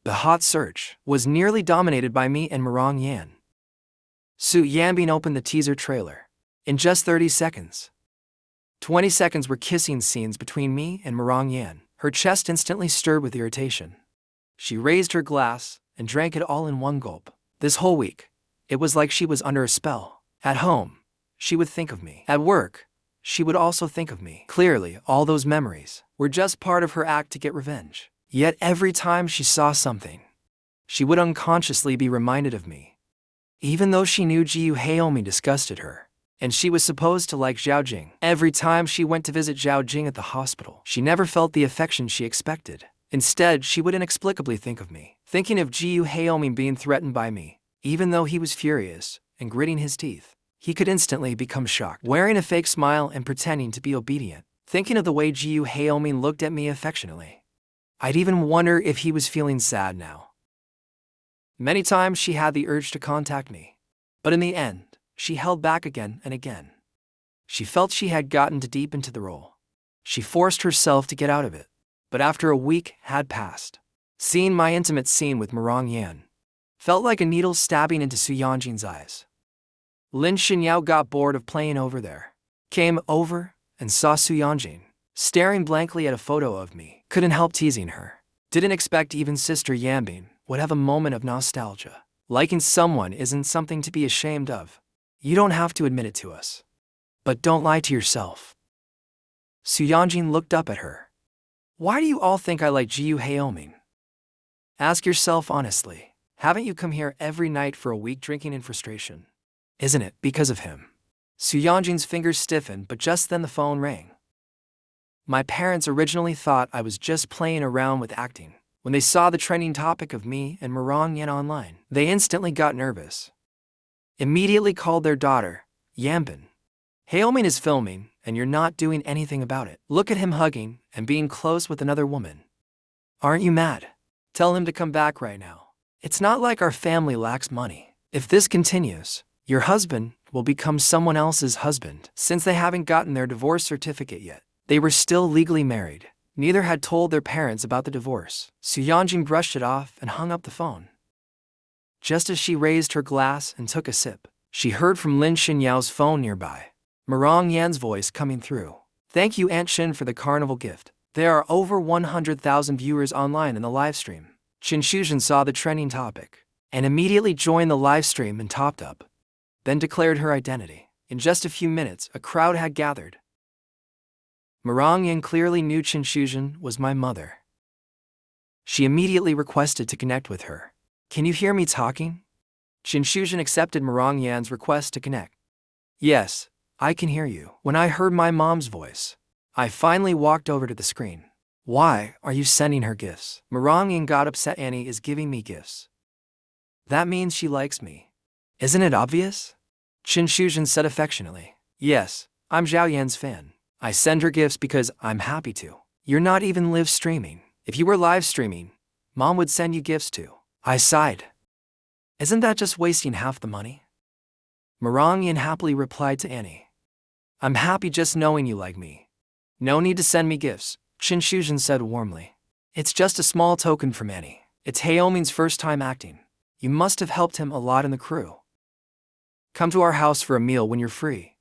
the hot search was nearly dominated by me and Marong Yan. Su Yanbing opened the teaser trailer. In just 30 seconds, 20 seconds were kissing scenes between me and Marong Yan. Her chest instantly stirred with irritation. She raised her glass and drank it all in one gulp. This whole week, it was like she was under a spell. At home, she would think of me. At work, she would also think of me. Clearly, all those memories were just part of her act to get revenge. Yet every time she saw something, she would unconsciously be reminded of me. Even though she knew Jiu Haomi disgusted her, and she was supposed to like Zhao Jing. Every time she went to visit Zhao Jing at the hospital, she never felt the affection she expected. Instead, she would inexplicably think of me, thinking of Jiu Haomi being threatened by me. Even though he was furious and gritting his teeth, he could instantly become shocked, wearing a fake smile and pretending to be obedient, thinking of the way Jiu Haomi looked at me affectionately. I'd even wonder if he was feeling sad now. Many times she had the urge to contact me, but in the end, she held back again and again. She felt she had gotten too deep into the role. She forced herself to get out of it. But after a week had passed, seeing my intimate scene with Marong Yan felt like a needle stabbing into Su Yanjing's eyes. Lin Xinyao got bored of playing over there, came over and saw Su Yanjing staring blankly at a photo of me. Couldn't help teasing her. Didn't expect even Sister Yanbing would have a moment of nostalgia. Liking someone isn't something to be ashamed of. You don't have to admit it to us. But don't lie to yourself. Su Yanjing looked up at her. Why do you all think I like Jiu Haoming? Ask yourself honestly, haven't you come here every night for a week drinking in frustration? Isn't it because of him? Su Yanjing's fingers stiffened, but just then the phone rang. My parents originally thought I was just playing around with acting. When they saw the trending topic of me and Marong Yan online, they instantly got nervous. Immediately called their daughter, Yanbin. Haoming is filming, and you're not doing anything about it. Look at him hugging and being close with another woman. Aren't you mad? Tell him to come back right now. It's not like our family lacks money. If this continues, your husband will become someone else's husband. Since they haven't gotten their divorce certificate yet, they were still legally married. Neither had told their parents about the divorce. Su Yanjing brushed it off and hung up the phone. Just as she raised her glass and took a sip, she heard from Lin Xinyao's phone nearby. Marong Yan's voice coming through. Thank you, Aunt Xin, for the carnival gift. There are over 100,000 viewers online in the live stream. Qin Shuzhen saw the trending topic and immediately joined the live stream and topped up, then declared her identity. In just a few minutes, a crowd had gathered. Marong Yan clearly knew Qin Shuzhen was my mother. She immediately requested to connect with her. Can you hear me talking? Qin Shuzhen accepted Marong Yan's request to connect. Yes, I can hear you. When I heard my mom's voice, I finally walked over to the screen. Why are you sending her gifts? Marong Yan got upset. Annie is giving me gifts. That means she likes me. Isn't it obvious? Qin Shuzhen said affectionately. Yes, I'm Zhao Yan's fan. I send her gifts because I'm happy to. You're not even live streaming. If you were live streaming, Mom would send you gifts too. I sighed. Isn't that just wasting half the money? Marong Yan happily replied to Annie. I'm happy just knowing you like me. No need to send me gifts, Chin Shujin said warmly. It's just a small token from Annie. It's Heilming's first time acting. You must have helped him a lot in the crew. Come to our house for a meal when you're free.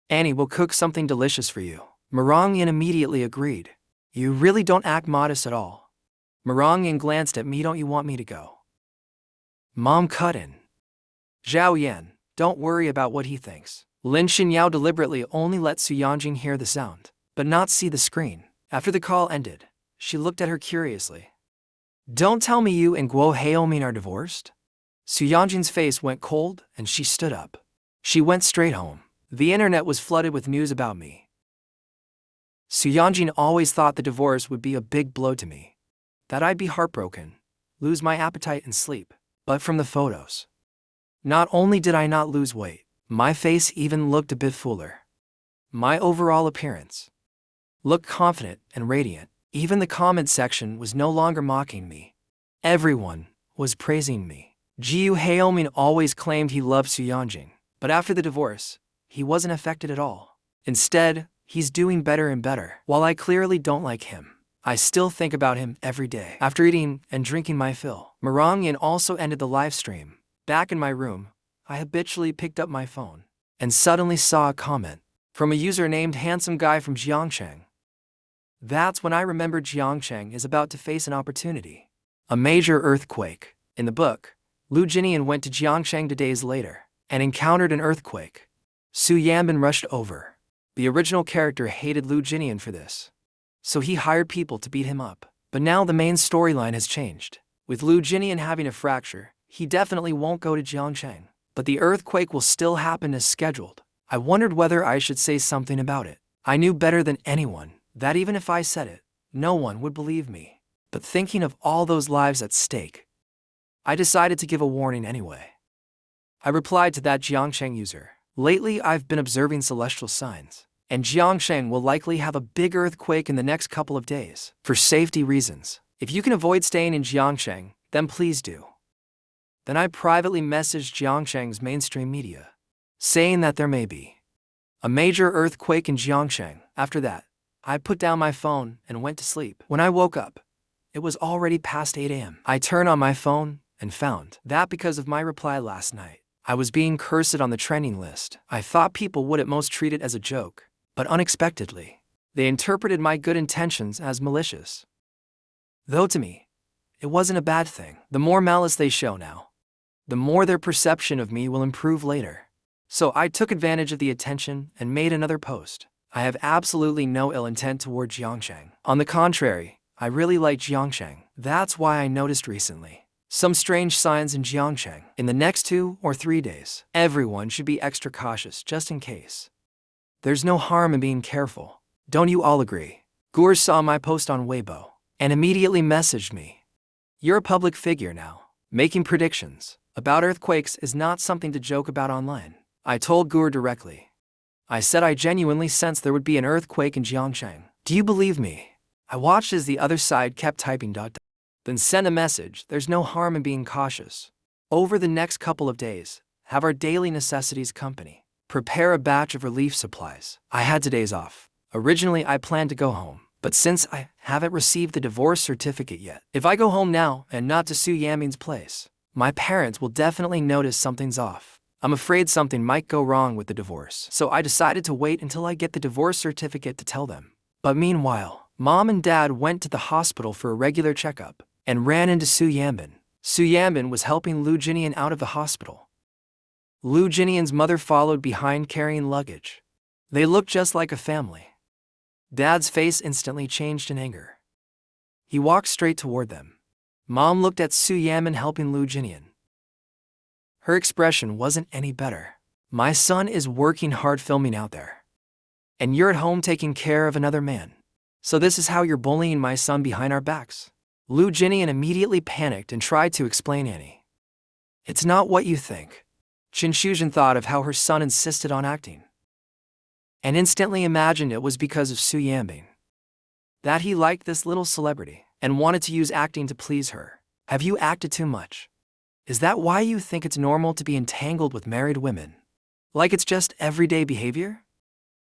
Annie will cook something delicious for you. Marongyan immediately agreed. You really don't act modest at all. Marongyan glanced at me. Don't you want me to go? Mom cut in. Zhao Yan, don't worry about what he thinks. Lin Xinyao deliberately only let Su Yanjing hear the sound, but not see the screen. After the call ended, she looked at her curiously. Don't tell me you and Guo Heilming are divorced? Su Yanjing's face went cold and she stood up. She went straight home. The internet was flooded with news about me. Su Yanjing always thought the divorce would be a big blow to me. That I'd be heartbroken, lose my appetite and sleep. But from the photos, not only did I not lose weight, my face even looked a bit fuller. My overall appearance looked confident and radiant. Even the comment section was no longer mocking me. Everyone was praising me. Jiu Heilming always claimed he loved Su Yanjing, but after the divorce, he wasn't affected at all. Instead, he's doing better and better. While I clearly don't like him, I still think about him every day. After eating and drinking my fill, Marongyan also ended the live stream. Back in my room, I habitually picked up my phone and suddenly saw a comment from a user named Handsome Guy from Jiangsheng. That's when I remembered Jiangsheng is about to face an opportunity. A major earthquake. In the book, Lu Jinnian went to Jiangsheng 2 days later and encountered an earthquake. Su Yanbin rushed over. The original character hated Lu Jinnian for this, so he hired people to beat him up. But now the main storyline has changed. With Lu Jinnian having a fracture, he definitely won't go to Jiangsheng. But the earthquake will still happen as scheduled. I wondered whether I should say something about it. I knew better than anyone that even if I said it, no one would believe me. But thinking of all those lives at stake, I decided to give a warning anyway. I replied to that Jiangsheng user. Lately I've been observing celestial signs, and Jiangsheng will likely have a big earthquake in the next couple of days. For safety reasons, if you can avoid staying in Jiangsheng, then please do. Then I privately messaged Jiangsheng's mainstream media, saying that there may be a major earthquake in Jiangsheng. After that, I put down my phone and went to sleep. When I woke up, it was already past 8 a.m. I turned on my phone and found that because of my reply last night, I was being cursed on the trending list. I thought people would at most treat it as a joke, but unexpectedly, they interpreted my good intentions as malicious. Though to me, it wasn't a bad thing. The more malice they show now, the more their perception of me will improve later. So I took advantage of the attention and made another post. I have absolutely no ill intent toward Jiangsheng. On the contrary, I really like Jiangsheng. That's why I noticed recently some strange signs in Jiangsheng. In the next 2 or 3 days, everyone should be extra cautious just in case. There's no harm in being careful. Don't you all agree? Gur saw my post on Weibo and immediately messaged me. You're a public figure now. Making predictions about earthquakes is not something to joke about online. I told Gur directly. I said I genuinely sensed there would be an earthquake in Jiangsheng. Do you believe me? I watched as the other side kept typing ... Then send a message. There's no harm in being cautious. Over the next couple of days, have our daily necessities company prepare a batch of relief supplies. I had 2 days off. Originally I planned to go home, but since I haven't received the divorce certificate yet, if I go home now and not to Su Yanbin's place, my parents will definitely notice something's off. I'm afraid something might go wrong with the divorce, so I decided to wait until I get the divorce certificate to tell them. But meanwhile, Mom and Dad went to the hospital for a regular checkup and ran into Su Yanbin. Su Yanbin was helping Lu Jinnian out of the hospital. Lu Jinnian's mother followed behind carrying luggage. They looked just like a family. Dad's face instantly changed in anger. He walked straight toward them. Mom looked at Su Yanbin helping Lu Jinnian. Her expression wasn't any better. My son is working hard filming out there, and you're at home taking care of another man. So this is how you're bullying my son behind our backs? Lu Jinnian immediately panicked and tried to explain Annie. It's not what you think. Chin Shujin thought of how her son insisted on acting, and instantly imagined it was because of Su Yanbin. That he liked this little celebrity and wanted to use acting to please her. Have you acted too much? Is that why you think it's normal to be entangled with married women? Like it's just everyday behavior?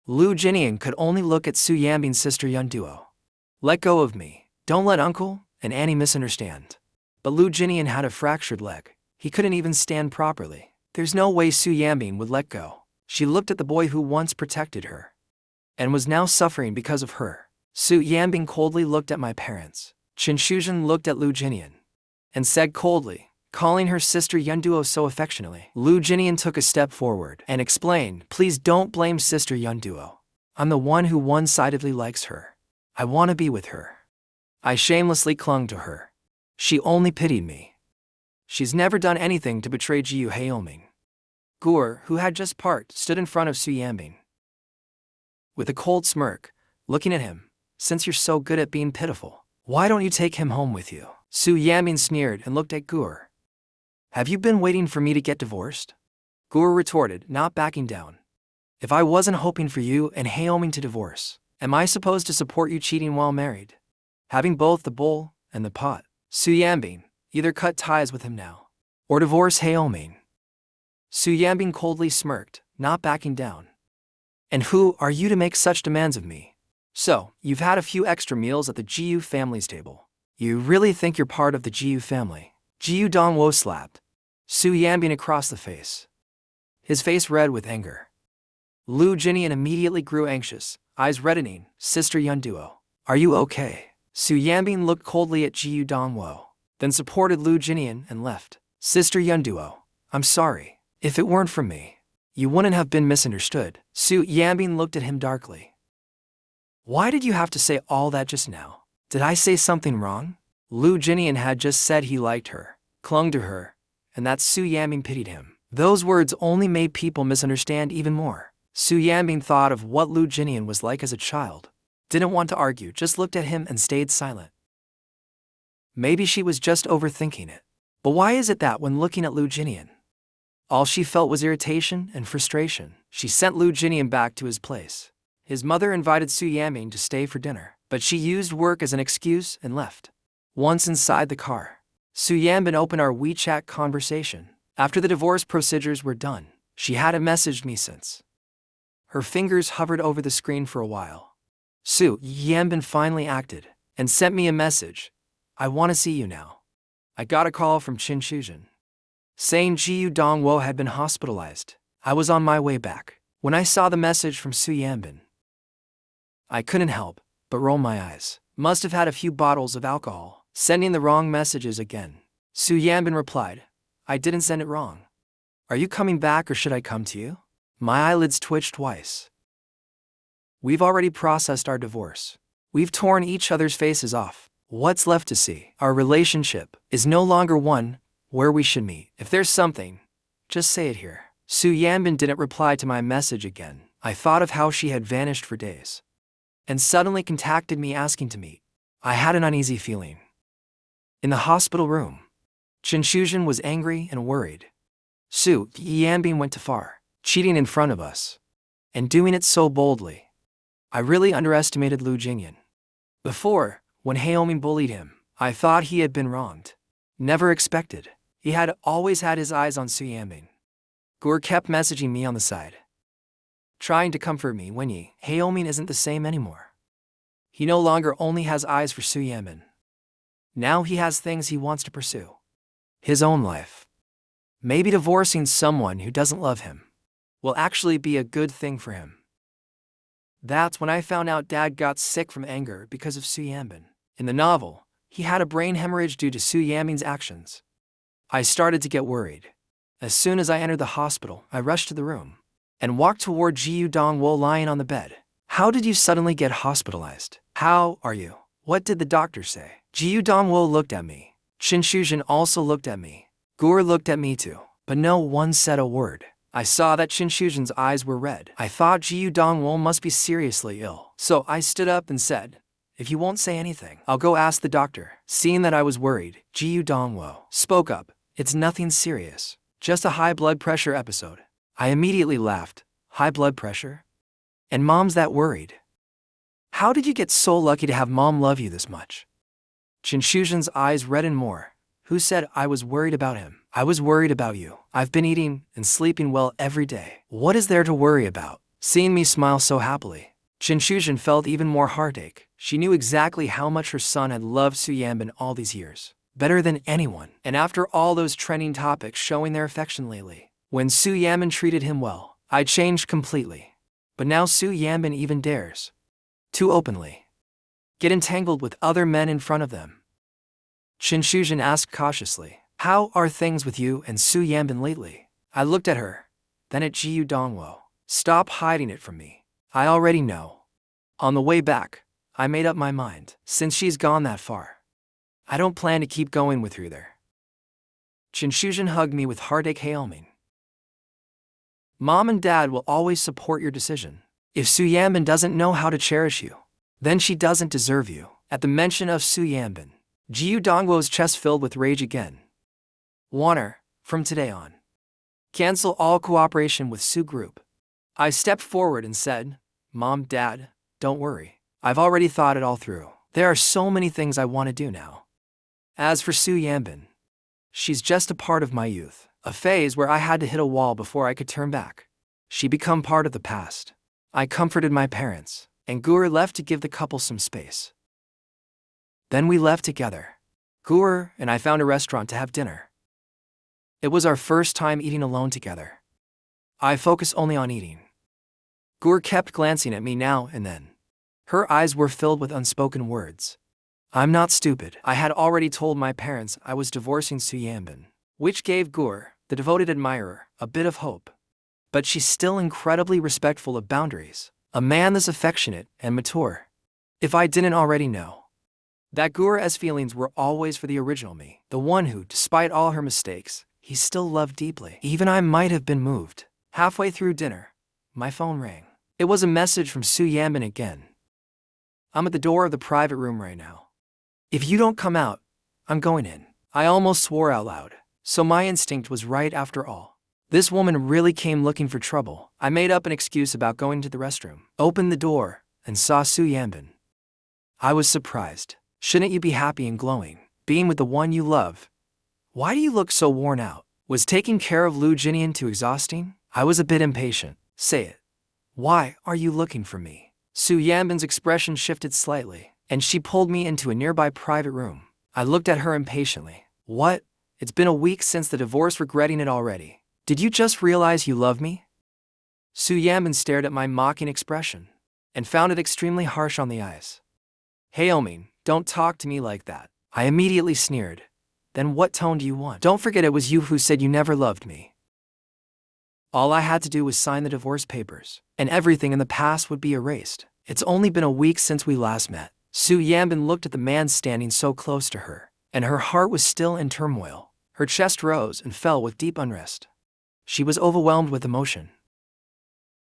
Lu Jinnian could only look at Su Yanbing's sister Yunduo. Let go of me. Don't let Uncle and Annie misunderstand. But Lu Jinnian had a fractured leg. He couldn't even stand properly. There's no way Su Yanbing would let go. She looked at the boy who once protected her and was now suffering because of her. Su Yanbing coldly looked at my parents. Qin Shuzhen looked at Lu Jinnian and said coldly, calling her sister Yunduo so affectionately. Lu Jinnian took a step forward and explained, please don't blame sister Yunduo. I'm the one who one-sidedly likes her. I want to be with her. I shamelessly clung to her. She only pitied me. She's never done anything to betray Jiu Haoming. Gur, who had just parted, stood in front of Su Yanbing with a cold smirk, looking at him. Since you're so good at being pitiful, why don't you take him home with you? Su Yanbing sneered and looked at Gur. Have you been waiting for me to get divorced? Gur retorted, not backing down. If I wasn't hoping for you and Haoming to divorce, am I supposed to support you cheating while married? Having both the bowl and the pot? Su Yanbing, either cut ties with him now, or divorce Haoming. Su Yanbing coldly smirked, not backing down. And who are you to make such demands of me? So, you've had a few extra meals at the Jiu family's table. You really think you're part of the Jiu family? Jiu Dongwo slapped Su Yanbing across the face, his face red with anger. Lu Jinnian immediately grew anxious, eyes reddening. Sister Yunduo, are you okay? Su Yanbing looked coldly at Jiu Dongwo, then supported Lu Jinnian and left. Sister Yunduo, I'm sorry. If it weren't for me, you wouldn't have been misunderstood. Su Yanbing looked at him darkly. Why did you have to say all that just now? Did I say something wrong? Lu Jinnian had just said he liked her, clung to her, and that Su Yanbing pitied him. Those words only made people misunderstand even more. Su Yanbing thought of what Lu Jinnian was like as a child. Didn't want to argue, just looked at him and stayed silent. Maybe she was just overthinking it. But why is it that when looking at Lu Jinnian, all she felt was irritation and frustration? She sent Lu Jinnian back to his place. His mother invited Su Yanbing to stay for dinner, but she used work as an excuse and left. Once inside the car, Su Yanbing opened our WeChat conversation. After the divorce procedures were done, she hadn't messaged me since. Her fingers hovered over the screen for a while. Su Yanbing finally acted and sent me a message. I want to see you now. I got a call from Qin Shuzhen saying Jiu Dongwo had been hospitalized. I was on my way back when I saw the message from Su Yanbing. I couldn't help but roll my eyes. Must have had a few bottles of alcohol. Sending the wrong messages again. Su Yanbing replied, I didn't send it wrong. Are you coming back or should I come to you? My eyelids twitched twice. We've already processed our divorce. We've torn each other's faces off. What's left to see? Our relationship is no longer one where we should meet. If there's something, just say it here. Su Yanbing didn't reply to my message again. I thought of how she had vanished for days and suddenly contacted me asking to meet. I had an uneasy feeling. In the hospital room, Qin Shuzhen was angry and worried. Su Yanbing went too far, cheating in front of us, and doing it so boldly. I really underestimated Lu Jinnian. Before, when Haoming bullied him, I thought he had been wronged. Never expected. He had always had his eyes on Su Yanbing. Gur kept messaging me on the side, trying to comfort me when Haoming isn't the same anymore. He no longer only has eyes for Su Yanbing. Now he has things he wants to pursue. His own life. Maybe divorcing someone who doesn't love him will actually be a good thing for him. That's when I found out Dad got sick from anger because of Su Yanbing. In the novel, he had a brain hemorrhage due to Su Yanbing's actions. I started to get worried. As soon as I entered the hospital, I rushed to the room and walked toward Jiu Dongwo lying on the bed. How did you suddenly get hospitalized? How are you? What did the doctor say? Jiu Dongwo looked at me. Qin Shuzhen also looked at me. Gur looked at me too, but no one said a word. I saw that Qin Shuzhen's eyes were red. I thought Jiu Dongwo must be seriously ill. So I stood up and said, if you won't say anything, I'll go ask the doctor. Seeing that I was worried, Jiu Dongwo spoke up. It's nothing serious, just a high blood pressure episode. I immediately laughed. High blood pressure? And Mom's that worried? How did you get so lucky to have Mom love you this much? Qin Shuzhen's eyes reddened more. Who said I was worried about him? I was worried about you. I've been eating and sleeping well every day. What is there to worry about? Seeing me smile so happily, Jinshuzhen felt even more heartache. She knew exactly how much her son had loved Su Yanbin all these years, better than anyone. And after all those trending topics showing their affection lately, when Su Yanbin treated him well, I changed completely. But now Su Yanbin even dares to openly get entangled with other men in front of them. Jinshuzhen asked cautiously, "How are things with you and Su Yanbin lately?" I looked at her, then at Jiu Dongwo. "Stop hiding it from me. I already know." On the way back, I made up my mind. Since she's gone that far, I don't plan to keep going with her there. Jinshuzhen hugged me with heartache hailming. Mom and Dad will always support your decision. If Su Yanbin doesn't know how to cherish you, then she doesn't deserve you. At the mention of Su Yanbin, Jiu Dongwo's chest filled with rage again. Want her, from today on. Cancel all cooperation with Su Group. I stepped forward and said, "Mom, Dad, don't worry. I've already thought it all through. There are so many things I want to do now. As for Su Yanbin, she's just a part of my youth, a phase where I had to hit a wall before I could turn back. She become part of the past." I comforted my parents, and Gur left to give the couple some space. Then we left together. Gur and I found a restaurant to have dinner. It was our first time eating alone together. I focused only on eating. Gur kept glancing at me now and then. Her eyes were filled with unspoken words. I'm not stupid. I had already told my parents I was divorcing Su Yanbin, which gave Gur, the devoted admirer, a bit of hope. But she's still incredibly respectful of boundaries, a man this affectionate and mature. If I didn't already know that Gur's feelings were always for the original me, the one who, despite all her mistakes, he still loved deeply. Even I might have been moved. Halfway through dinner, my phone rang. It was a message from Su Yanbin again. "I'm at the door of the private room right now. If you don't come out, I'm going in." I almost swore out loud, so my instinct was right after all. This woman really came looking for trouble. I made up an excuse about going to the restroom, opened the door, and saw Su Yanbin. I was surprised. Shouldn't you be happy and glowing, being with the one you love? Why do you look so worn out? Was taking care of Lu Jinnian too exhausting? I was a bit impatient. Say it. Why are you looking for me? Su Yanbin's expression shifted slightly, and she pulled me into a nearby private room. I looked at her impatiently. What? It's been a week since the divorce, regretting it already. Did you just realize you love me? Su Yanbin stared at my mocking expression and found it extremely harsh on the eyes. Hailming, don't talk to me like that. I immediately sneered. Then what tone do you want? Don't forget it was you who said you never loved me. All I had to do was sign the divorce papers, and everything in the past would be erased. It's only been a week since we last met. Su Yanbin looked at the man standing so close to her, and her heart was still in turmoil. Her chest rose and fell with deep unrest. She was overwhelmed with emotion.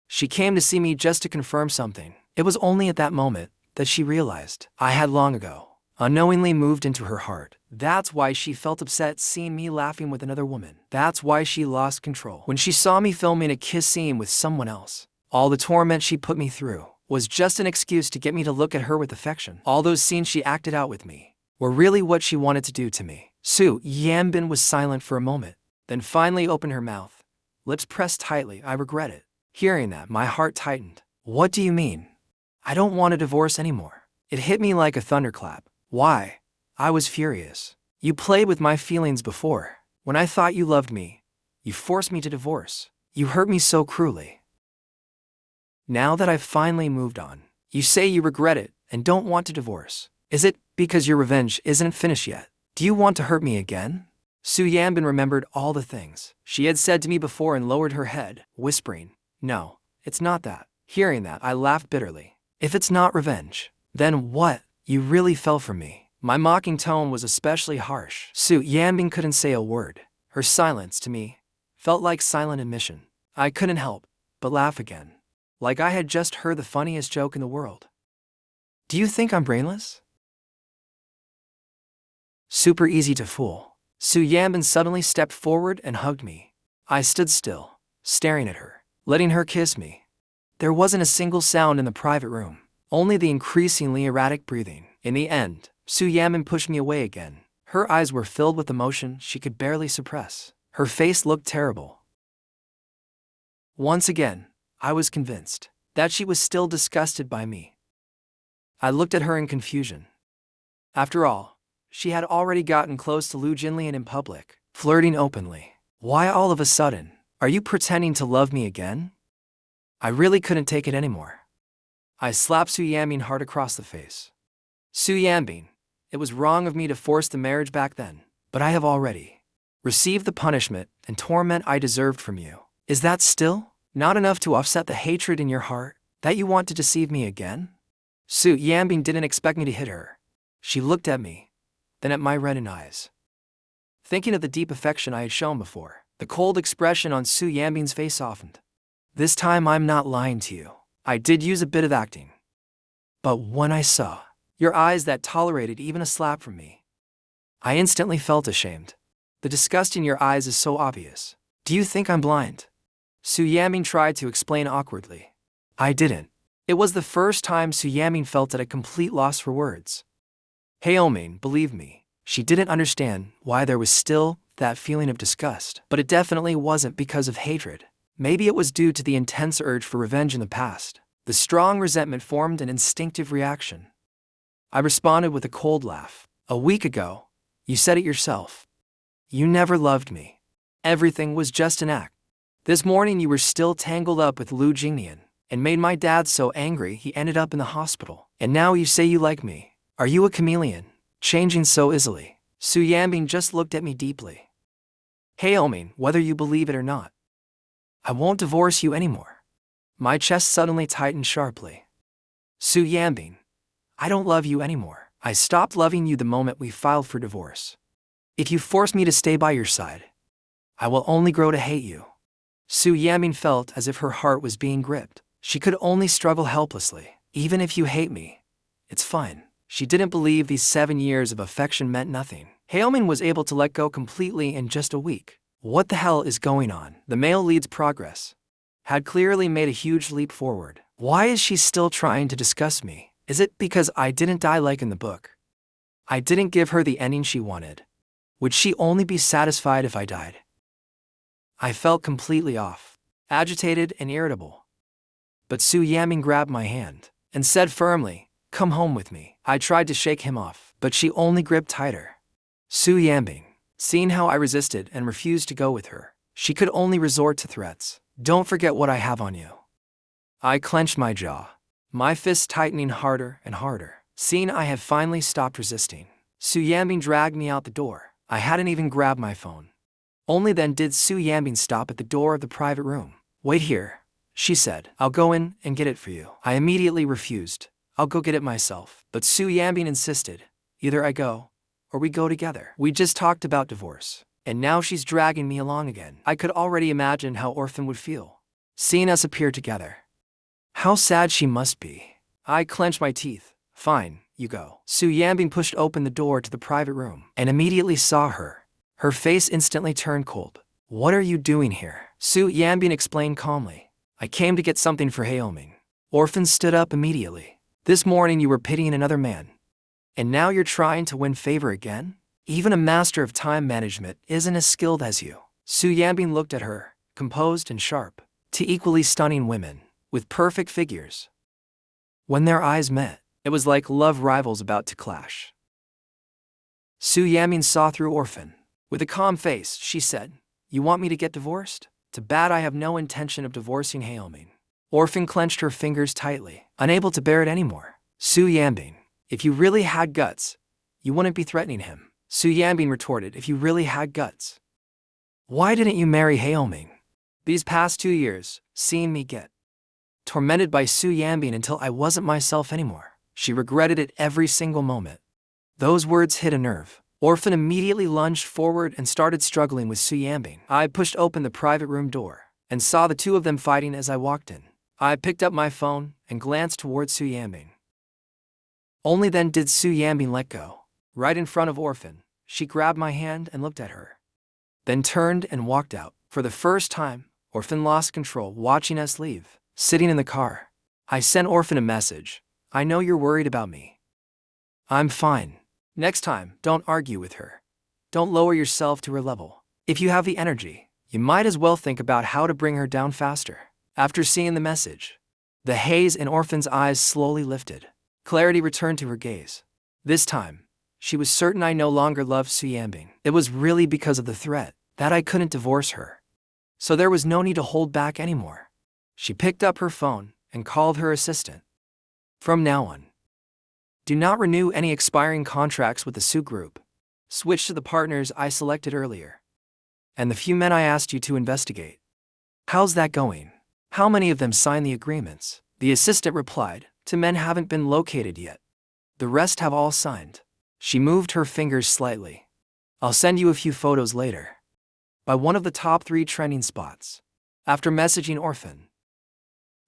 She came to see me just to confirm something. It was only at that moment that she realized I had long ago unknowingly moved into her heart. That's why she felt upset seeing me laughing with another woman. That's why she lost control when she saw me filming a kiss scene with someone else. All the torment she put me through was just an excuse to get me to look at her with affection. All those scenes she acted out with me were really what she wanted to do to me. Su Yanbin was silent for a moment, then finally opened her mouth. Lips pressed tightly. I regret it. Hearing that, my heart tightened. What do you mean? I don't want a divorce anymore. It hit me like a thunderclap. Why? I was furious. You played with my feelings before. When I thought you loved me, you forced me to divorce. You hurt me so cruelly. Now that I've finally moved on, you say you regret it and don't want to divorce. Is it because your revenge isn't finished yet? Do you want to hurt me again? Su Yanbin remembered all the things she had said to me before and lowered her head, whispering, No, it's not that. Hearing that, I laughed bitterly. If it's not revenge, then what? You really fell for me. My mocking tone was especially harsh. Su Yanbin couldn't say a word. Her silence, to me, felt like silent admission. I couldn't help but laugh again, like I had just heard the funniest joke in the world. Do you think I'm brainless? Super easy to fool. Su Yanbin suddenly stepped forward and hugged me. I stood still, staring at her, letting her kiss me. There wasn't a single sound in the private room, only the increasingly erratic breathing. In the end, Su Yanbin pushed me away again. Her eyes were filled with emotion she could barely suppress. Her face looked terrible. Once again, I was convinced that she was still disgusted by me. I looked at her in confusion. After all, she had already gotten close to Jinnian in public, flirting openly. Why all of a sudden? Are you pretending to love me again? I really couldn't take it anymore. I slapped Su Yanbing hard across the face. Su Yanbing, it was wrong of me to force the marriage back then, but I have already received the punishment and torment I deserved from you. Is that still not enough to offset the hatred in your heart that you want to deceive me again? Su Yanbing didn't expect me to hit her. She looked at me, then at my reddened eyes. Thinking of the deep affection I had shown before, the cold expression on Su Yanbing's face softened. This time I'm not lying to you. I did use a bit of acting. But when I saw your eyes that tolerated even a slap from me, I instantly felt ashamed. The disgust in your eyes is so obvious. Do you think I'm blind? Su Yanbing tried to explain awkwardly. I didn't. It was the first time Su Yanbing felt at a complete loss for words. Haoming, believe me, she didn't understand why there was still that feeling of disgust, but it definitely wasn't because of hatred. Maybe it was due to the intense urge for revenge in the past. The strong resentment formed an instinctive reaction. I responded with a cold laugh. A week ago, you said it yourself. You never loved me. Everything was just an act. This morning you were still tangled up with Jinnian, and made my dad so angry he ended up in the hospital. And now you say you like me. Are you a chameleon, changing so easily? Su Yanbing just looked at me deeply. Haoming, whether you believe it or not, I won't divorce you anymore. My chest suddenly tightened sharply. Su Yanbing, I don't love you anymore. I stopped loving you the moment we filed for divorce. If you force me to stay by your side, I will only grow to hate you. Su Yanbing felt as if her heart was being gripped. She could only struggle helplessly. Even if you hate me, it's fine. She didn't believe these 7 years of affection meant nothing. Haoming was able to let go completely in just a week. What the hell is going on? The male lead's progress had clearly made a huge leap forward. Why is she still trying to discuss me? Is it because I didn't die like in the book? I didn't give her the ending she wanted. Would she only be satisfied if I died? I felt completely off, agitated and irritable. But Su Yanbing grabbed my hand and said firmly, "Come home with me." I tried to shake him off, but she only gripped tighter. Su Yanbing, seeing how I resisted and refused to go with her, she could only resort to threats. Don't forget what I have on you. I clenched my jaw, my fists tightening harder and harder. Seeing I had finally stopped resisting, Su Yanbing dragged me out the door. I hadn't even grabbed my phone. Only then did Su Yanbing stop at the door of the private room. Wait here, she said. I'll go in and get it for you. I immediately refused. I'll go get it myself. But Su Yanbing insisted. Either I go, or we go together. We just talked about divorce, and now she's dragging me along again. I could already imagine how Orphan would feel, seeing us appear together. How sad she must be. I clenched my teeth. Fine, you go. Su Yanbing pushed open the door to the private room, and immediately saw her. Her face instantly turned cold. What are you doing here? Su Yanbing explained calmly. I came to get something for Haoming. Orphan stood up immediately. This morning you were pitying another man, and now you're trying to win favor again? Even a master of time management isn't as skilled as you. Su Yanbing looked at her, composed and sharp. Two equally stunning women, with perfect figures. When their eyes met, it was like love rivals about to clash. Su Yanbing saw through Orphan. With a calm face, she said, "You want me to get divorced? Too bad I have no intention of divorcing Haoming." Orphan clenched her fingers tightly, unable to bear it anymore. Su Yanbing, if you really had guts, you wouldn't be threatening him. Su Yanbing retorted, if you really had guts, why didn't you marry Haoming? These past 2 years, seeing me get tormented by Su Yanbing until I wasn't myself anymore. She regretted it every single moment. Those words hit a nerve. Orphan immediately lunged forward and started struggling with Su Yanbing. I pushed open the private room door and saw the two of them fighting as I walked in. I picked up my phone and glanced towards Su Yanbing. Only then did Su Yanbing let go. Right in front of Orphan, she grabbed my hand and looked at her, then turned and walked out. For the first time, Orphan lost control, watching us leave. Sitting in the car, I sent Orphan a message. I know you're worried about me. I'm fine. Next time, don't argue with her. Don't lower yourself to her level. If you have the energy, you might as well think about how to bring her down faster. After seeing the message, the haze in Orphan's eyes slowly lifted. Clarity returned to her gaze. This time, she was certain I no longer loved Su Yanbing. It was really because of the threat that I couldn't divorce her. So there was no need to hold back anymore. She picked up her phone and called her assistant. From now on, do not renew any expiring contracts with the Su Group. Switch to the partners I selected earlier. And the few men I asked you to investigate. How's that going? How many of them signed the agreements? The assistant replied, 2 men haven't been located yet. The rest have all signed. She moved her fingers slightly. I'll send you a few photos later. By one of the top 3 trending spots. After messaging Orphan,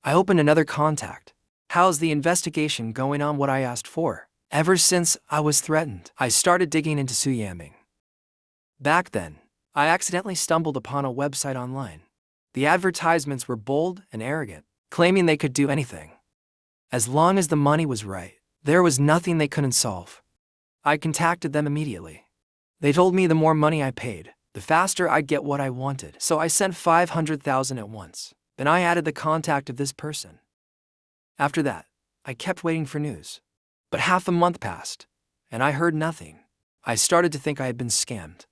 I opened another contact. How's the investigation going on? What I asked for. Ever since I was threatened, I started digging into Su Yanbing. Back then, I accidentally stumbled upon a website online. The advertisements were bold and arrogant, claiming they could do anything. As long as the money was right, there was nothing they couldn't solve. I contacted them immediately. They told me the more money I paid, the faster I'd get what I wanted, so I sent 500,000 at once. Then I added the contact of this person. After that, I kept waiting for news. But half a month passed, and I heard nothing. I started to think I had been scammed.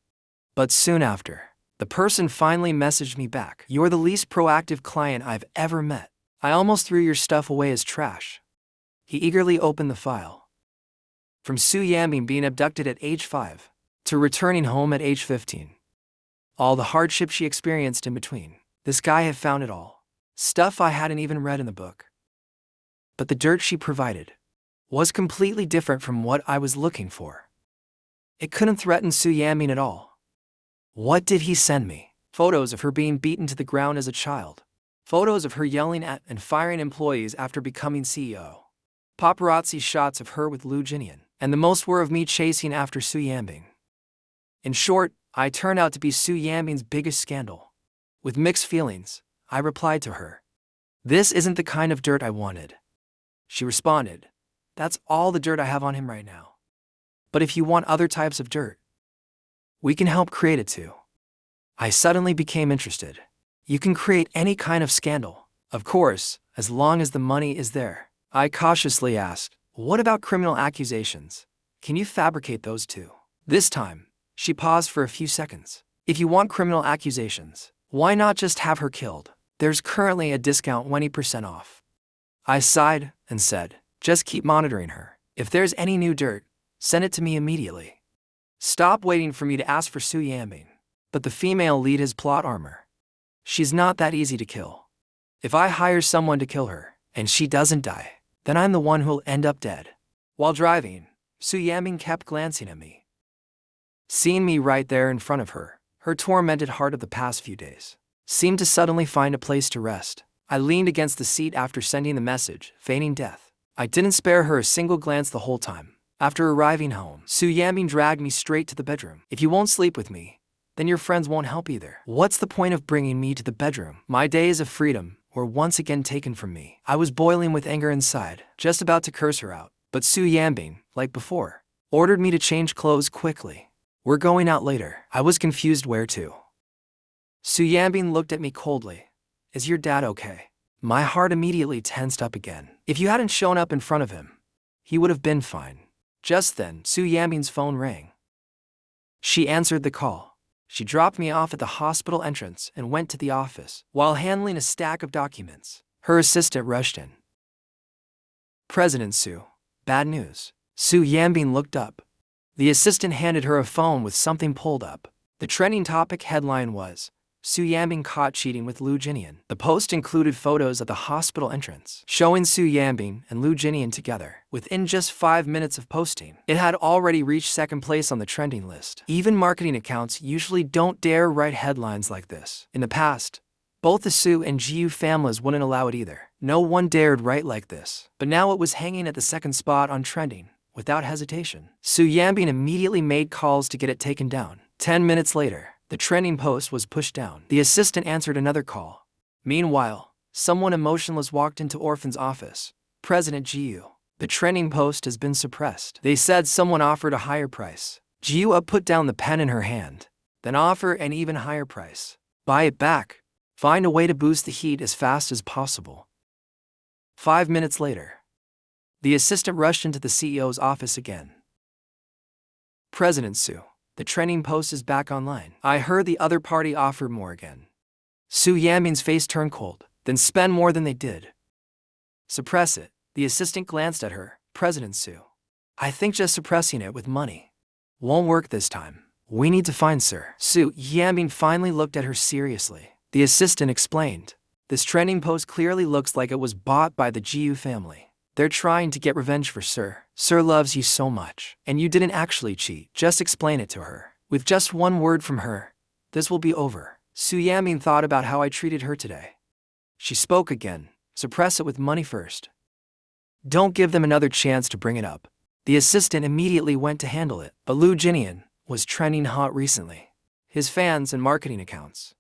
But soon after, the person finally messaged me back. You're the least proactive client I've ever met. I almost threw your stuff away as trash. He eagerly opened the file. From Su Yanbing being abducted at age 5 to returning home at age 15. All the hardship she experienced in between. This guy had found it all. Stuff I hadn't even read in the book. But the dirt she provided was completely different from what I was looking for. It couldn't threaten Su Yanbing at all. What did he send me? Photos of her being beaten to the ground as a child. Photos of her yelling at and firing employees after becoming CEO. Paparazzi shots of her with Jinnian, and the most were of me chasing after Su Yanbing. In short, I turned out to be Su Yanbing's biggest scandal. With mixed feelings, I replied to her. This isn't the kind of dirt I wanted. She responded, that's all the dirt I have on him right now. But if you want other types of dirt, we can help create it too. I suddenly became interested. You can create any kind of scandal, of course, as long as the money is there. I cautiously asked, what about criminal accusations? Can you fabricate those too? This time, she paused for a few seconds. If you want criminal accusations, why not just have her killed? There's currently a discount 20% off. I sighed and said, just keep monitoring her. If there's any new dirt, send it to me immediately. Stop waiting for me to ask for Su Yanbing. But the female lead has plot armor. She's not that easy to kill. If I hire someone to kill her, and she doesn't die, then I'm the one who'll end up dead. While driving, Su Yanbing kept glancing at me. Seeing me right there in front of her, her tormented heart of the past few days seemed to suddenly find a place to rest. I leaned against the seat after sending the message, feigning death. I didn't spare her a single glance the whole time. After arriving home, Su Yanbing dragged me straight to the bedroom. If you won't sleep with me, then your friends won't help either. What's the point of bringing me to the bedroom? My days of freedom were once again taken from me. I was boiling with anger inside, just about to curse her out. But Su Yanbing, like before, ordered me to change clothes quickly. We're going out later. I was confused where to. Su Yanbing looked at me coldly. Is your dad okay? My heart immediately tensed up again. If you hadn't shown up in front of him, he would have been fine. Just then, Su Yanbing's phone rang. She answered the call. She dropped me off at the hospital entrance and went to the office. While handling a stack of documents, her assistant rushed in. President Su, bad news. Su Yanbing looked up. The assistant handed her a phone with something pulled up. The trending topic headline was, Su Yanbing caught cheating with Jinnian. The post included photos at the hospital entrance, showing Su Yanbing and Jinnian together. Within just 5 minutes of posting, it had already reached second place on the trending list. Even marketing accounts usually don't dare write headlines like this. In the past, both the Su and Jiu families wouldn't allow it either. No one dared write like this. But now it was hanging at the second spot on trending, without hesitation. Su Yanbing immediately made calls to get it taken down. 10 minutes later, the trending post was pushed down. The assistant answered another call. Meanwhile, someone emotionless walked into Orphan's office. President Jiu, the trending post has been suppressed. They said someone offered a higher price. Jiu put down the pen in her hand. Then offer an even higher price. Buy it back. Find a way to boost the heat as fast as possible. 5 minutes later. The assistant rushed into the CEO's office again. President Su, the trending post is back online. I heard the other party offered more again. Su Yanbing's face turned cold, then spend more than they did. Suppress it. The assistant glanced at her. President Su. I think just suppressing it with money won't work this time. We need to find Sir. Su Yanbing finally looked at her seriously. The assistant explained. This trending post clearly looks like it was bought by the Jiu family. They're trying to get revenge for Sir. Sir loves you so much, and you didn't actually cheat. Just explain it to her. With just one word from her, this will be over. Su Yanbing thought about how I treated her today. She spoke again. Suppress it with money first. Don't give them another chance to bring it up. The assistant immediately went to handle it, but Lu Jinnian was trending hot recently. His fans and marketing accounts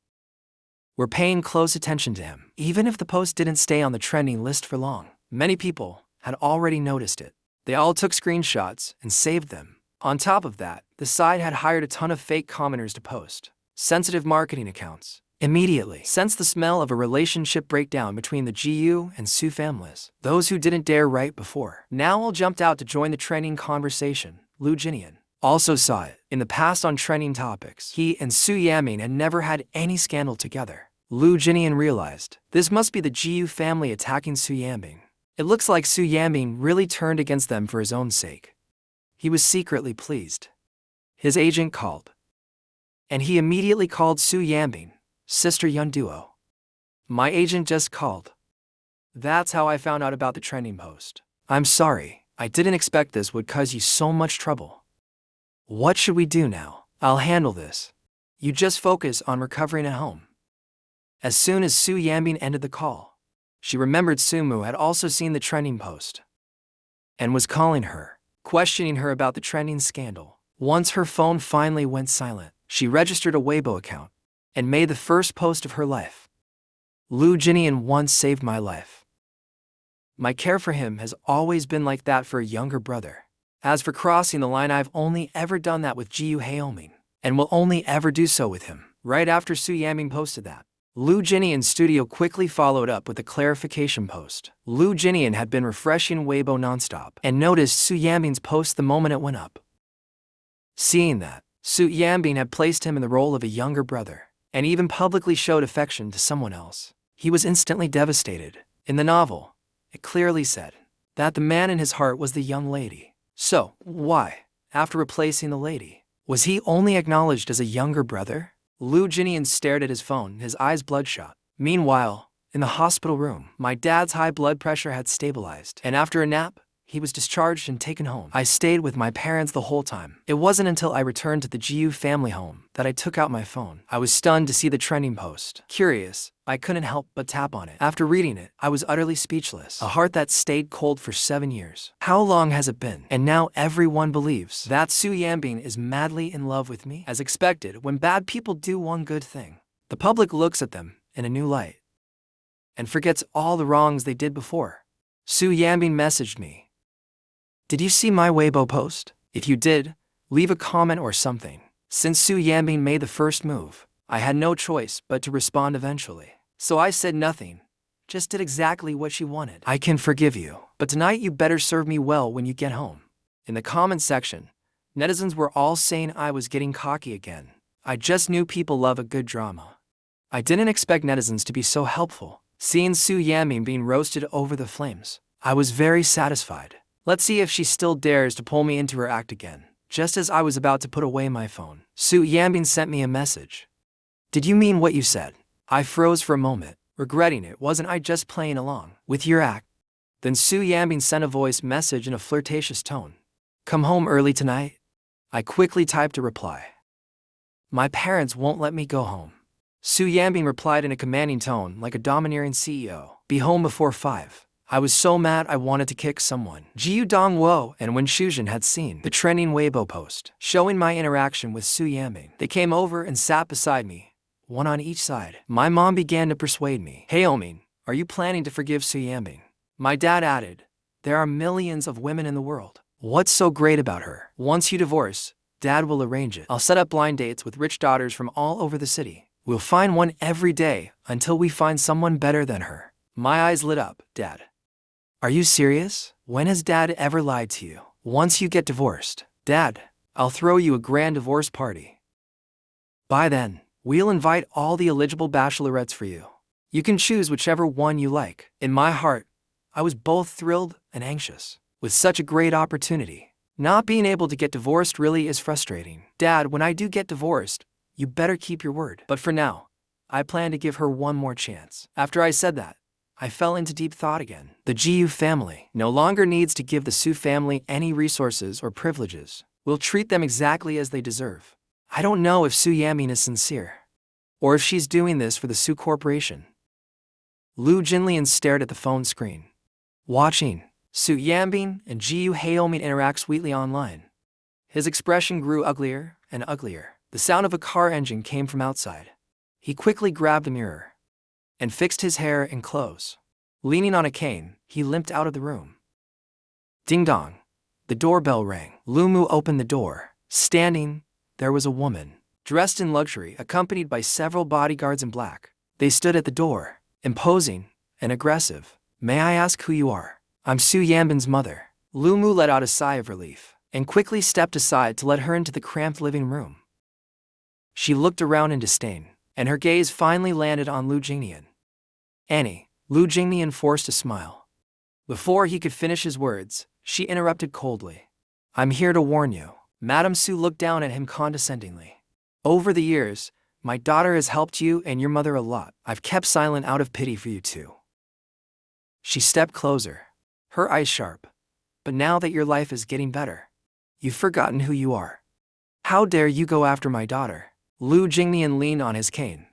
were paying close attention to him. Even if the post didn't stay on the trending list for long, many people had already noticed it. They all took screenshots and saved them. On top of that, the site had hired a ton of fake commenters to post sensitive marketing accounts. Immediately sensed the smell of a relationship breakdown between the Jiu and Su families. Those who didn't dare write before now all jumped out to join the trending conversation. Lu Jinnian also saw it. In the past on trending topics, he and Su Yanbing had never had any scandal together. Lu Jinnian realized this must be the Jiu family attacking Su Yanbing. It looks like Su Yanbing really turned against them for his own sake. He was secretly pleased. His agent called, and he immediately called Su Yanbing. Sister Yun Duo. My agent just called. That's how I found out about the trending post. I'm sorry, I didn't expect this would cause you so much trouble. What should we do now? I'll handle this. You just focus on recovering at home. As soon as Su Yanbing ended the call, she remembered Sumu had also seen the trending post and was calling her, questioning her about the trending scandal. Once her phone finally went silent, she registered a Weibo account and made the first post of her life. Lu Jinnian once saved my life. My care for him has always been like that for a younger brother. As for crossing the line, I've only ever done that with Jiu Haoming, and will only ever do so with him. Right after Su Yanbing posted that, Lu Jinnian's studio quickly followed up with a clarification post. Lu Jinnian had been refreshing Weibo nonstop and noticed Su Yanbing's post the moment it went up. Seeing that, Su Yanbing had placed him in the role of a younger brother, and even publicly showed affection to someone else. He was instantly devastated. In the novel, it clearly said that the man in his heart was the young lady. So, why, after replacing the lady, was he only acknowledged as a younger brother? Lu Jinnian stared at his phone, his eyes bloodshot. Meanwhile, in the hospital room, my dad's high blood pressure had stabilized, and after a nap, he was discharged and taken home. I stayed with my parents the whole time. It wasn't until I returned to the Jiu family home that I took out my phone. I was stunned to see the trending post. Curious, I couldn't help but tap on it. After reading it, I was utterly speechless. A heart that stayed cold for 7 years. How long has it been? And now everyone believes that Su Yanbing is madly in love with me. As expected, when bad people do one good thing, the public looks at them in a new light and forgets all the wrongs they did before. Su Yanbing messaged me. Did you see my Weibo post? If you did, leave a comment or something. Since Su Yanbing made the first move, I had no choice but to respond eventually. So I said nothing, just did exactly what she wanted. I can forgive you, but tonight you better serve me well when you get home. In the comment section, netizens were all saying I was getting cocky again. I just knew people love a good drama. I didn't expect netizens to be so helpful. Seeing Su Yanbing being roasted over the flames, I was very satisfied. Let's see if she still dares to pull me into her act again. Just as I was about to put away my phone, Su Yanbing sent me a message. Did you mean what you said? I froze for a moment, regretting it wasn't I just playing along with your act. Then Su Yanbing sent a voice message in a flirtatious tone. Come home early tonight? I quickly typed a reply. My parents won't let me go home. Su Yanbing replied in a commanding tone like a domineering CEO. Be home before 5. I was so mad I wanted to kick someone. Jiu Dongwo and Wen Shuzhen had seen the trending Weibo post showing my interaction with Su Yanbing. They came over and sat beside me, one on each side. My mom began to persuade me. Haoming, are you planning to forgive Su Yanbing? My dad added, there are millions of women in the world. What's so great about her? Once you divorce, Dad will arrange it. I'll set up blind dates with rich daughters from all over the city. We'll find one every day until we find someone better than her. My eyes lit up. Dad. Are you serious? When has Dad ever lied to you? Once you get divorced, Dad, I'll throw you a grand divorce party. By then, we'll invite all the eligible bachelorettes for you. You can choose whichever one you like. In my heart, I was both thrilled and anxious. With such a great opportunity, not being able to get divorced really is frustrating. Dad, when I do get divorced, you better keep your word. But for now, I plan to give her one more chance. After I said that, I fell into deep thought again. The Jiu family no longer needs to give the Su family any resources or privileges. We'll treat them exactly as they deserve. I don't know if Su Yamin is sincere, or if she's doing this for the Su Corporation. Jinnian stared at the phone screen, watching Su Yanbin and Jiu Haomin interact sweetly online. His expression grew uglier and uglier. The sound of a car engine came from outside. He quickly grabbed a mirror and fixed his hair and clothes. Leaning on a cane, he limped out of the room. Ding dong. The doorbell rang. Lumu opened the door. Standing, there was a woman, dressed in luxury, accompanied by several bodyguards in black. They stood at the door, imposing and aggressive. May I ask who you are? I'm Su Yanbin's mother. Lumu let out a sigh of relief and quickly stepped aside to let her into the cramped living room. She looked around in disdain, and her gaze finally landed on Jinnian. Annie, Jinnian forced a smile. Before he could finish his words, she interrupted coldly. I'm here to warn you. Madame Su looked down at him condescendingly. Over the years, my daughter has helped you and your mother a lot. I've kept silent out of pity for you too. She stepped closer, her eyes sharp. But now that your life is getting better, you've forgotten who you are. How dare you go after my daughter? Jinnian leaned on his cane.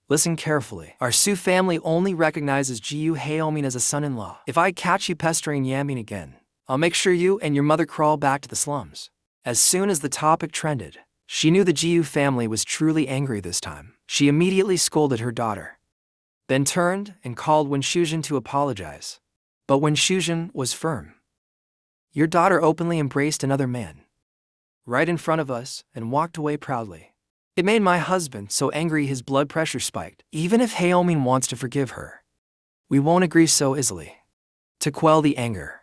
Listen carefully. Our Su family only recognizes Jiu Haomin as a son-in-law. If I catch you pestering Yamin again, I'll make sure you and your mother crawl back to the slums. As soon as the topic trended, she knew the Jiu family was truly angry this time. She immediately scolded her daughter, then turned and called Wen Shuzhen to apologize. But Wen Shuzhen was firm. Your daughter openly embraced another man right in front of us and walked away proudly. It made my husband so angry his blood pressure spiked. Even if Haomin wants to forgive her, we won't agree so easily. To quell the anger,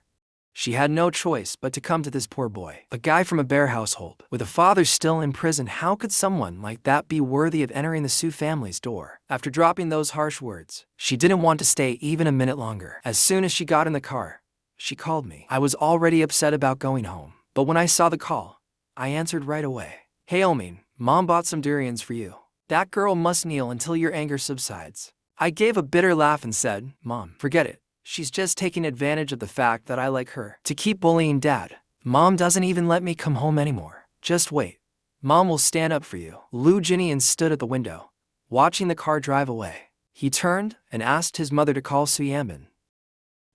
she had no choice but to come to this poor boy, a guy from a bare household, with a father still in prison. How could someone like that be worthy of entering the Su family's door? After dropping those harsh words, she didn't want to stay even a minute longer. As soon as she got in the car, she called me. I was already upset about going home, but when I saw the call, I answered right away. Haomin, Mom bought some durians for you. That girl must kneel until your anger subsides. I gave a bitter laugh and said, Mom, forget it. She's just taking advantage of the fact that I like her to keep bullying Dad. Mom doesn't even let me come home anymore. Just wait. Mom will stand up for you. Jinnian stood at the window, watching the car drive away. He turned and asked his mother to call Su Yanbin,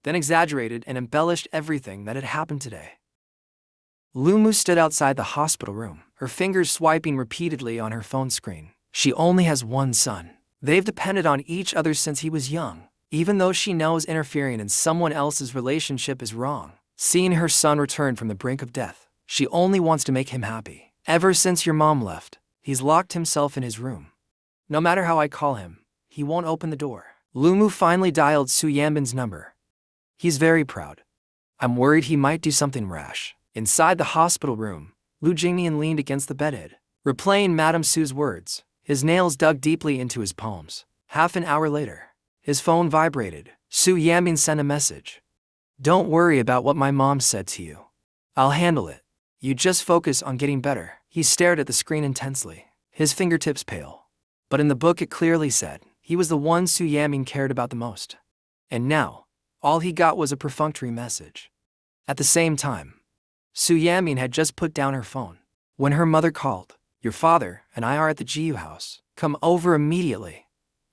then exaggerated and embellished everything that had happened today. Lumu stood outside the hospital room, her fingers swiping repeatedly on her phone screen. She only has one son. They've depended on each other since he was young. Even though she knows interfering in someone else's relationship is wrong, seeing her son return from the brink of death, she only wants to make him happy. Ever since your mom left, he's locked himself in his room. No matter how I call him, he won't open the door. Lumu finally dialed Su Yanbin's number. He's very proud. I'm worried he might do something rash. Inside the hospital room, Jinnian leaned against the bedhead, replaying Madame Su's words, his nails dug deeply into his palms. Half an hour later, his phone vibrated. Su Yanbin sent a message. Don't worry about what my mom said to you. I'll handle it. You just focus on getting better. He stared at the screen intensely, his fingertips pale. But in the book it clearly said he was the one Su Yanbin cared about the most. And now, all he got was a perfunctory message. At the same time, Su Yanbin had just put down her phone when her mother called. Your father and I are at the Jiu house. Come over immediately.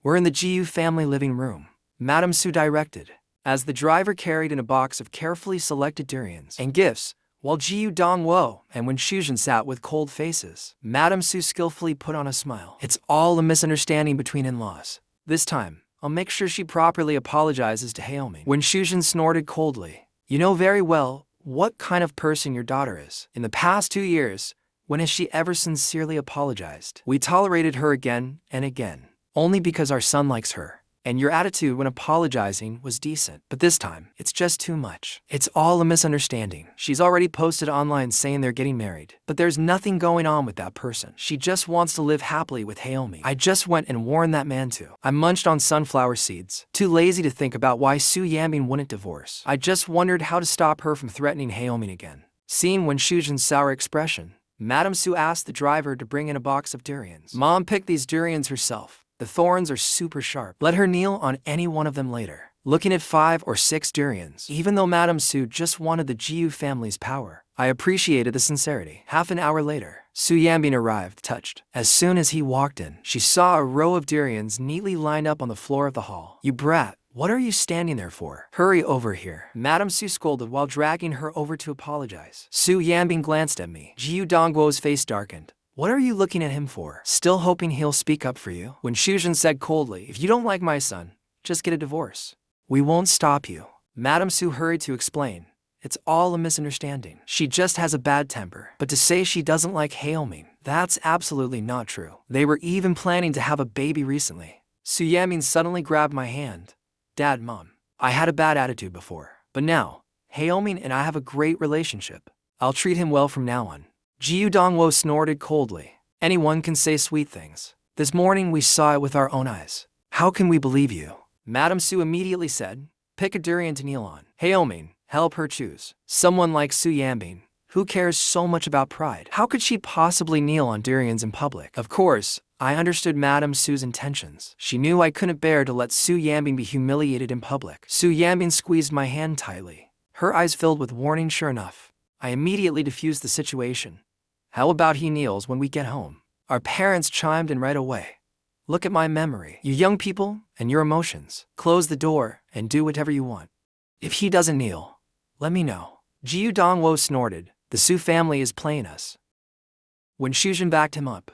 We're in the Jiu family living room, Madame Su directed, as the driver carried in a box of carefully selected durians and gifts, while Jiu Dongwo and Wen Shuzhen sat with cold faces. Madame Su skillfully put on a smile. It's all a misunderstanding between in-laws. This time, I'll make sure she properly apologizes to Haomin. Wen Shuzhen snorted coldly. You know very well what kind of person your daughter is. In the past 2 years, when has she ever sincerely apologized? We tolerated her again and again. Only because our son likes her. And your attitude when apologizing was decent. But this time, it's just too much. It's all a misunderstanding. She's already posted online saying they're getting married. But there's nothing going on with that person. She just wants to live happily with Haomi. I just went and warned that man too. I munched on sunflower seeds. Too lazy to think about why Su Yanbin wouldn't divorce. I just wondered how to stop her from threatening Haomi again. Seeing Wen Shujin's sour expression, Madame Su asked the driver to bring in a box of durians. Mom picked these durians herself. The thorns are super sharp. Let her kneel on any one of them later. Looking at 5 or 6 durians. Even though Madame Su just wanted the Jiu family's power, I appreciated the sincerity. Half an hour later, Su Yanbin arrived, touched. As soon as he walked in, she saw a row of durians neatly lined up on the floor of the hall. You brat, what are you standing there for? Hurry over here. Madame Su scolded while dragging her over to apologize. Su Yanbin glanced at me. Jiu Dongguo's face darkened. What are you looking at him for? Still hoping he'll speak up for you? Wen Shujin said coldly, if you don't like my son, just get a divorce. We won't stop you. Madame Su hurried to explain. It's all a misunderstanding. She just has a bad temper. But to say she doesn't like Haomi, that's absolutely not true. They were even planning to have a baby recently. Su Yanbin suddenly grabbed my hand. Dad, Mom, I had a bad attitude before. But now, Haomi and I have a great relationship. I'll treat him well from now on. Jiu Dongguo snorted coldly. Anyone can say sweet things. This morning we saw it with our own eyes. How can we believe you? Madame Su immediately said, pick a durian to kneel on. Haomi, help her choose. Someone like Su Yanbin, who cares so much about pride. How could she possibly kneel on durians in public? Of course, I understood Madame Su's intentions. She knew I couldn't bear to let Su Yanbin be humiliated in public. Su Yanbin squeezed my hand tightly. Her eyes filled with warning. Sure enough, I immediately diffused the situation. How about he kneels when we get home? Our parents chimed in right away. Look at my memory. You young people and your emotions. Close the door and do whatever you want. If he doesn't kneel, let me know. Jiu Dongguo snorted. The Su family is playing us. Wen Shujin backed him up.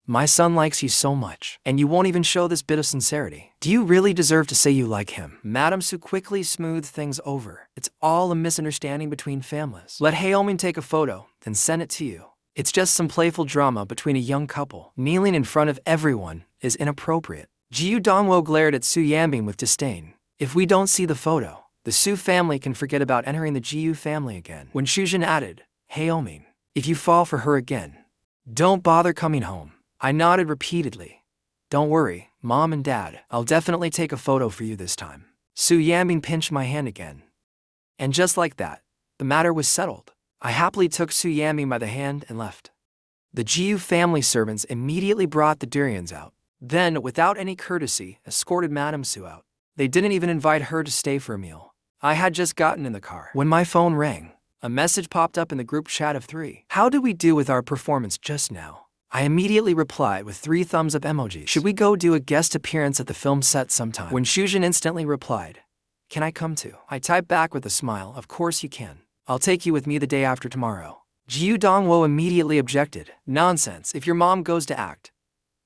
My son likes you so much, and you won't even show this bit of sincerity. Do you really deserve to say you like him? Madame Su quickly smoothed things over. It's all a misunderstanding between families. Let Haomi take a photo, then send it to you. It's just some playful drama between a young couple. Kneeling in front of everyone is inappropriate. Jiu Dongguo glared at Su Yanbin with disdain. If we don't see the photo, the Su family can forget about entering the Jiu family again. Wen Shujin added, Haomi, if you fall for her again, don't bother coming home. I nodded repeatedly. Don't worry, Mom and Dad, I'll definitely take a photo for you this time. Su Yanbin pinched my hand again. And just like that, the matter was settled. I happily took Su Yanbin by the hand and left. The Jiu family servants immediately brought the durians out. Then, without any courtesy, escorted Madame Su out. They didn't even invite her to stay for a meal. I had just gotten in the car when my phone rang. A message popped up in the group chat of 3. How did we do with our performance just now? I immediately replied with 3 thumbs up emojis. Should we go do a guest appearance at the film set sometime? Wen Shujin instantly replied, can I come too? I typed back with a smile, of course you can. I'll take you with me the day after tomorrow. Jiu Dongguo immediately objected. Nonsense, if your mom goes to act.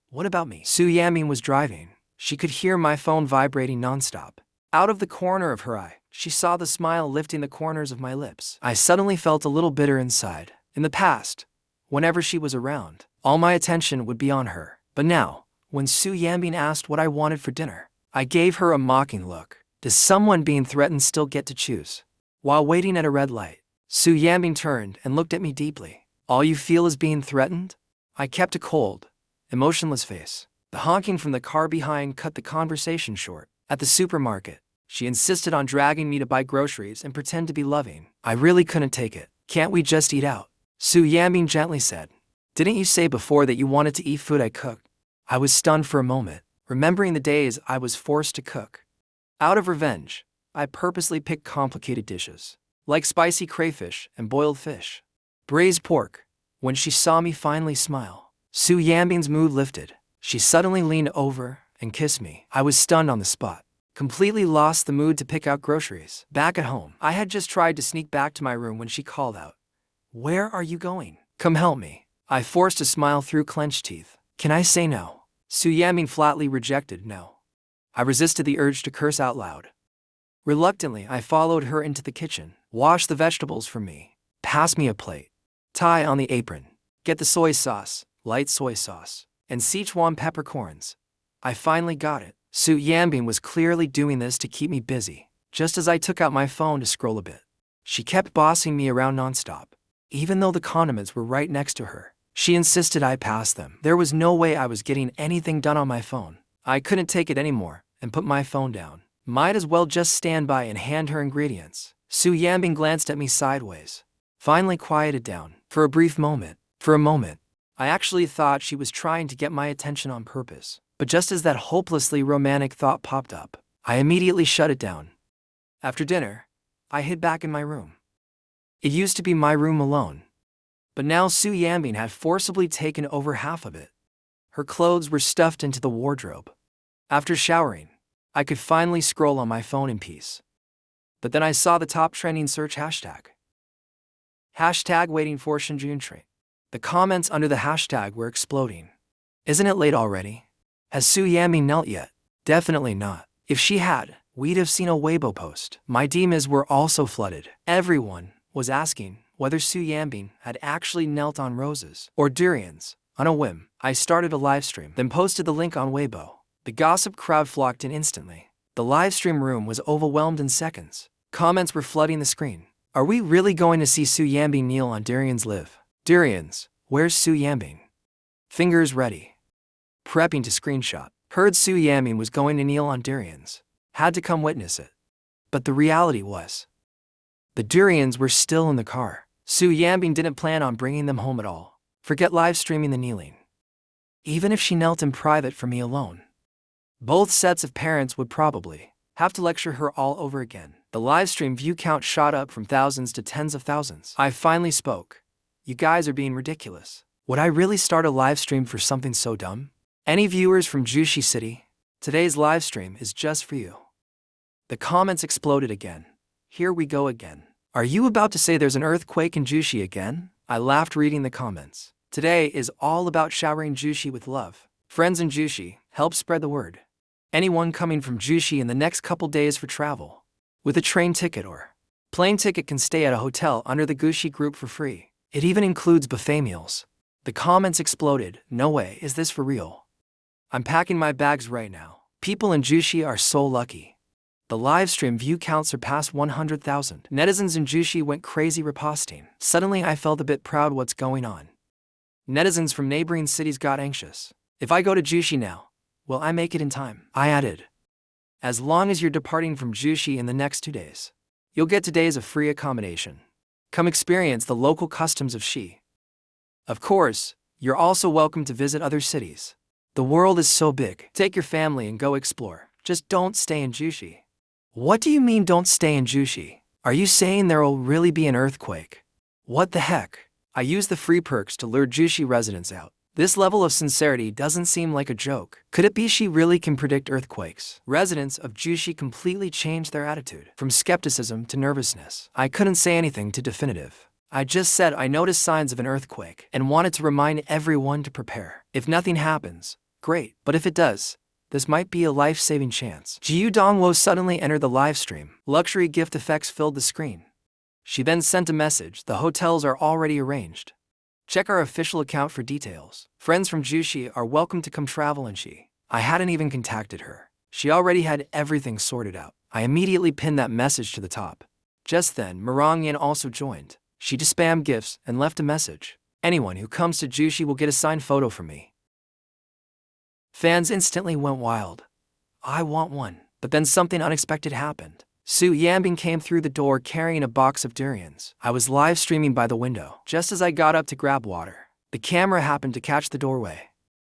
What about me? Su Yanbin was driving. She could hear my phone vibrating nonstop. Out of the corner of her eye, she saw the smile lifting the corners of my lips. I suddenly felt a little bitter inside. In the past, whenever she was around, all my attention would be on her. But now, when Su Yanbin asked what I wanted for dinner, I gave her a mocking look. Does someone being threatened still get to choose? While waiting at a red light, Su Yanbin turned and looked at me deeply. All you feel is being threatened? I kept a cold, emotionless face. The honking from the car behind cut the conversation short. At the supermarket, she insisted on dragging me to buy groceries and pretend to be loving. I really couldn't take it. Can't we just eat out? Su Yanbin gently said. Didn't you say before that you wanted to eat food I cooked? I was stunned for a moment, remembering the days I was forced to cook. Out of revenge, I purposely picked complicated dishes, like spicy crayfish and boiled fish. Braised pork. When she saw me finally smile, Su Yanbin's mood lifted. She suddenly leaned over and kissed me. I was stunned on the spot, completely lost the mood to pick out groceries. Back at home, I had just tried to sneak back to my room when she called out, Where are you going? Come help me. I forced a smile through clenched teeth. Can I say no? Su Yanbin flatly rejected no. I resisted the urge to curse out loud. Reluctantly, I followed her into the kitchen. Wash the vegetables for me. Pass me a plate. Tie on the apron. Get the soy sauce, light soy sauce, and Sichuan peppercorns. I finally got it. Su Yanbing was clearly doing this to keep me busy, just as I took out my phone to scroll a bit. She kept bossing me around nonstop. Even though the condiments were right next to her, she insisted I pass them. There was no way I was getting anything done on my phone. I couldn't take it anymore and put my phone down. Might as well just stand by and hand her ingredients. Su Yanbing glanced at me sideways, finally quieted down. For a moment, I actually thought she was trying to get my attention on purpose. But just as that hopelessly romantic thought popped up, I immediately shut it down. After dinner, I hid back in my room. It used to be my room alone, but now Su Yanbing had forcibly taken over half of it. Her clothes were stuffed into the wardrobe. After showering, I could finally scroll on my phone in peace. But then I saw the top trending search hashtag. Hashtag waiting for Shinjuntre. The comments under the hashtag were exploding. Isn't it late already? Has Su Yanbing knelt yet? Definitely not. If she had, we'd have seen a Weibo post. My DMs were also flooded. Everyone was asking whether Su Yanbing had actually knelt on roses or durians. On a whim, I started a livestream, then posted the link on Weibo. The gossip crowd flocked in instantly. The livestream room was overwhelmed in seconds. Comments were flooding the screen. Are we really going to see Su Yanbing kneel on durians live? Durians, where's Su Yanbing? Fingers ready. Prepping to screenshot. Heard Su Yanbing was going to kneel on durians. Had to come witness it. But the reality was, the durians were still in the car. Su Yanbing didn't plan on bringing them home at all. Forget live streaming the kneeling. Even if she knelt in private for me alone, both sets of parents would probably have to lecture her all over again. The livestream view count shot up from thousands to tens of thousands. I finally spoke. You guys are being ridiculous. Would I really start a live stream for something so dumb? Any viewers from Jushi City? Today's live stream is just for you. The comments exploded again. Here we go again. Are you about to say there's an earthquake in Jushi again? I laughed reading the comments. Today is all about showering Jushi with love. Friends in Jushi, help spread the word. Anyone coming from Jushi in the next couple days for travel, with a train ticket or plane ticket, can stay at a hotel under the Gushi group for free. It even includes buffet meals. The comments exploded. No way, is this for real? I'm packing my bags right now. People in Jushi are so lucky. The livestream view count surpassed 100,000. Netizens in Jushi went crazy reposting. Suddenly I felt a bit proud what's going on. Netizens from neighboring cities got anxious. If I go to Jushi now, will I make it in time? I added, as long as you're departing from Jushi in the next 2 days, you'll get 2 days of free accommodation. Come experience the local customs of Shi. Of course, you're also welcome to visit other cities. The world is so big. Take your family and go explore. Just don't stay in Jushi. What do you mean don't stay in Jushi? Are you saying there'll really be an earthquake? What the heck? I used the free perks to lure Jushi residents out. This level of sincerity doesn't seem like a joke. Could it be she really can predict earthquakes? Residents of Jushi completely changed their attitude, from skepticism to nervousness. I couldn't say anything too definitive. I just said I noticed signs of an earthquake and wanted to remind everyone to prepare. If nothing happens, great. But if it does, this might be a life-saving chance. Jiu Dongwo suddenly entered the live stream. Luxury gift effects filled the screen. She then sent a message. The hotels are already arranged. Check our official account for details. Friends from Jushi are welcome to come travel in Shi. I hadn't even contacted her. She already had everything sorted out. I immediately pinned that message to the top. Just then, Marangyan also joined. She just spammed gifts and left a message. Anyone who comes to Jushi will get a signed photo from me. Fans instantly went wild. I want one. But then something unexpected happened. Su Yanbing came through the door carrying a box of durians. I was live streaming by the window. Just as I got up to grab water, the camera happened to catch the doorway.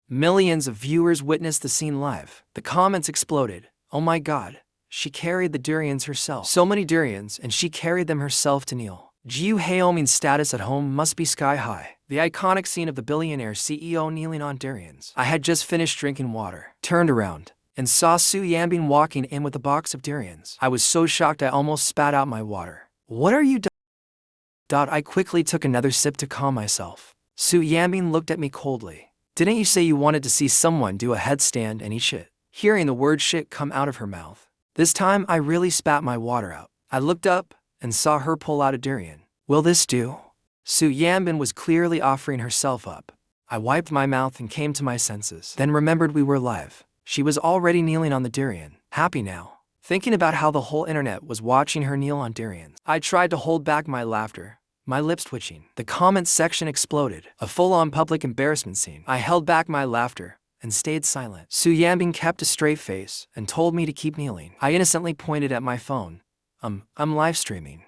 Millions of viewers witnessed the scene live. The comments exploded. Oh my god, she carried the durians herself. So many durians, and she carried them herself to kneel. Jiu Haoming's status at home must be sky high. The iconic scene of the billionaire CEO kneeling on durians. I had just finished drinking water, turned around, and saw Su Yanbing walking in with a box of durians. I was so shocked I almost spat out my water. What are you doing? I quickly took another sip to calm myself. Su Yanbing looked at me coldly. Didn't you say you wanted to see someone do a headstand and eat shit? Hearing the word shit come out of her mouth, this time I really spat my water out. I looked up and saw her pull out a durian. Will this do? Su Yanbing was clearly offering herself up. I wiped my mouth and came to my senses, then remembered we were live. She was already kneeling on the durian, happy now, thinking about how the whole internet was watching her kneel on durians. I tried to hold back my laughter, my lips twitching. The comments section exploded, a full-on public embarrassment scene. I held back my laughter and stayed silent. Su Yanbing kept a straight face and told me to keep kneeling. I innocently pointed at my phone. I'm live streaming.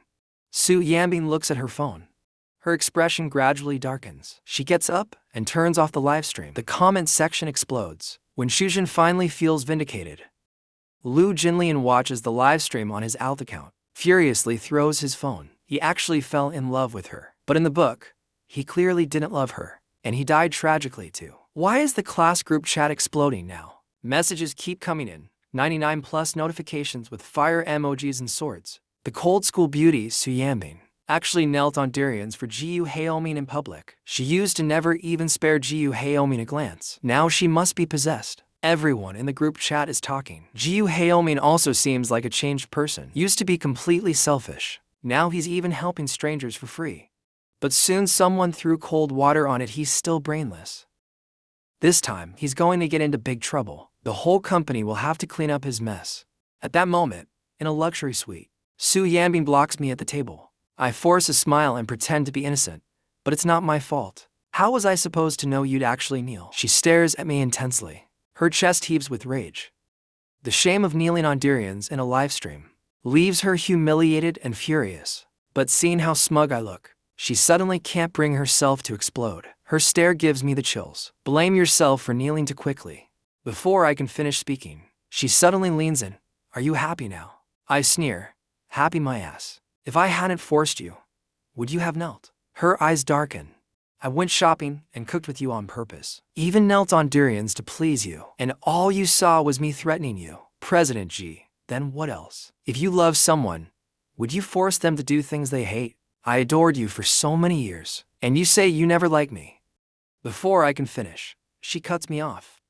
Su Yanbing looks at her phone. Her expression gradually darkens. She gets up and turns off the live stream. The comment section explodes. When Shujin finally feels vindicated, Lu Jinlian watches the live stream on his alt account, furiously throws his phone. He actually fell in love with her. But in the book, he clearly didn't love her, and he died tragically too. Why is the class group chat exploding now? Messages keep coming in, 99 plus notifications with fire emojis and swords. The cold school beauty Su Yanbing actually knelt on durians for Jiu Haoming in public. She used to never even spare Jiu Haoming a glance. Now she must be possessed. Everyone in the group chat is talking. Jiu Haoming also seems like a changed person. Used to be completely selfish. Now he's even helping strangers for free. But soon someone threw cold water on it. He's still brainless. This time, he's going to get into big trouble. The whole company will have to clean up his mess. At that moment, in a luxury suite, Su Yanbing blocks me at the table. I force a smile and pretend to be innocent, but it's not my fault. How was I supposed to know you'd actually kneel? She stares at me intensely. Her chest heaves with rage. The shame of kneeling on durians in a live stream leaves her humiliated and furious. But seeing how smug I look, she suddenly can't bring herself to explode. Her stare gives me the chills. Blame yourself for kneeling too quickly. Before I can finish speaking, she suddenly leans in. Are you happy now? I sneer. Happy my ass. If I hadn't forced you, would you have knelt? Her eyes darken. I went shopping and cooked with you on purpose. Even knelt on durians to please you. And all you saw was me threatening you. President G. Then what else? If you love someone, would you force them to do things they hate? I adored you for so many years, and you say you never liked me. Before I can finish, she cuts me off.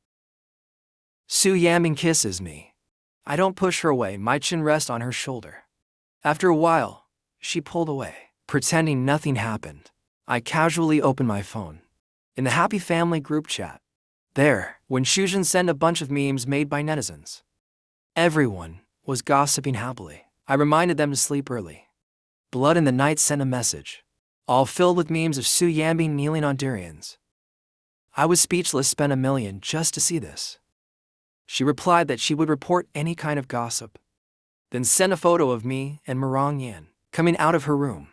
Su Yanbing kisses me. I don't push her away. My chin rests on her shoulder. After a while, she pulled away, pretending nothing happened. I casually open my phone. In the Happy Family group chat, there, when Shujin sent a bunch of memes made by netizens, everyone was gossiping happily. I reminded them to sleep early. Blood in the Night sent a message, all filled with memes of Su Yanbing kneeling on durians. I was speechless. Spent $1 million just to see this. She replied that she would report any kind of gossip, then sent a photo of me and Marong Yan coming out of her room.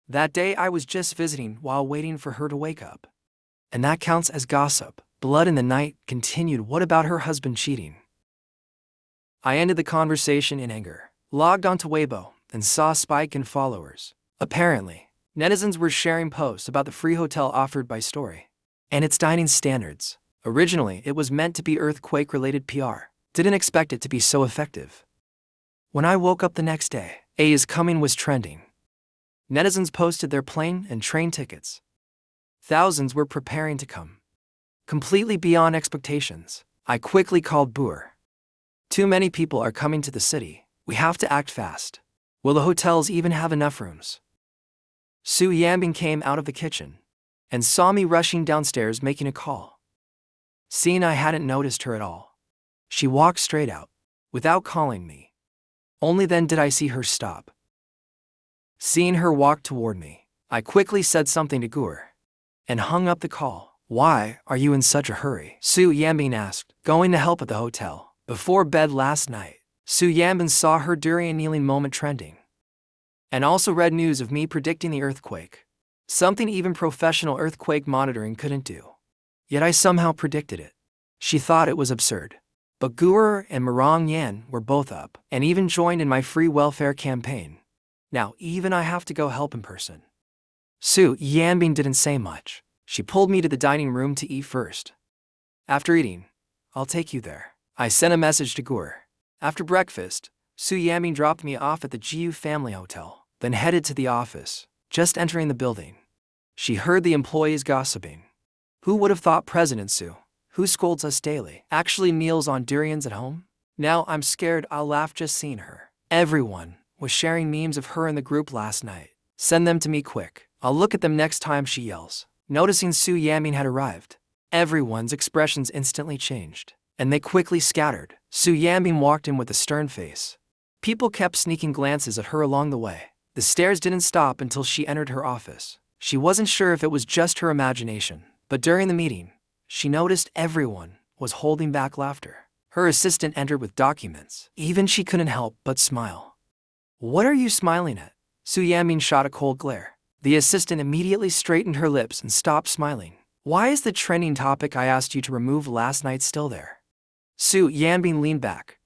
That day I was just visiting while waiting for her to wake up. And that counts as gossip. Blood in the Night continued. What about her husband cheating? I ended the conversation in anger, logged onto Weibo, and saw a spike in followers. Apparently, netizens were sharing posts about the free hotel offered by Story and its dining standards. Originally, it was meant to be earthquake-related PR. Didn't expect it to be so effective. When I woke up the next day, A is Coming was trending. Netizens posted their plane and train tickets. Thousands were preparing to come. Completely beyond expectations, I quickly called Boer. Too many people are coming to the city. We have to act fast. Will the hotels even have enough rooms? Su Yanbing came out of the kitchen and saw me rushing downstairs making a call. Seeing I hadn't noticed her at all, she walked straight out, without calling me. Only then did I see her stop. Seeing her walk toward me, I quickly said something to Gur and hung up the call. Why are you in such a hurry? Su Yanbing asked. Going to help at the hotel. Before bed last night, Su Yanbing saw her durian kneeling moment trending, and also read news of me predicting the earthquake. Something even professional earthquake monitoring couldn't do. Yet I somehow predicted it. She thought it was absurd. But Gur and Marong Yan were both up and even joined in my free welfare campaign. Now even I have to go help in person. Su Yanbing didn't say much. She pulled me to the dining room to eat first. After eating, I'll take you there. I sent a message to Gur. After breakfast, Su Yanbing dropped me off at the Jiu family hotel, then headed to the office. Just entering the building, she heard the employees gossiping. Who would have thought President Su, who scolds us daily, actually kneels on durians at home? Now I'm scared I'll laugh just seeing her. Everyone was sharing memes of her in the group last night. Send them to me quick. I'll look at them next time she yells. Noticing Su Yanbing had arrived, everyone's expressions instantly changed. and they quickly scattered. Su Yanbing walked in with a stern face. People kept sneaking glances at her along the way. The stares didn't stop until she entered her office. She wasn't sure if it was just her imagination, but during the meeting, she noticed everyone was holding back laughter. Her assistant entered with documents. Even she couldn't help but smile. "What are you smiling at?" Su Yanbing shot a cold glare. The assistant immediately straightened her lips and stopped smiling. "Why is the trending topic I asked you to remove last night still there?" Su Yanbing leaned back,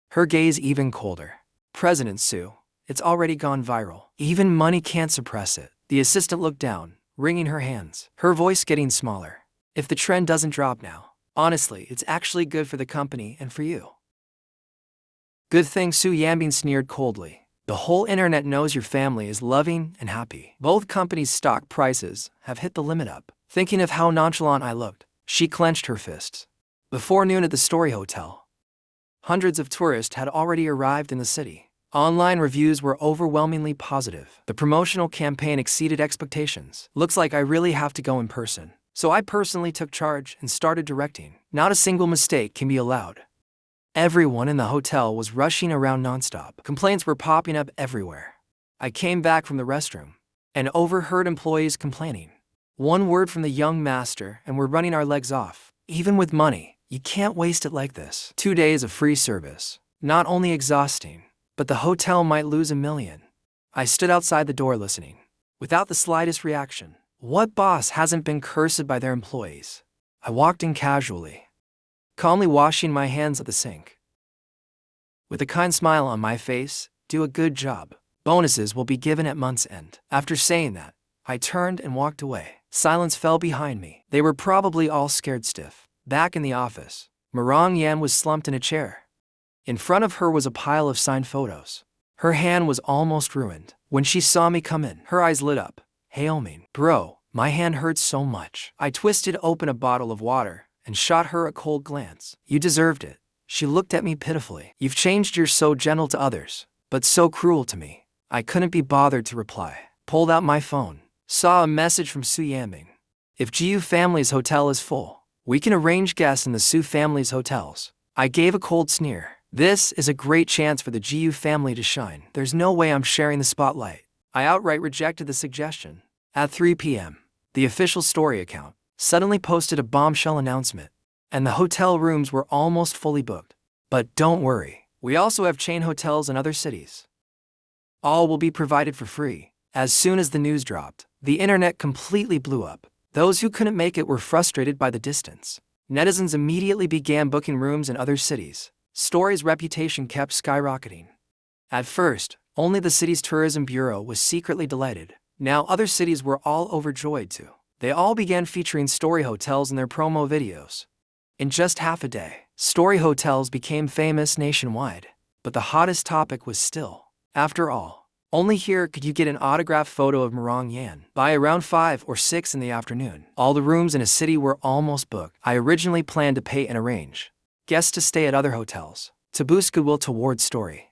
her gaze even colder. "President Su, it's already gone viral. Even money can't suppress it." The assistant looked down, wringing her hands, her voice getting smaller. "If the trend doesn't drop now, honestly, it's actually good for the company and for you." "Good thing," Su Yanbing sneered coldly. "The whole internet knows your family is loving and happy. Both companies' stock prices have hit the limit up." Thinking of how nonchalant I looked, she clenched her fists. Before noon at the Story Hotel, hundreds of tourists had already arrived in the city. Online reviews were overwhelmingly positive. The promotional campaign exceeded expectations. "Looks like I really have to go in person." So I personally took charge and started directing. Not a single mistake can be allowed. Everyone in the hotel was rushing around nonstop. Complaints were popping up everywhere. I came back from the restroom and overheard employees complaining. One word from the young master and we're running our legs off. Even with money, you can't waste it like this. 2 days of free service. Not only exhausting, but the hotel might lose $1 million. I stood outside the door listening, without the slightest reaction. What boss hasn't been cursed by their employees? I walked in casually, calmly washing my hands at the sink. With a kind smile on my face, "Do a good job. Bonuses will be given at month's end." After saying that, I turned and walked away. Silence fell behind me. They were probably all scared stiff. Back in the office, Marang Yan was slumped in a chair. In front of her was a pile of signed photos. Her hand was almost ruined. When she saw me come in, her eyes lit up. "Haoming, bro, my hand hurts so much." I twisted open a bottle of water and shot her a cold glance. "You deserved it." She looked at me pitifully. "You've changed. You're so gentle to others, but so cruel to me." I couldn't be bothered to reply. Pulled out my phone. Saw a message from Su Yanbing. "If Jiu family's hotel is full, we can arrange guests in the Su family's hotels." I gave a cold sneer. This is a great chance for the Jiu family to shine. There's no way I'm sharing the spotlight. I outright rejected the suggestion. At 3 p.m., the official story account suddenly posted a bombshell announcement, and the hotel rooms were almost fully booked. But don't worry, we also have chain hotels in other cities. All will be provided for free. As soon as the news dropped, the internet completely blew up. Those who couldn't make it were frustrated by the distance. Netizens immediately began booking rooms in other cities. Story's reputation kept skyrocketing. At first, only the city's tourism bureau was secretly delighted. Now other cities were all overjoyed too. They all began featuring Story hotels in their promo videos. In just half a day, Story hotels became famous nationwide. But the hottest topic was still, after all, only here could you get an autographed photo of Marang Yan. By around 5 or 6 in the afternoon, all the rooms in a city were almost booked. I originally planned to pay and arrange guests to stay at other hotels to boost goodwill towards Story.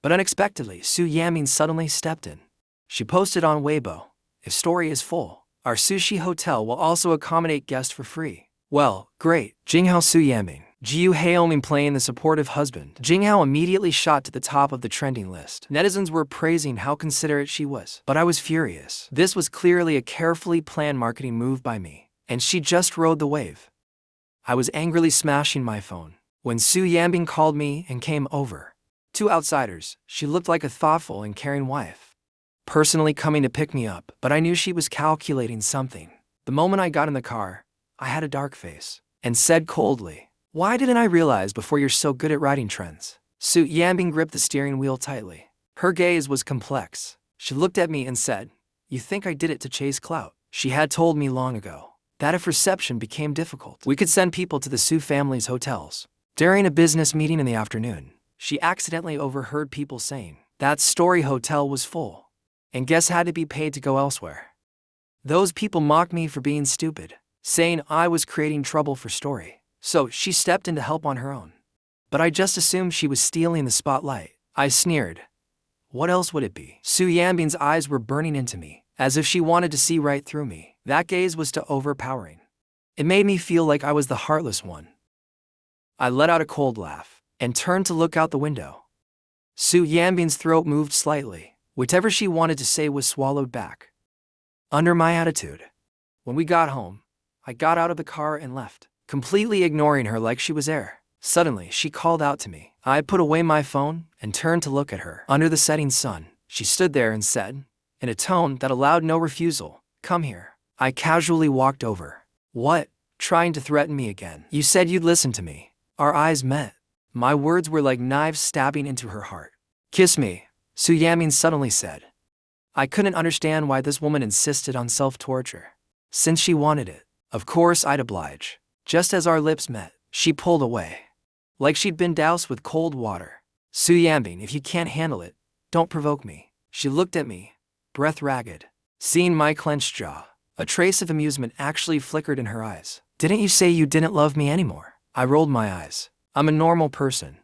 But unexpectedly, Su Yanbing suddenly stepped in. She posted on Weibo, "If Story is full, our sushi hotel will also accommodate guests for free." Well, great. Jinghao Su Yanbing. Jiu Haoming playing the supportive husband. Jinghao immediately shot to the top of the trending list. Netizens were praising how considerate she was. But I was furious. This was clearly a carefully planned marketing move by me, and she just rode the wave. I was angrily smashing my phone when Su Yanbing called me and came over. To outsiders, she looked like a thoughtful and caring wife, personally coming to pick me up, but I knew she was calculating something. The moment I got in the car, I had a dark face and said coldly, "Why didn't I realize before you're so good at riding trends?" Su Yanbing gripped the steering wheel tightly. Her gaze was complex. She looked at me and said, "You think I did it to chase clout?" She had told me long ago that if reception became difficult, we could send people to the Su family's hotels. During a business meeting in the afternoon, she accidentally overheard people saying that Story hotel was full, and guests had to be paid to go elsewhere. Those people mocked me for being stupid, saying I was creating trouble for Story. So she stepped in to help on her own. But I just assumed she was stealing the spotlight. I sneered. What else would it be? Su Yanbing's eyes were burning into me, as if she wanted to see right through me. That gaze was too overpowering. It made me feel like I was the heartless one. I let out a cold laugh and turned to look out the window. Su Yanbin's throat moved slightly. Whatever she wanted to say was swallowed back under my attitude. When we got home, I got out of the car and left, completely ignoring her like she was air. Suddenly, she called out to me. I put away my phone and turned to look at her. Under the setting sun, she stood there and said, in a tone that allowed no refusal, "Come here." I casually walked over. "What?" Trying to threaten me again. "You said you'd listen to me." Our eyes met. My words were like knives stabbing into her heart. "Kiss me," Su Yamin suddenly said. I couldn't understand why this woman insisted on self-torture. Since she wanted it, of course I'd oblige. Just as our lips met, she pulled away, like she'd been doused with cold water. "Su Yanbin, if you can't handle it, don't provoke me." She looked at me, breath ragged. Seeing my clenched jaw, a trace of amusement actually flickered in her eyes. "Didn't you say you didn't love me anymore?" I rolled my eyes. "I'm a normal person.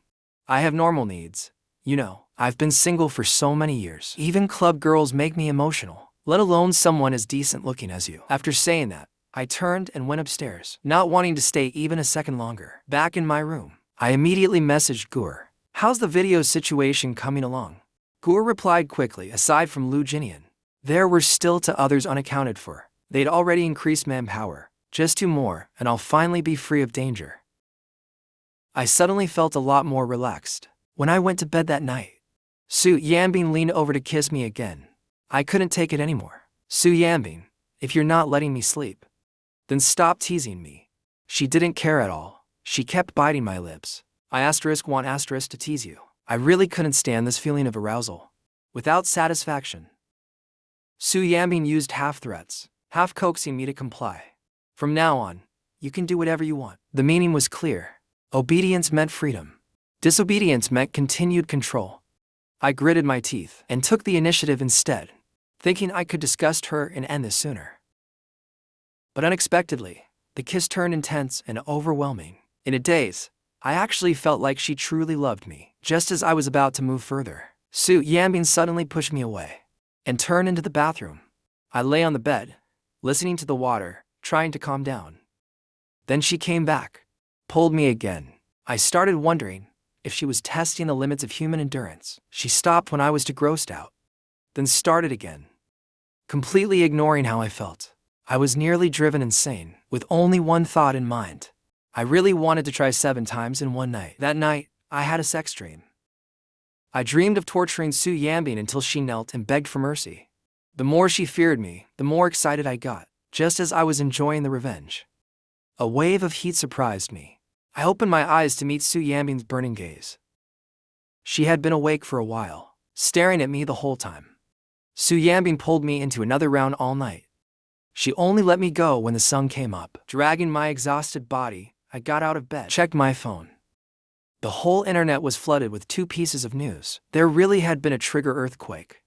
I have normal needs. You know, I've been single for so many years. Even club girls make me emotional, let alone someone as decent looking as you." After saying that, I turned and went upstairs, not wanting to stay even a second longer. Back in my room, I immediately messaged Gur. "How's the video situation coming along?" Gur replied quickly. Aside from Jinnian, there were still 2 others unaccounted for. They'd already increased manpower. Just 2 more, and I'll finally be free of danger. I suddenly felt a lot more relaxed. When I went to bed that night, Su Yanbin leaned over to kiss me again. I couldn't take it anymore. "Su Yanbin, if you're not letting me sleep, then stop teasing me." She didn't care at all. She kept biting my lips. "I want to tease you." I really couldn't stand this feeling of arousal without satisfaction. Su Yanbin used half threats, half coaxing me to comply. "From now on, you can do whatever you want." The meaning was clear. Obedience meant freedom. Disobedience meant continued control. I gritted my teeth and took the initiative instead, thinking I could disgust her and end this sooner. But unexpectedly, the kiss turned intense and overwhelming. In a daze, I actually felt like she truly loved me. Just as I was about to move further, Su Yanbin suddenly pushed me away and turned into the bathroom. I lay on the bed, listening to the water, trying to calm down. Then she came back, pulled me again. I started wondering if she was testing the limits of human endurance. She stopped when I was too grossed out, then started again, completely ignoring how I felt. I was nearly driven insane, with only one thought in mind. I really wanted to try 7 times in one night. That night, I had a sex dream. I dreamed of torturing Su Yanbin until she knelt and begged for mercy. The more she feared me, the more excited I got, just as I was enjoying the revenge. A wave of heat surprised me. I opened my eyes to meet Su Yanbin's burning gaze. She had been awake for a while, staring at me the whole time. Su Yanbin pulled me into another round all night. She only let me go when the sun came up. Dragging my exhausted body, I got out of bed, checked my phone. The whole internet was flooded with 2 pieces of news. There really had been a trigger earthquake.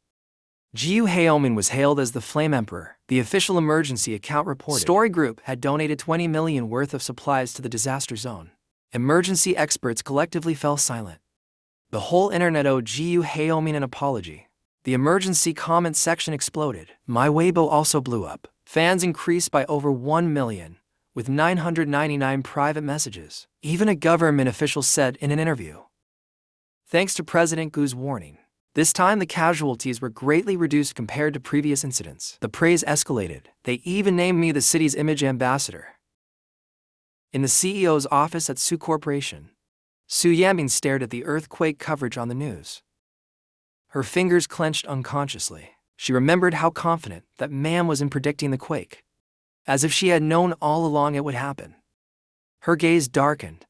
Jiu Haomin was hailed as the Flame Emperor, the official emergency account reported. Story Group had donated 20 million worth of supplies to the disaster zone. Emergency experts collectively fell silent. The whole internet owed Jiu Haomin an apology. The emergency comment section exploded. My Weibo also blew up. Fans increased by over 1 million, with 999 private messages. Even a government official said in an interview, "Thanks to President Gu's warning, this time the casualties were greatly reduced compared to previous incidents." The praise escalated. They even named me the city's image ambassador. In the CEO's office at Su Corporation, Su Yanbin stared at the earthquake coverage on the news. Her fingers clenched unconsciously. She remembered how confident that man was in predicting the quake, as if she had known all along it would happen. Her gaze darkened.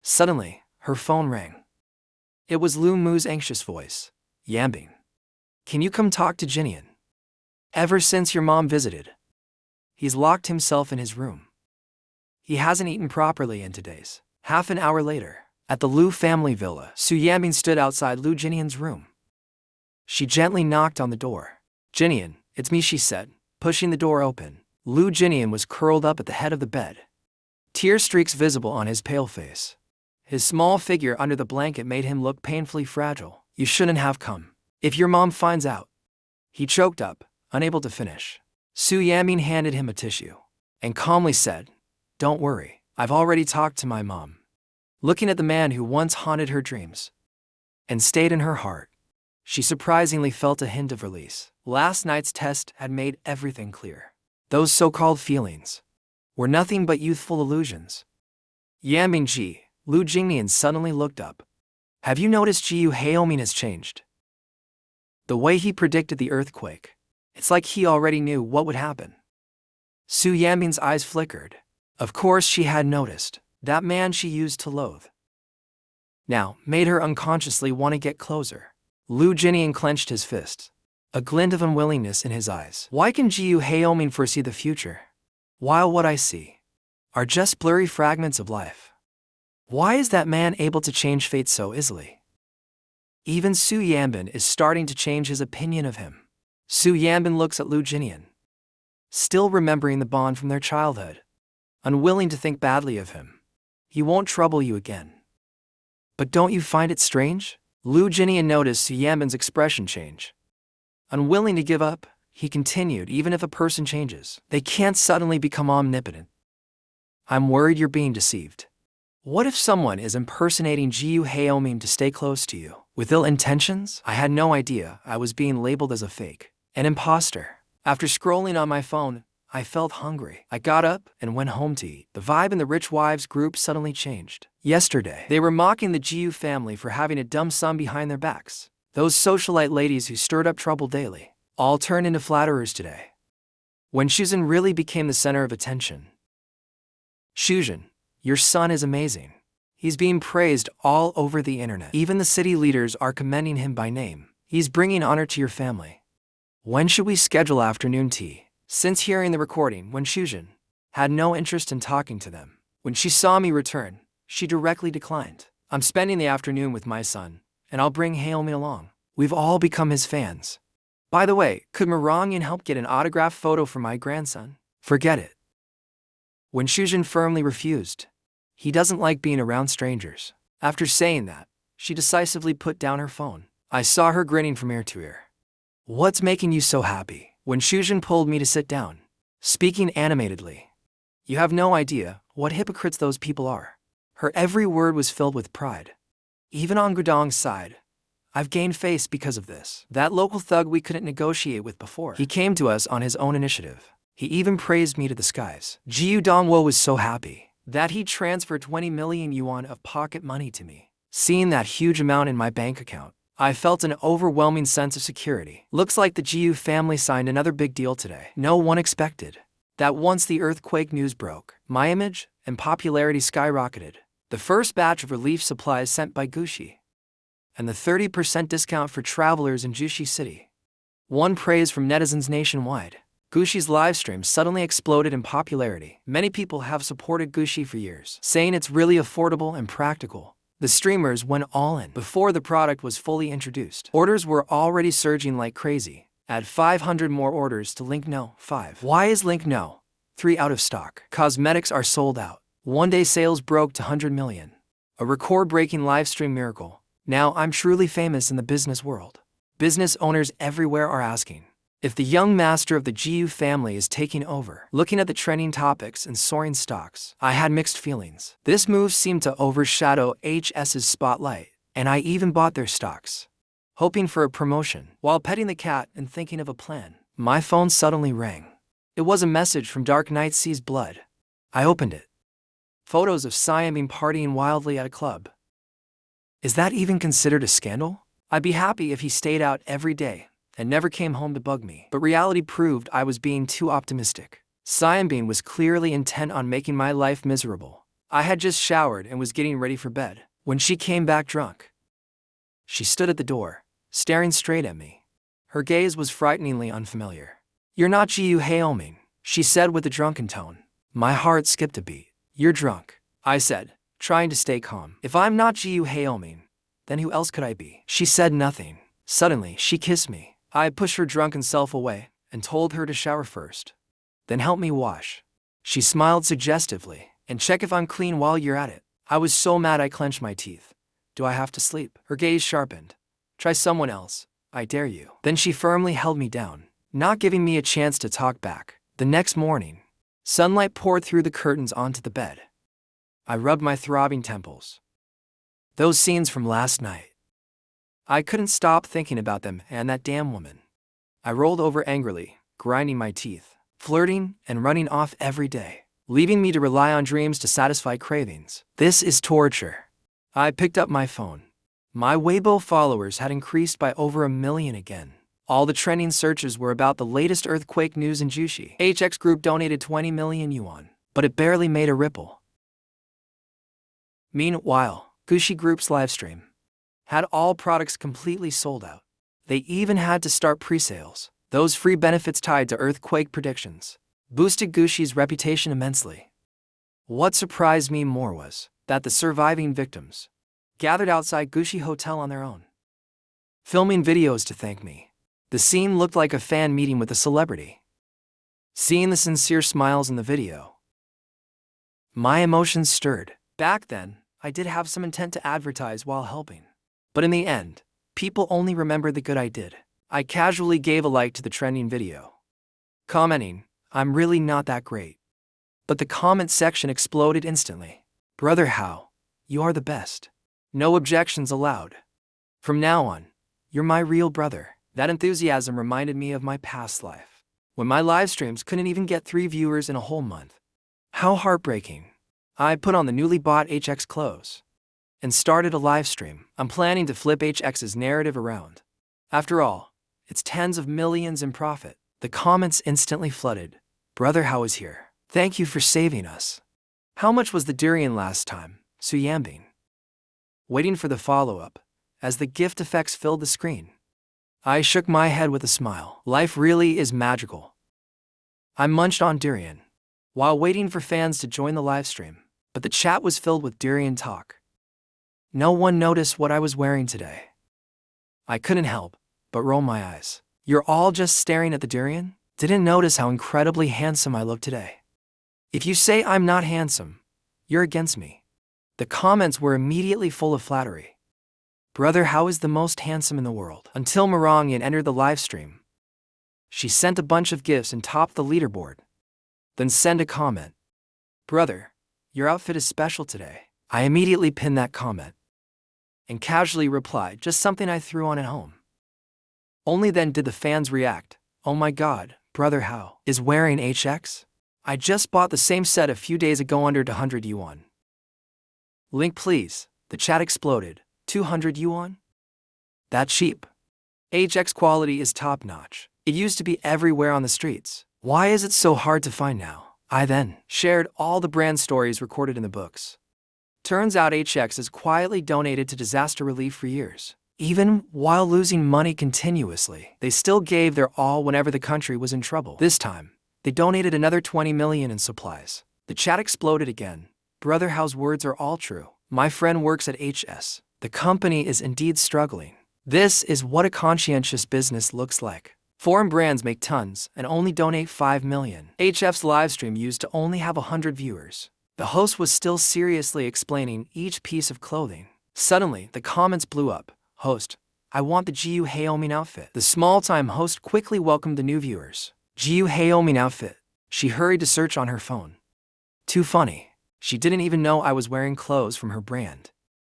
Suddenly, her phone rang. It was Lu Mu's anxious voice. "Yanbin, can you come talk to Jinnian? Ever since your mom visited, he's locked himself in his room. He hasn't eaten properly in 2 days." Half an hour later, at the Lu family villa, Su Yanbin stood outside Lu Jinnian's room. She gently knocked on the door. "Jinnian, it's me," she said, pushing the door open. Lu Jinnian was curled up at the head of the bed, tear streaks visible on his pale face. His small figure under the blanket made him look painfully fragile. "You shouldn't have come. If your mom finds out," he choked up, unable to finish. Su Yanbin handed him a tissue and calmly said, "Don't worry, I've already talked to my mom. looking at the man who once haunted her dreams and stayed in her heart. She surprisingly felt a hint of release. Last night's test had made everything clear. Those so-called feelings were nothing but youthful illusions. Yanbing, Lu Jinnian suddenly looked up. Have you noticed Jiu Haomin has changed? The way he predicted the earthquake. It's like he already knew what would happen. Su Yanbing's eyes flickered. Of course she had noticed. That man she used to loathe now made her unconsciously want to get closer. Lu Jinnian clenched his fists, a glint of unwillingness in his eyes. Why can Jiu Haomin foresee the future, while what I see are just blurry fragments of life? Why is that man able to change fate so easily? Even Su Yanbin is starting to change his opinion of him. Su Yanbin looks at Lu Jinnian, still remembering the bond from their childhood, unwilling to think badly of him. He won't trouble you again. But don't you find it strange? Lu Jinnian noticed Su Yanbin's expression change. Unwilling to give up, he continued, even if a person changes, they can't suddenly become omnipotent. I'm worried you're being deceived. What if someone is impersonating Jiu Haomin to stay close to you, with ill intentions? I had no idea I was being labeled as a fake, an imposter. After scrolling on my phone, I felt hungry. I got up and went home to eat. The vibe in the Rich Wives group suddenly changed. Yesterday, they were mocking the Jiu family for having a dumb son behind their backs. Those socialite ladies who stirred up trouble daily, all turned into flatterers today. When Shuzhen really became the center of attention. Shuzhen, your son is amazing. He's being praised all over the internet. Even the city leaders are commending him by name. He's bringing honor to your family. When should we schedule afternoon tea? Since hearing the recording, when Shuzhen had no interest in talking to them. When she saw me return, she directly declined. I'm spending the afternoon with my son, and I'll bring Haomin along. We've all become his fans. By the way, could Marongyan help get an autographed photo for my grandson? Forget it. When Shuzhen firmly refused, he doesn't like being around strangers. After saying that, she decisively put down her phone. I saw her grinning from ear to ear. What's making you so happy? When Shuzhen pulled me to sit down, speaking animatedly. You have no idea what hypocrites those people are. Her every word was filled with pride. Even on Gudong's side, I've gained face because of this. That local thug we couldn't negotiate with before. He came to us on his own initiative. He even praised me to the skies. Jiu Dongwo was so happy that he transferred 20 million yuan of pocket money to me. Seeing that huge amount in my bank account, I felt an overwhelming sense of security. Looks like the Jiu family signed another big deal today. No one expected that once the earthquake news broke, my image and popularity skyrocketed. The first batch of relief supplies sent by Gushi, and the 30% discount for travelers in Jushi City. Won praise from netizens nationwide. Gushi's livestream suddenly exploded in popularity. Many people have supported Gushi for years, saying it's really affordable and practical. The streamers went all in before the product was fully introduced. Orders were already surging like crazy. Add 500 more orders to Link No. 5. Why is Link No. 3 out of stock? Cosmetics are sold out. One-day sales broke to 100 million. A record-breaking livestream miracle. Now I'm truly famous in the business world. Business owners everywhere are asking if the young master of the Jiu family is taking over. Looking at the trending topics and soaring stocks, I had mixed feelings. This move seemed to overshadow HEIRESS's spotlight, and I even bought their stocks, hoping for a promotion. While petting the cat and thinking of a plan, my phone suddenly rang. It was a message from Dark Knight Sees Blood. I opened it. Photos of Siaming partying wildly at a club. Is that even considered a scandal? I'd be happy if he stayed out every day and never came home to bug me. But reality proved I was being too optimistic. Siambean was clearly intent on making my life miserable. I had just showered and was getting ready for bed when she came back drunk. She stood at the door, staring straight at me. Her gaze was frighteningly unfamiliar. You're not Jiu Haomin, she said with a drunken tone. My heart skipped a beat. You're drunk, I said, trying to stay calm. If I'm not Jiu Haomin, then who else could I be? She said nothing. Suddenly, she kissed me. I pushed her drunken self away and told her to shower first. Then help me wash. She smiled suggestively. And check if I'm clean while you're at it. I was so mad I clenched my teeth. Do I have to sleep? Her gaze sharpened. Try someone else. I dare you. Then she firmly held me down, not giving me a chance to talk back. The next morning, sunlight poured through the curtains onto the bed. I rubbed my throbbing temples. Those scenes from last night. I couldn't stop thinking about them and that damn woman. I rolled over angrily, grinding my teeth, flirting and running off every day, leaving me to rely on dreams to satisfy cravings. This is torture. I picked up my phone. My Weibo followers had increased by over 1 million again. All the trending searches were about the latest earthquake news in Jushi. HX Group donated 20 million yuan, but it barely made a ripple. Meanwhile, Gucci Group's livestream had all products completely sold out. They even had to start pre-sales. Those free benefits tied to earthquake predictions boosted Gucci's reputation immensely. What surprised me more was that the surviving victims gathered outside Gucci Hotel on their own, filming videos to thank me. The scene looked like a fan meeting with a celebrity. Seeing the sincere smiles in the video, my emotions stirred. Back then, I did have some intent to advertise while helping. But in the end, people only remembered the good I did. I casually gave a like to the trending video, commenting, "I'm really not that great." But the comment section exploded instantly. "Brother How, you are the best. No objections allowed. From now on, you're my real brother." That enthusiasm reminded me of my past life, when my live streams couldn't even get 3 viewers in a whole month. How heartbreaking. I put on the newly bought HX clothes and started a live stream. I'm planning to flip HX's narrative around. After all, it's tens of millions in profit. The comments instantly flooded. "Brother How is here. Thank you for saving us. How much was the durian last time, Suyambing?" Waiting for the follow-up, as the gift effects filled the screen, I shook my head with a smile. Life really is magical. I munched on durian while waiting for fans to join the livestream, but the chat was filled with durian talk. No one noticed what I was wearing today. I couldn't help but roll my eyes. "You're all just staring at the durian? Didn't notice how incredibly handsome I look today. If you say I'm not handsome, you're against me." The comments were immediately full of flattery. "Brother How is the most handsome in the world." Until Marongyan entered the livestream. She sent a bunch of gifts and topped the leaderboard. Then sent a comment. "Brother, your outfit is special today." I immediately pinned that comment and casually replied, "Just something I threw on at home." Only then did the fans react. "Oh my god, Brother How is wearing HX? I just bought the same set a few days ago under 200 yuan. Link please." The chat exploded. 200 yuan? That cheap? HX quality is top-notch. It used to be everywhere on the streets. Why is it so hard to find now? I then shared all the brand stories recorded in the books. Turns out HX has quietly donated to disaster relief for years. Even while losing money continuously, they still gave their all whenever the country was in trouble. This time, they donated another 20 million in supplies. The chat exploded again. Brother How's words are all true. My friend works at HS. The company is indeed struggling. This is what a conscientious business looks like. Foreign brands make tons and only donate 5 million. HF's livestream used to only have 100 viewers. The host was still seriously explaining each piece of clothing. Suddenly, the comments blew up. "Host, I want the Jiu Heomin outfit." The small-time host quickly welcomed the new viewers. Jiu Heomin outfit. She hurried to search on her phone. Too funny. She didn't even know I was wearing clothes from her brand.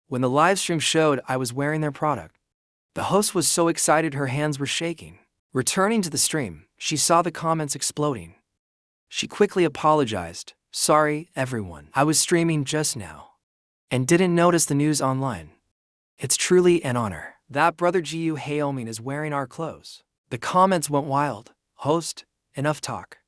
When the livestream showed I was wearing their product, the host was so excited her hands were shaking. Returning to the stream, she saw the comments exploding. She quickly apologized. "Sorry, everyone. I was streaming just now and didn't notice the news online. It's truly an honor that Brother Jiu Heomin is wearing our clothes." The comments went wild. "Host, enough talk.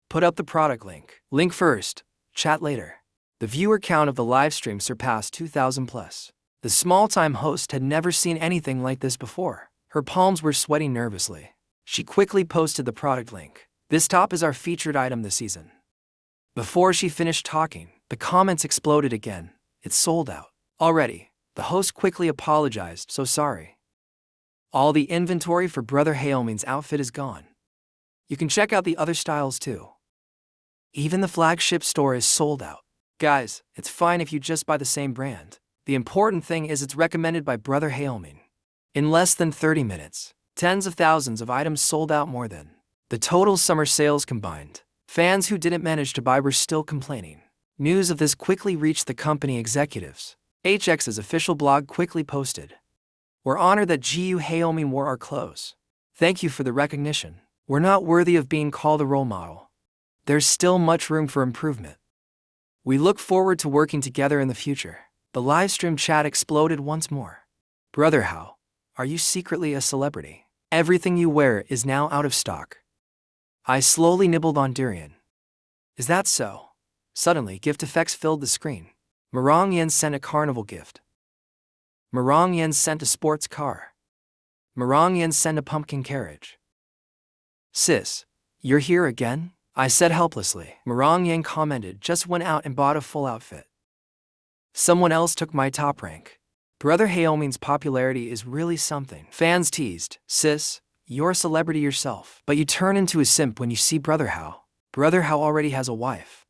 Put up the product link. Link first, chat later." The viewer count of the livestream surpassed 2,000 plus. The small-time host had never seen anything like this before. Her palms were sweating nervously. She quickly posted the product link. "This top is our featured item this season." Before she finished talking, the comments exploded again. "It's sold out already." The host quickly apologized. "So sorry. All the inventory for Brother Heomin's outfit is gone. You can check out the other styles too. Even the flagship store is sold out. Guys, it's fine if you just buy the same brand. The important thing is it's recommended by Brother Heomin." In less than 30 minutes, tens of thousands of items sold out more than the total summer sales combined. Fans who didn't manage to buy were still complaining. News of this quickly reached the company executives. HX's official blog quickly posted. We're honored that Gu Haomi wore our clothes. Thank you for the recognition. We're not worthy of being called a role model. There's still much room for improvement. We look forward to working together in the future. The livestream chat exploded once more. Brother How, are you secretly a celebrity? Everything you wear is now out of stock. I slowly nibbled on durian. Is that so? Suddenly, gift effects filled the screen. Marong Yen sent a carnival gift. Marong Yen sent a sports car. Marong Yen sent a pumpkin carriage. Sis, you're here again? I said helplessly. Marong Yen commented, just went out and bought a full outfit. Someone else took my top rank. Brother Haomin's popularity is really something. Fans teased, sis, you're a celebrity yourself, but you turn into a simp when you see Brother How. Brother How already has a wife.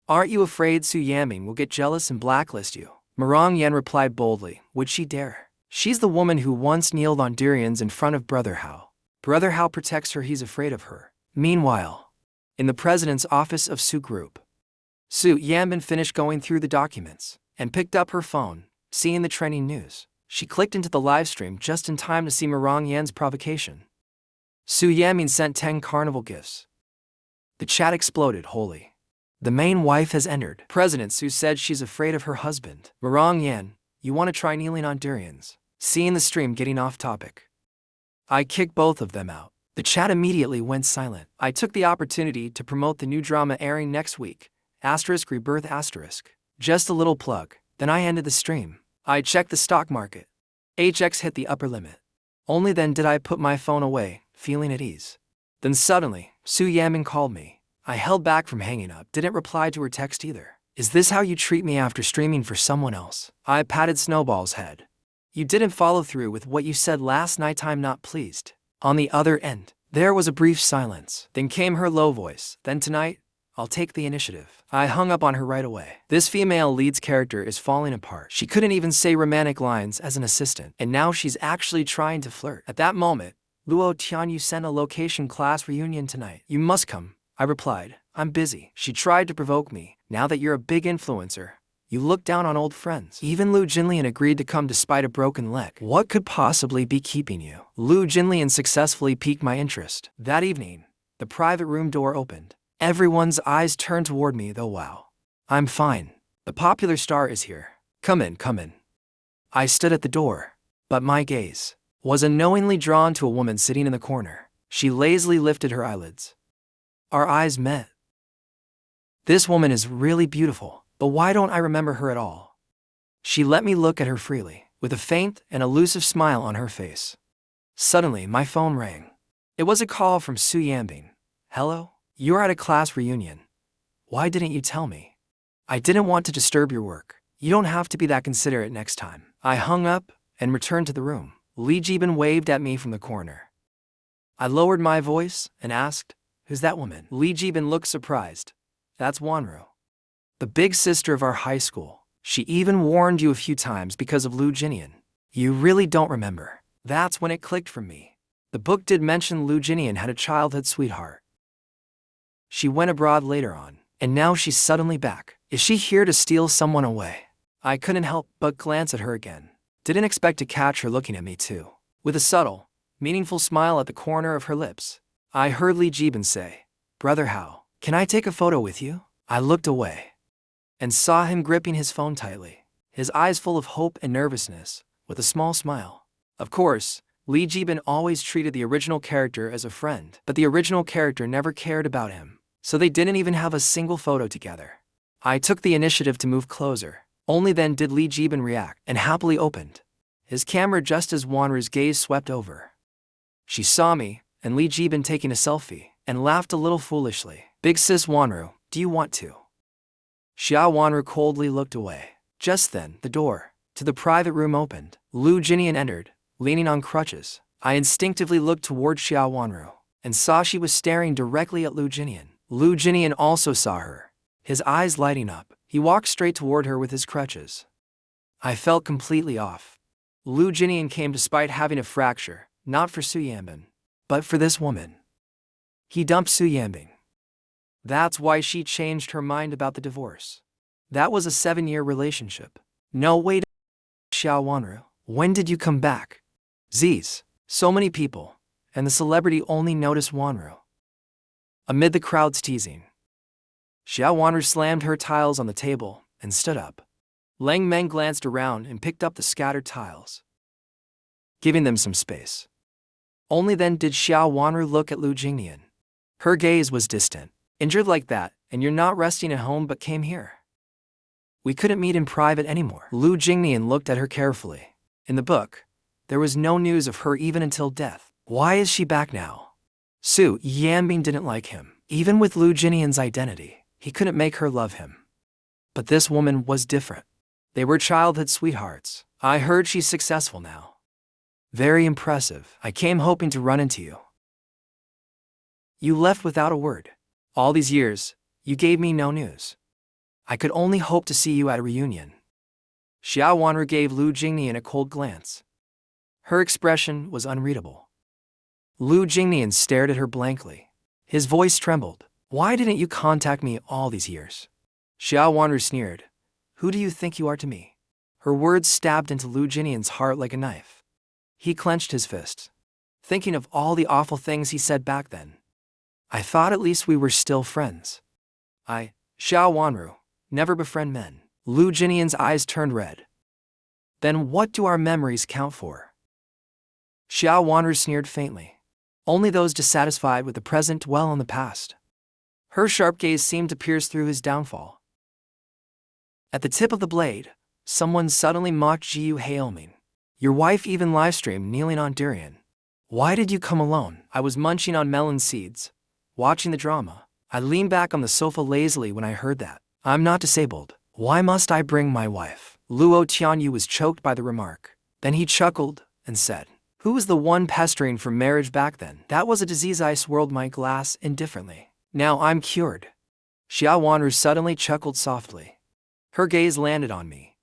Aren't you afraid Su Yamin will get jealous and blacklist you? Marong Yen replied boldly, would she dare? She's the woman who once kneeled on durians in front of Brother How. Brother How protects her, he's afraid of her. Meanwhile, in the president's office of Su Group, Su Yanbin finished going through the documents and picked up her phone, seeing the trending news. She clicked into the live stream just in time to see Marong Yen's provocation. Su Yamin sent 10 carnival gifts. The chat exploded wholly. The main wife has entered. President Su said she's afraid of her husband. Marong Yen, you want to try kneeling on durians? Seeing the stream getting off topic, I kicked both of them out. The chat immediately went silent. I took the opportunity to promote the new drama airing next week, *Rebirth*. Just a little plug. Then I ended the stream. I checked the stock market. HX hit the upper limit. Only then did I put my phone away, feeling at ease. Then suddenly, Su Yamin called me. I held back from hanging up, didn't reply to her text either. Is this how you treat me after streaming for someone else? I patted Snowball's head. You didn't follow through with what you said last night, I'm not pleased. On the other end, there was a brief silence. Then came her low voice. Then tonight, I'll take the initiative. I hung up on her right away. This female lead's character is falling apart. She couldn't even say romantic lines as an assistant, and now she's actually trying to flirt. At that moment, Luo Tian, you sent a location class reunion tonight. You must come. I replied, I'm busy. She tried to provoke me. Now that you're a big influencer, you look down on old friends. Even Lu Jinlian agreed to come despite a broken leg. What could possibly be keeping you? Lu Jinlian successfully piqued my interest. That evening, the private room door opened. Everyone's eyes turned toward me though. Wow. I'm fine. The popular star is here. Come in, come in. I stood at the door, but my gaze was unknowingly drawn to a woman sitting in the corner. She lazily lifted her eyelids. Our eyes met. This woman is really beautiful, but why don't I remember her at all? She let me look at her freely, with a faint and elusive smile on her face. Suddenly, my phone rang. It was a call from Su Yanbin. Hello? You're at a class reunion. Why didn't you tell me? I didn't want to disturb your work. You don't have to be that considerate next time. I hung up and returned to the room. Li Jibin waved at me from the corner. I lowered my voice and asked, who's that woman? Li Jibin looked surprised. That's Wanru, the big sister of our high school. She even warned you a few times because of Lu Jinnian. You really don't remember. That's when it clicked for me. The book did mention Lu Jinnian had a childhood sweetheart. She went abroad later on, and now she's suddenly back. Is she here to steal someone away? I couldn't help but glance at her again. Didn't expect to catch her looking at me too. With a subtle, meaningful smile at the corner of her lips, I heard Li Jibin say, Brother How, can I take a photo with you? I looked away and saw him gripping his phone tightly, his eyes full of hope and nervousness, with a small smile. Of course, Li Jibin always treated the original character as a friend, but the original character never cared about him, so they didn't even have a single photo together. I took the initiative to move closer. Only then did Li Jibin react and happily opened his camera just as Wanru's gaze swept over. She saw me and Li Jibin taking a selfie and laughed a little foolishly. Big sis Wanru, do you want to? Xia Wanru coldly looked away. Just then, the door to the private room opened. Lu Jinnian entered, leaning on crutches. I instinctively looked toward Xia Wanru and saw she was staring directly at Lu Jinnian. Lu Jinnian also saw her, his eyes lighting up. He walked straight toward her with his crutches. I felt completely off. Lu Jinnian came despite having a fracture, not for Su Yanbin, but for this woman. He dumped Su Yanbin. That's why she changed her mind about the divorce. That was a 7-year relationship. No, wait. Xiao Wanru. When did you come back? Z's. So many people, and the celebrity only noticed Wanru. Amid the crowd's teasing, Xiao Wanru slammed her tiles on the table and stood up. Lang Meng glanced around and picked up the scattered tiles, giving them some space. Only then did Xiao Wanru look at Lu Jinnian. Her gaze was distant. Injured like that, and you're not resting at home but came here. We couldn't meet in private anymore. Lu Jinnian looked at her carefully. In the book, there was no news of her even until death. Why is she back now? Su Yanbing didn't like him. Even with Lu Jinnian's identity, he couldn't make her love him. But this woman was different. They were childhood sweethearts. I heard she's successful now. Very impressive. I came hoping to run into you. You left without a word. All these years, you gave me no news. I could only hope to see you at a reunion. Xiao Wanru gave Lu Jinnian a cold glance. Her expression was unreadable. Lu Jinnian stared at her blankly. His voice trembled. Why didn't you contact me all these years? Xiao Wanru sneered. Who do you think you are to me? Her words stabbed into Lu Jinnian's heart like a knife. He clenched his fists, thinking of all the awful things he said back then. I thought at least we were still friends. Xiao Wanru, never befriend men. Lu Jinnian's eyes turned red. Then what do our memories count for? Xiao Wanru sneered faintly. Only those dissatisfied with the present dwell on the past. Her sharp gaze seemed to pierce through his downfall. At the tip of the blade, someone suddenly mocked Jiu Hailming. Your wife even livestreamed kneeling on durian. Why did you come alone? I was munching on melon seeds, watching the drama. I leaned back on the sofa lazily when I heard that. I'm not disabled. Why must I bring my wife? Luo Tianyu was choked by the remark. Then he chuckled and said, who was the one pestering for marriage back then? That was a disease I swirled my glass indifferently. Now I'm cured. Xiao Wanru suddenly chuckled softly. Her gaze landed on me.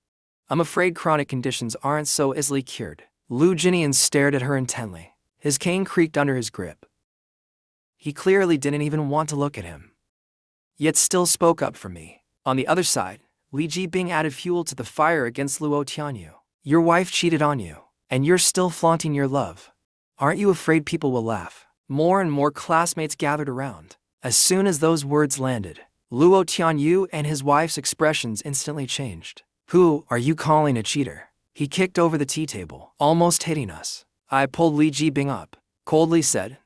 I'm afraid chronic conditions aren't so easily cured. Lu Jinnian stared at her intently. His cane creaked under his grip. He clearly didn't even want to look at him, yet still spoke up for me. On the other side, Li Jibing added fuel to the fire against Luo Tianyu. Your wife cheated on you, and you're still flaunting your love. Aren't you afraid people will laugh? More and more classmates gathered around. As soon as those words landed, Luo Tianyu and his wife's expressions instantly changed. Who are you calling a cheater? He kicked over the tea table, almost hitting us. I pulled Li Jibing up, coldly said,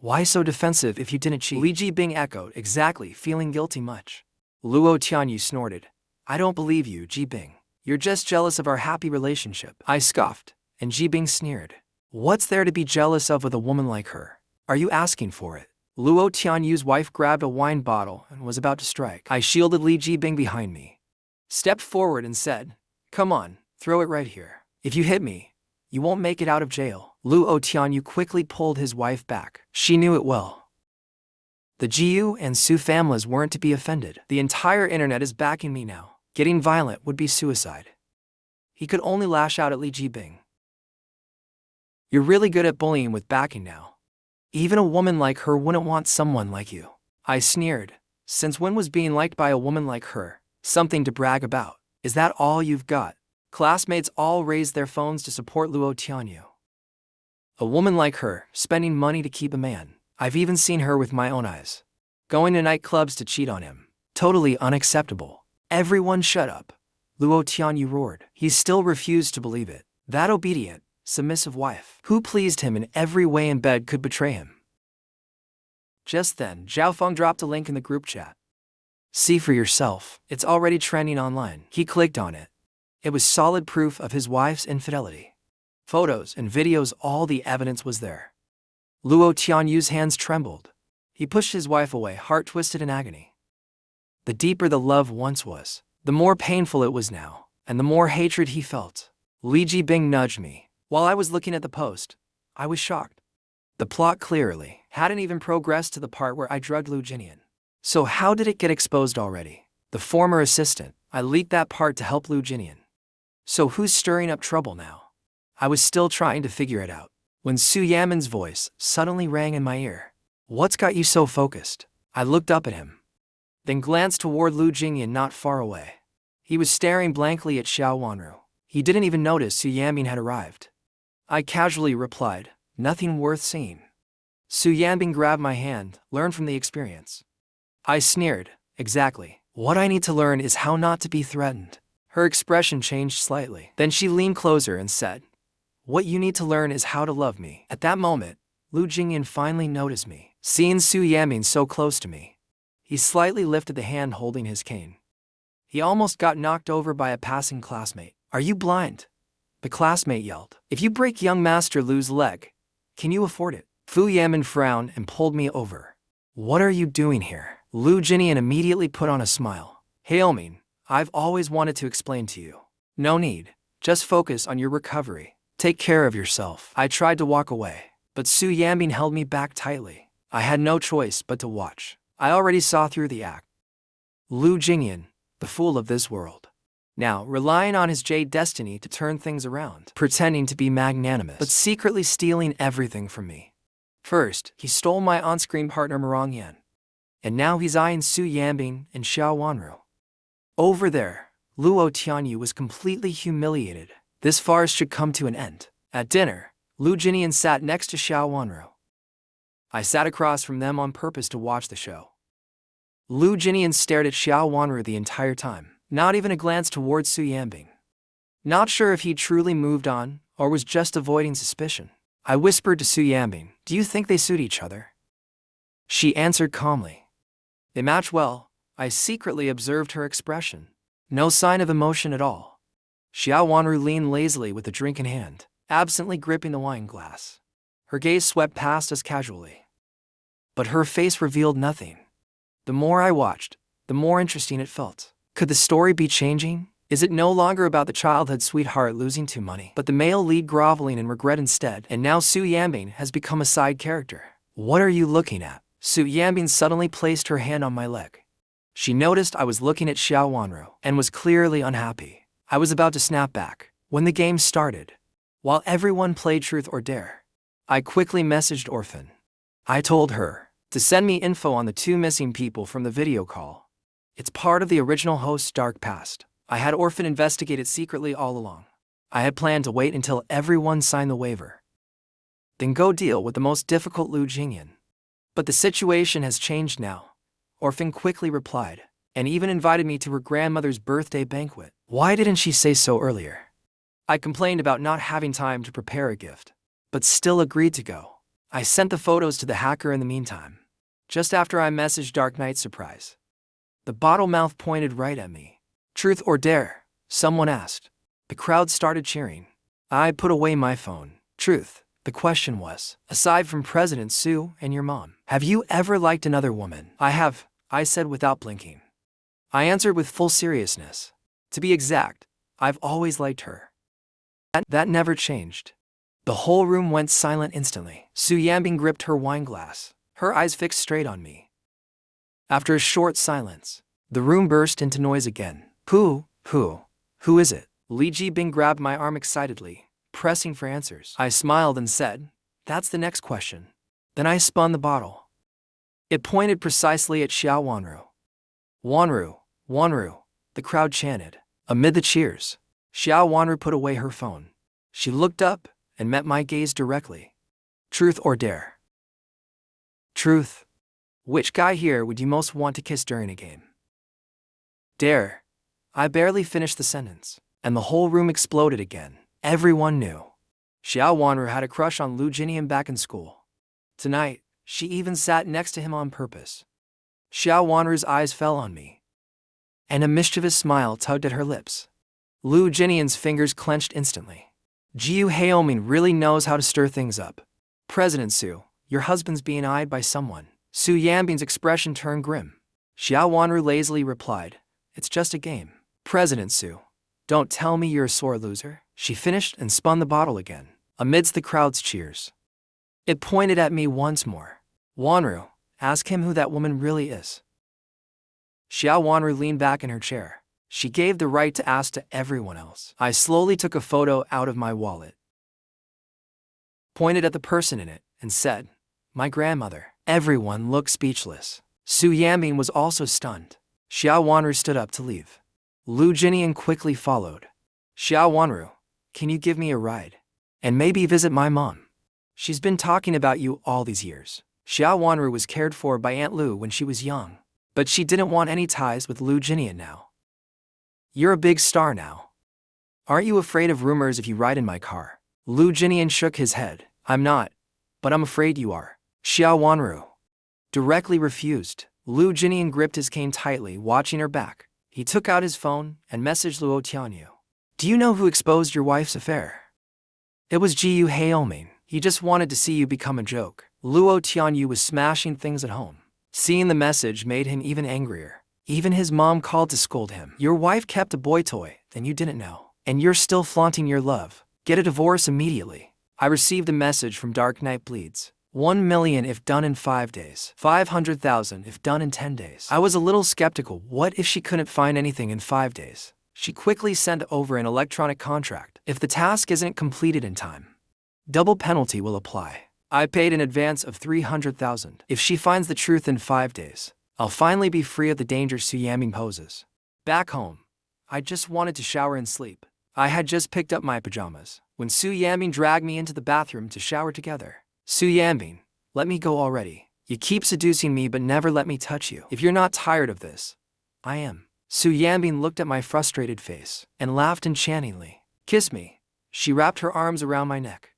why so defensive if you didn't cheat? Li Jibing echoed, exactly, feeling guilty much. Luo Tianyu snorted. I don't believe you, Jibing. You're just jealous of our happy relationship. I scoffed, and Jibing sneered. What's there to be jealous of with a woman like her? Are you asking for it? Luo Tianyu's wife grabbed a wine bottle and was about to strike. I shielded Li Jibing behind me, stepped forward and said, come on, throw it right here. If you hit me, you won't make it out of jail. Luo Tianyu quickly pulled his wife back. She knew it well. The Jiu and Su families weren't to be offended. The entire internet is backing me now. Getting violent would be suicide. He could only lash out at Li Jibing. You're really good at bullying with backing now. Even a woman like her wouldn't want someone like you. I sneered. Since when was being liked by a woman like her something to brag about? Is that all you've got? Classmates all raised their phones to support Luo Tianyu. A woman like her, spending money to keep a man. I've even seen her with my own eyes. Going to nightclubs to cheat on him. Totally unacceptable. Everyone shut up. Luo Tianyu roared. He still refused to believe it. That obedient, submissive wife, who pleased him in every way in bed, could betray him. Just then, Zhao Feng dropped a link in the group chat. See for yourself, it's already trending online. He clicked on it. It was solid proof of his wife's infidelity. Photos and videos, all the evidence was there. Luo Tianyu's hands trembled. He pushed his wife away, heart twisted in agony. The deeper the love once was, the more painful it was now, and the more hatred he felt. Li Jibing nudged me. While I was looking at the post, I was shocked. The plot clearly hadn't even progressed to the part where I drugged Lu Jinnian. So how did it get exposed already? The former assistant. I leaked that part to help Lu Jinnian. So who's stirring up trouble now? I was still trying to figure it out when Su Yamin's voice suddenly rang in my ear. What's got you so focused? I looked up at him, then glanced toward Lu Jinnian not far away. He was staring blankly at Xiao Wanru. He didn't even notice Su Yanbing had arrived. I casually replied, "Nothing worth seeing." Su Yanbing grabbed my hand, "Learn from the experience." I sneered, "Exactly. What I need to learn is how not to be threatened." Her expression changed slightly. Then she leaned closer and said, "What you need to learn is how to love me." At that moment, Lu Jinnian finally noticed me. Seeing Su Yanbing so close to me, he slightly lifted the hand holding his cane. He almost got knocked over by a passing classmate. "Are you blind?" the classmate yelled. "If you break young Master Lu's leg, can you afford it?" Fu Yanbing frowned and pulled me over. "What are you doing here?" Lu Jinnian immediately put on a smile. "Hailming, I've always wanted to explain to you. No need, just focus on your recovery. Take care of yourself." I tried to walk away, but Su Yanbing held me back tightly. I had no choice but to watch. I already saw through the act. Lu Jinnian, the fool of this world. Now, relying on his jade destiny to turn things around, pretending to be magnanimous, but secretly stealing everything from me. First, he stole my on-screen partner Marongyan. And now he's eyeing Su Yanbing and Xiao Wanru. Over there, Luo Tianyu was completely humiliated. This farce should come to an end. At dinner, Lu Jinnian sat next to Xiao Wanru. I sat across from them on purpose to watch the show. Lu Jinnian stared at Xiao Wanru the entire time, not even a glance towards Su Yanbing. Not sure if he truly moved on, or was just avoiding suspicion. I whispered to Su Yanbing, "Do you think they suit each other?" She answered calmly, "They match well." I secretly observed her expression. No sign of emotion at all. Xiao Wanru leaned lazily with a drink in hand, absently gripping the wine glass. Her gaze swept past us casually. But her face revealed nothing. The more I watched, the more interesting it felt. Could the story be changing? Is it no longer about the childhood sweetheart losing to money, but the male lead groveling in regret instead? And now Su Yanbing has become a side character. "What are you looking at?" Su Yanbing suddenly placed her hand on my leg. She noticed I was looking at Xiao Wanru and was clearly unhappy. I was about to snap back when the game started. While everyone played Truth or Dare, I quickly messaged Orphan. I told her to send me info on the 2 missing people from the video call. It's part of the original host's dark past. I had Orphan investigate it secretly all along. I had planned to wait until everyone signed the waiver, then go deal with the most difficult Lu Jinnian. But the situation has changed now. Orphan quickly replied, and even invited me to her grandmother's birthday banquet. Why didn't she say so earlier? I complained about not having time to prepare a gift, but still agreed to go. I sent the photos to the hacker in the meantime. Just after I messaged Dark Knight Surprise, the bottle mouth pointed right at me. "Truth or Dare?" someone asked. The crowd started cheering. I put away my phone. "Truth," the question was. "Aside from President Su and your mom, have you ever liked another woman?" "I have," I said without blinking. I answered with full seriousness. "To be exact, I've always liked her." That never changed. The whole room went silent instantly. Su Yanbing gripped her wine glass, her eyes fixed straight on me. After a short silence, the room burst into noise again. Who is it?" Li Jibing grabbed my arm excitedly, pressing for answers. I smiled and said, "That's the next question." Then I spun the bottle. It pointed precisely at Xiao Wanru. "Wanru, Wanru," the crowd chanted. Amid the cheers, Xiao Wanru put away her phone. She looked up and met my gaze directly. "Truth or Dare?" "Truth." "Which guy here would you most want to kiss during a game?" "Dare." I barely finished the sentence, and the whole room exploded again. Everyone knew Xiao Wanru had a crush on Lu Jinnian back in school. Tonight, she even sat next to him on purpose. Xiao Wanru's eyes fell on me, and a mischievous smile tugged at her lips. Lu Jinnian's fingers clenched instantly. Jiu Haoming really knows how to stir things up. "President Su, your husband's being eyed by someone." Su Yanbing's expression turned grim. Xiao Wanru lazily replied, "It's just a game." "President Su, don't tell me you're a sore loser." She finished and spun the bottle again, amidst the crowd's cheers. It pointed at me once more. "Wanru, ask him who that woman really is." Xiao Wanru leaned back in her chair. She gave the right to ask to everyone else. I slowly took a photo out of my wallet, pointed at the person in it, and said, "My grandmother." Everyone looked speechless. Su Yanbing was also stunned. Xiao Wanru stood up to leave. Lu Jinnian quickly followed. Xiao Wanru, can you give me a ride? And maybe visit my mom. She's been talking about you all these years. Xiao Wanru was cared for by Aunt Lu when she was young, but she didn't want any ties with Lu Jinnian now. You're a big star now. Aren't you afraid of rumors if you ride in my car? Lu Jinnian shook his head. I'm not, but I'm afraid you are. Xiao Wanru directly refused. Lu Jinnian gripped his cane tightly, watching her back. He took out his phone and messaged Luo Tianyu. Do you know who exposed your wife's affair? It was Jiyu Haoming. He just wanted to see you become a joke. Luo Tianyu was smashing things at home. Seeing the message made him even angrier. Even his mom called to scold him. Your wife kept a boy toy, and you didn't know. And you're still flaunting your love. Get a divorce immediately. I received a message from Dark Knight Bleeds. 1 million if done in 5 days. 500,000 if done in 10 days. I was a little skeptical. What if she couldn't find anything in 5 days? She quickly sent over an electronic contract. If the task isn't completed in time, double penalty will apply. I paid an advance of 300,000. If she finds the truth in 5 days, I'll finally be free of the danger Su Yaming poses. Back home, I just wanted to shower and sleep. I had just picked up my pajamas when Su Yaming dragged me into the bathroom to shower together. Su Yaming, let me go already. You keep seducing me but never let me touch you. If you're not tired of this, I am. Su Yaming looked at my frustrated face and laughed enchantingly. Kiss me. She wrapped her arms around my neck.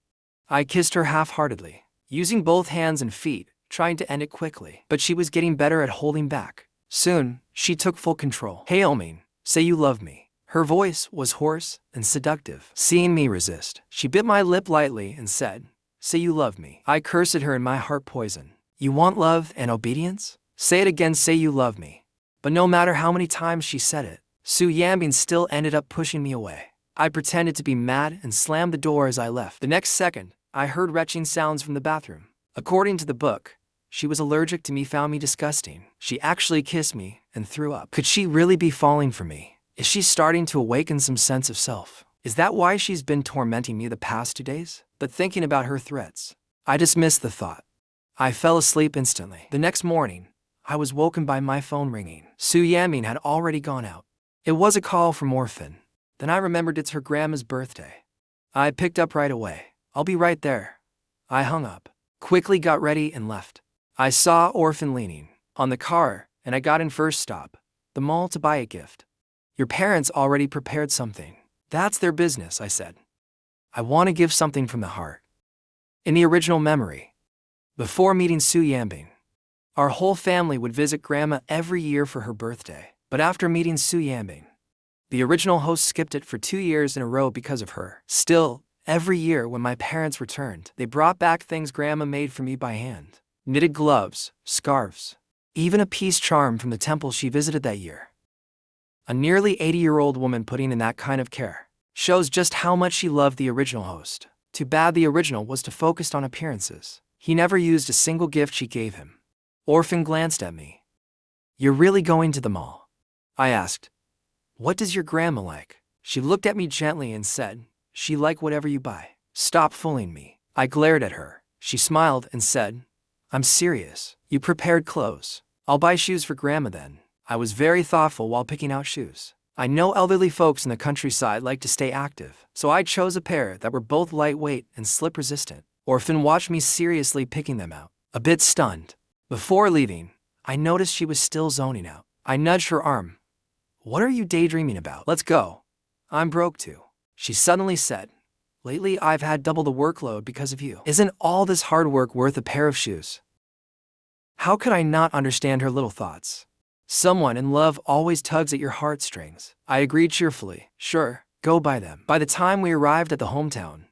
I kissed her half-heartedly, using both hands and feet, trying to end it quickly. But she was getting better at holding back. Soon, she took full control. Haoming, say you love me. Her voice was hoarse and seductive. Seeing me resist, she bit my lip lightly and said, say you love me. I cursed at her in my heart poison. You want love and obedience? Say it again, say you love me. But no matter how many times she said it, Su Yambin still ended up pushing me away. I pretended to be mad and slammed the door as I left. The next second, I heard retching sounds from the bathroom. According to the book, she was allergic to me, found me disgusting. She actually kissed me and threw up. Could she really be falling for me? Is she starting to awaken some sense of self? Is that why she's been tormenting me the past 2 days? But thinking about her threats, I dismissed the thought. I fell asleep instantly. The next morning, I was woken by my phone ringing. Su Yaming had already gone out. It was a call from Orphan. Then I remembered it's her grandma's birthday. I picked up right away. I'll be right there. I hung up, quickly got ready and left. I saw Orphan leaning on the car, and I got in first stop, the mall, to buy a gift. Your parents already prepared something. That's their business, I said. I want to give something from the heart. In the original memory, before meeting Su Yambing, our whole family would visit Grandma every year for her birthday. But after meeting Su Yambing, the original host skipped it for 2 years in a row because of her. Still, every year when my parents returned, they brought back things Grandma made for me by hand. Knitted gloves, scarves, even a peace charm from the temple she visited that year. A nearly 80-year-old woman putting in that kind of care shows just how much she loved the original host. Too bad the original was too focused on appearances. He never used a single gift she gave him. Orphan glanced at me. You're really going to the mall? I asked. What does your grandma like? She looked at me gently and said, she like whatever you buy. Stop fooling me. I glared at her. She smiled and said, I'm serious. You prepared clothes. I'll buy shoes for grandma then. I was very thoughtful while picking out shoes. I know elderly folks in the countryside like to stay active, so I chose a pair that were both lightweight and slip-resistant. Orphan watched me seriously picking them out, a bit stunned. Before leaving, I noticed she was still zoning out. I nudged her arm. What are you daydreaming about? Let's go. I'm broke too. She suddenly said, lately I've had double the workload because of you. Isn't all this hard work worth a pair of shoes? How could I not understand her little thoughts? Someone in love always tugs at your heartstrings. I agreed cheerfully. Sure, go buy them. By the time we arrived at the hometown,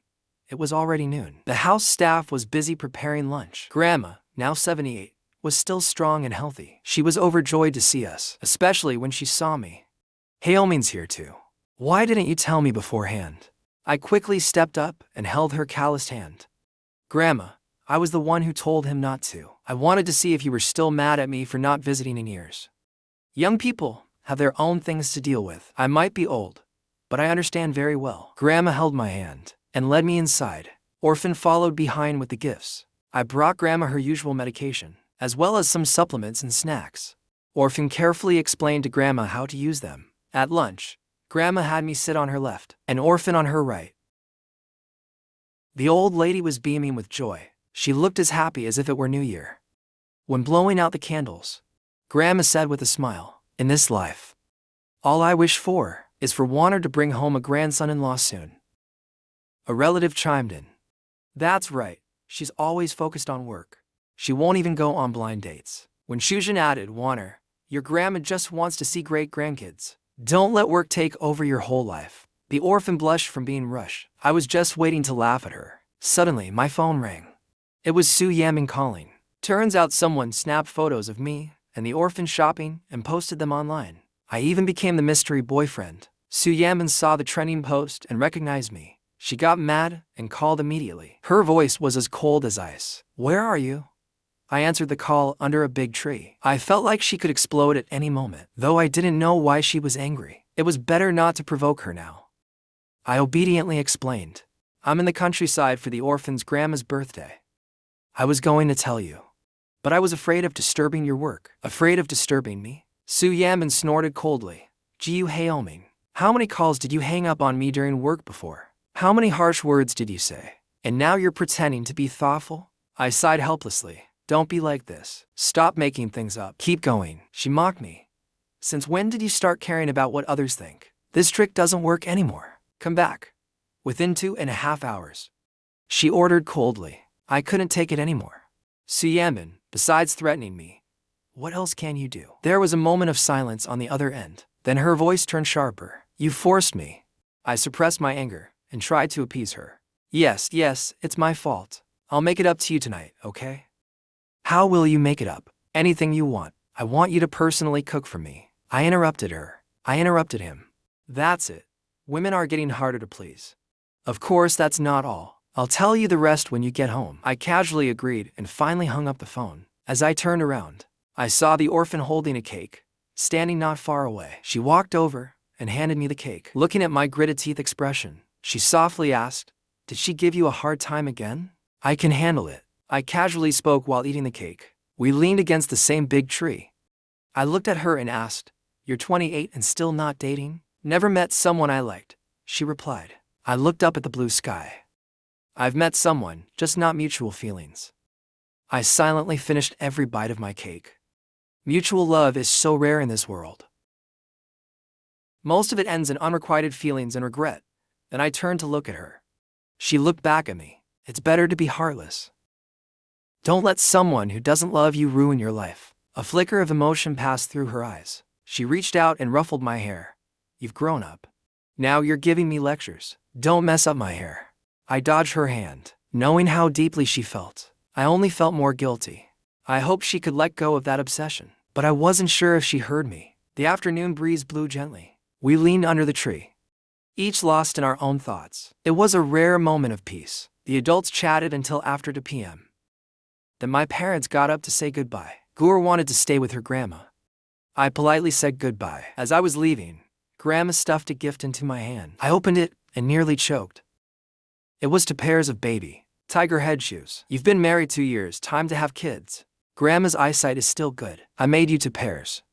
it was already noon. The house staff was busy preparing lunch. Grandma, now 78, was still strong and healthy. She was overjoyed to see us, especially when she saw me. Haoming's here too. Why didn't you tell me beforehand? I quickly stepped up and held her calloused hand. Grandma, I was the one who told him not to. I wanted to see if you were still mad at me for not visiting in years. Young people have their own things to deal with. I might be old, but I understand very well. Grandma held my hand and led me inside. Orphan followed behind with the gifts. I brought Grandma her usual medication, as well as some supplements and snacks. Orphan carefully explained to Grandma how to use them. At lunch, Grandma had me sit on her left, an orphan on her right. The old lady was beaming with joy. She looked as happy as if it were New Year. When blowing out the candles, Grandma said with a smile, "In this life, all I wish for is for Warner to bring home a grandson-in-law soon." A relative chimed in. "That's right, she's always focused on work. She won't even go on blind dates." When Shujin added, "Warner, your grandma just wants to see great-grandkids. Don't let work take over your whole life." The orphan blushed from being rushed. I was just waiting to laugh at her. Suddenly, my phone rang. It was Su Yamin calling. Turns out someone snapped photos of me and the orphan shopping and posted them online. I even became the mystery boyfriend. Su Yamin saw the trending post and recognized me. She got mad and called immediately. Her voice was as cold as ice. "Where are you?" I answered the call under a big tree. I felt like she could explode at any moment, though I didn't know why she was angry. It was better not to provoke her now. I obediently explained. "I'm in the countryside for the orphan's grandma's birthday. I was going to tell you, but I was afraid of disturbing your work." "Afraid of disturbing me?" Su Yamin snorted coldly. "Jiu Haoming, how many calls did you hang up on me during work before? How many harsh words did you say? And now you're pretending to be thoughtful?" I sighed helplessly. "Don't be like this. Stop making things up. Keep going." She mocked me. "Since when did you start caring about what others think? This trick doesn't work anymore. Come back within 2.5 hours." She ordered coldly. I couldn't take it anymore. "Su Yamin, besides threatening me, what else can you do?" There was a moment of silence on the other end. Then her voice turned sharper. "You forced me." I suppressed my anger and tried to appease her. Yes, it's my fault. I'll make it up to you tonight, okay?" "How will you make it up?" "Anything you want. I want you to personally cook for me." I interrupted her. I interrupted him. "That's it. Women are getting harder to please." "Of course, that's not all. I'll tell you the rest when you get home." I casually agreed and finally hung up the phone. As I turned around, I saw the orphan holding a cake, standing not far away. She walked over and handed me the cake. Looking at my gritted teeth expression, she softly asked, "Did she give you a hard time again?" "I can handle it." I casually spoke while eating the cake. We leaned against the same big tree. I looked at her and asked, "You're 28 and still not dating?" "Never met someone I liked," she replied. I looked up at the blue sky. "I've met someone, just not mutual feelings." I silently finished every bite of my cake. Mutual love is so rare in this world. Most of it ends in unrequited feelings and regret. Then I turned to look at her. She looked back at me. "It's better to be heartless. Don't let someone who doesn't love you ruin your life." A flicker of emotion passed through her eyes. She reached out and ruffled my hair. "You've grown up. Now you're giving me lectures. Don't mess up my hair." I dodged her hand. Knowing how deeply she felt, I only felt more guilty. I hoped she could let go of that obsession, but I wasn't sure if she heard me. The afternoon breeze blew gently. We leaned under the tree, each lost in our own thoughts. It was a rare moment of peace. The adults chatted until after 2 p.m. Then my parents got up to say goodbye. Gur wanted to stay with her grandma. I politely said goodbye. As I was leaving, Grandma stuffed a gift into my hand. I opened it and nearly choked. It was 2 pairs of baby tiger head shoes. "You've been married 2 years, time to have kids. Grandma's eyesight is still good. I made you 2 pairs.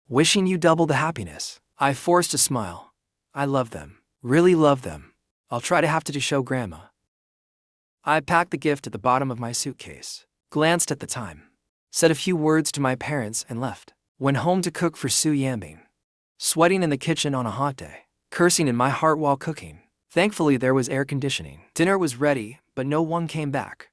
Wishing you double the happiness." I forced a smile. "I love them. Really love them. I'll try to have to show Grandma." I packed the gift at the bottom of my suitcase, glanced at the time, said a few words to my parents and left. Went home to cook for Su Yanbing. Sweating in the kitchen on a hot day, cursing in my heart while cooking. Thankfully there was air conditioning. Dinner was ready, but no one came back.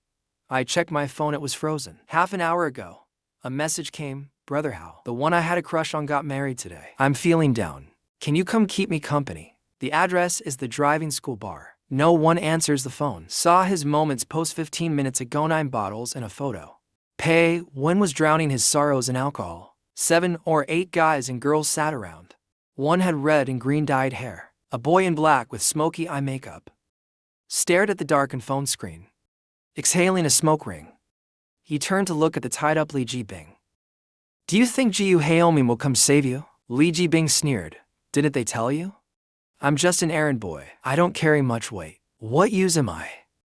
I checked my phone, it was frozen. Half an hour ago, a message came, "Brother Hao, the one I had a crush on got married today. I'm feeling down. Can you come keep me company? The address is the driving school bar." No one answers the phone. Saw his moments post 15 minutes ago, 9 bottles and a photo. Pei Wen was drowning his sorrows in alcohol. 7 or 8 guys and girls sat around. One had red and green dyed hair. A boy in black with smoky eye makeup stared at the darkened phone screen, exhaling a smoke ring. He turned to look at the tied-up Li Jibing. "Do you think Jiu Haomi will come save you?" Li Jibing sneered. "Didn't they tell you? I'm just an errand boy. I don't carry much weight. What use am I?"